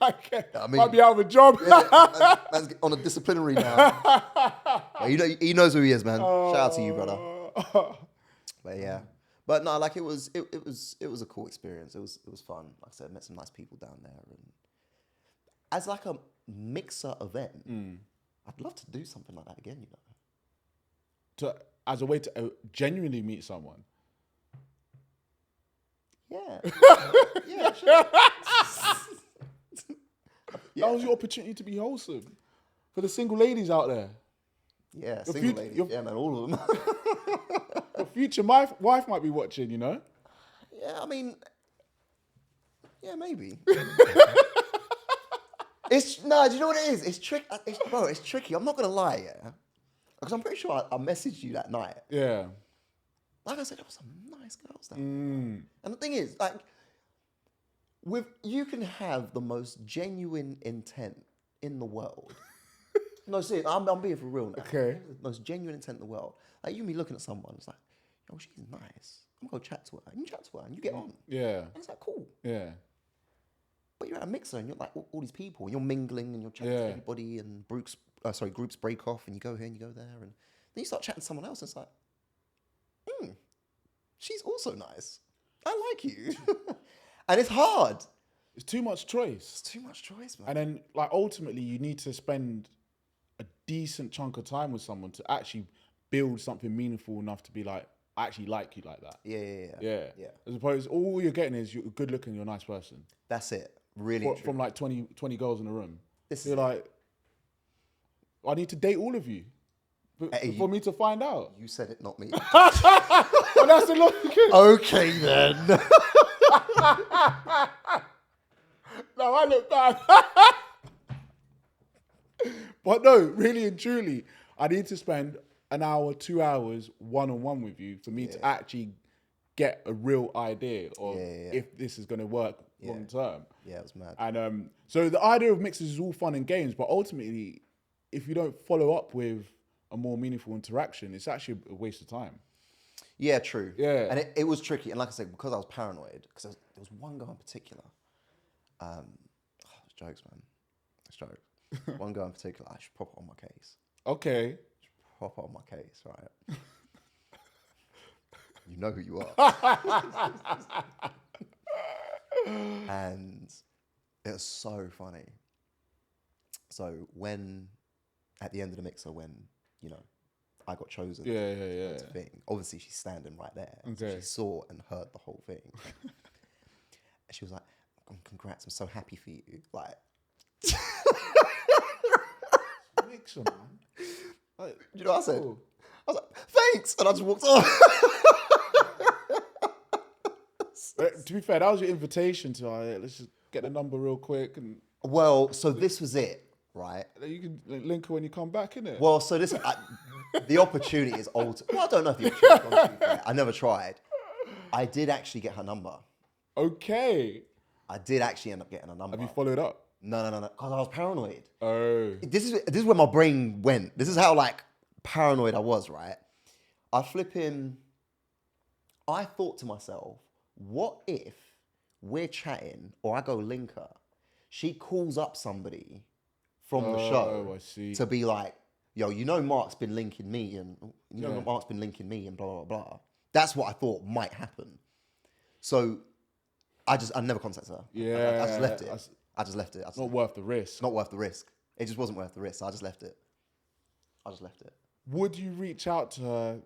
Might be out of a job. Man's on a disciplinary now. He knows who he is, man. Shout out to you, brother. But yeah. But no, like it was a cool experience. It was fun. Like I said, I met some nice people down there. And as like a mixer event, I'd love to do something like that again, you know. As a way to genuinely meet someone. Yeah. Yeah, sure. That was your opportunity to be wholesome. For the single ladies out there. Yeah, single ladies. Yeah, man, all of them. Your future wife might be watching, you know? Yeah, I mean, yeah, maybe. Do you know what it is? It's tricky. I'm not gonna lie, yeah, because I'm pretty sure I messaged you that night. Yeah. Like I said, there were some nice girls there. And the thing is, like, you can have the most genuine intent in the world. No, seriously, I'm being for real now. Okay. The most genuine intent in the world. Like, you can be looking at someone, it's like, yo, she's nice. I'm gonna go chat to her. And you chat to her and you get on. Yeah. And it's like, cool. Yeah. But you're at a mixer and you're like all these people and you're mingling and you're chatting to everybody and groups break off and you go here and you go there and then you start chatting to someone else and it's like, she's also nice. I like you. And it's hard. It's too much choice. It's too much choice, man. And then, like, ultimately, you need to spend a decent chunk of time with someone to actually build something meaningful enough to be like, I actually like you like that. Yeah. As opposed, all you're getting is you're good looking, you're a nice person. That's it. Really. From like 20 girls in a room. This you're like, I need to date all of you for me to find out. You said it, not me. Well, that's the logic. Okay, then. No, I look bad. But no, really and truly, I need to spend an hour, 2 hours one-on-one with you for me to actually get a real idea of if this is going to work long term. Yeah, it was mad. And so the idea of mixes is all fun and games, but ultimately, if you don't follow up with a more meaningful interaction, it's actually a waste of time. Yeah, true. Yeah. And it was tricky. And like I said, because I was paranoid, because there was one girl in particular. It's jokes, man. It's jokes. One girl in particular, I should pop it on my case. Okay. Pop it on my case, right? You know who you are. And it was so funny. So at the end of the mixer, when, you know, I got chosen. Yeah. Thing. Obviously, she's standing right there. Okay. So she saw and heard the whole thing. And she was like, congrats, I'm so happy for you. Like, Mixer, man. Like, you know what I said? Oh. I was like, thanks! And I just walked off. To be fair, that was your invitation to, let's just get the number real quick. And well, so this was it, right? You can link her when you come back, innit? Well, so the opportunity is old. Well, I don't know if the opportunity is old, to be fair. I never tried. I did actually get her number. Okay. I did actually end up getting her number. Have you followed up? No, because I was paranoid. Oh. This is where my brain went. This is how, like, paranoid I was, right? I thought to myself, what if we're chatting or I go link her, she calls up somebody from the show I see. to be like, yo, you know Mark's been linking me and Mark's been linking me and blah, blah, blah. That's what I thought might happen. So I never contacted her. Yeah. I just left it. I just left it. Not worth the risk. Not worth the risk. It just wasn't worth the risk. So I just left it. Would you reach out to her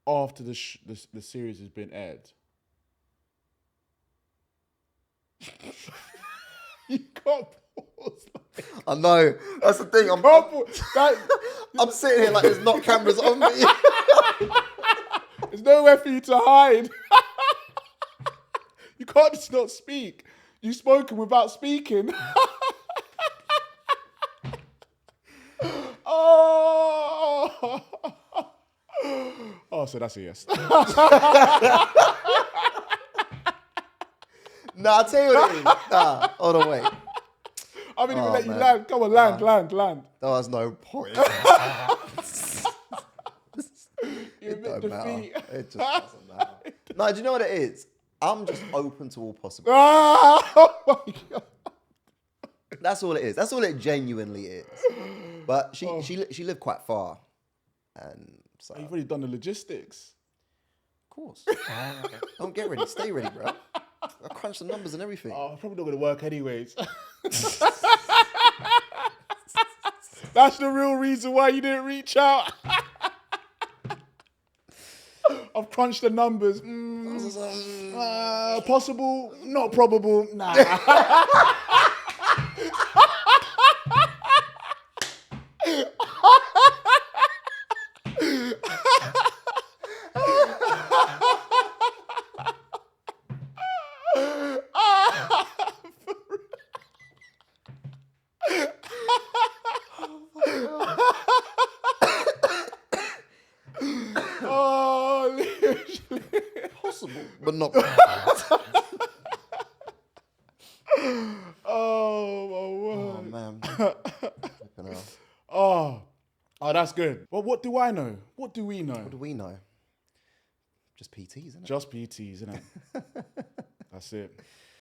after the series has been aired? You can't pause. I know. That's the thing. I'm sitting here like there's not cameras on me. There's nowhere for you to hide. You can't just not speak. You've spoken without speaking. Oh, so that's a yes. Nah, I'll tell you what it is. Nah, hold on, wait. I haven't even let you land. Come on, land. There was no point. You admit defeat. It just doesn't matter. No, do you know what it is? I'm just open to all possibilities. Oh my God. That's all it is. That's all it genuinely is. But she lived quite far. And so... You've already done the logistics. Of course. Don't get ready. Stay ready, bro. I crunch the numbers and everything. Oh, probably not going to work anyways. That's the real reason why you didn't reach out. I've crunched the numbers. Possible, not probable. Nah. Possible, but not. Oh, my man. Oh, that's good. Well, what do I know? What do we know? What do we know? Just PTs, isn't it? Just PTs, isn't it? That's it.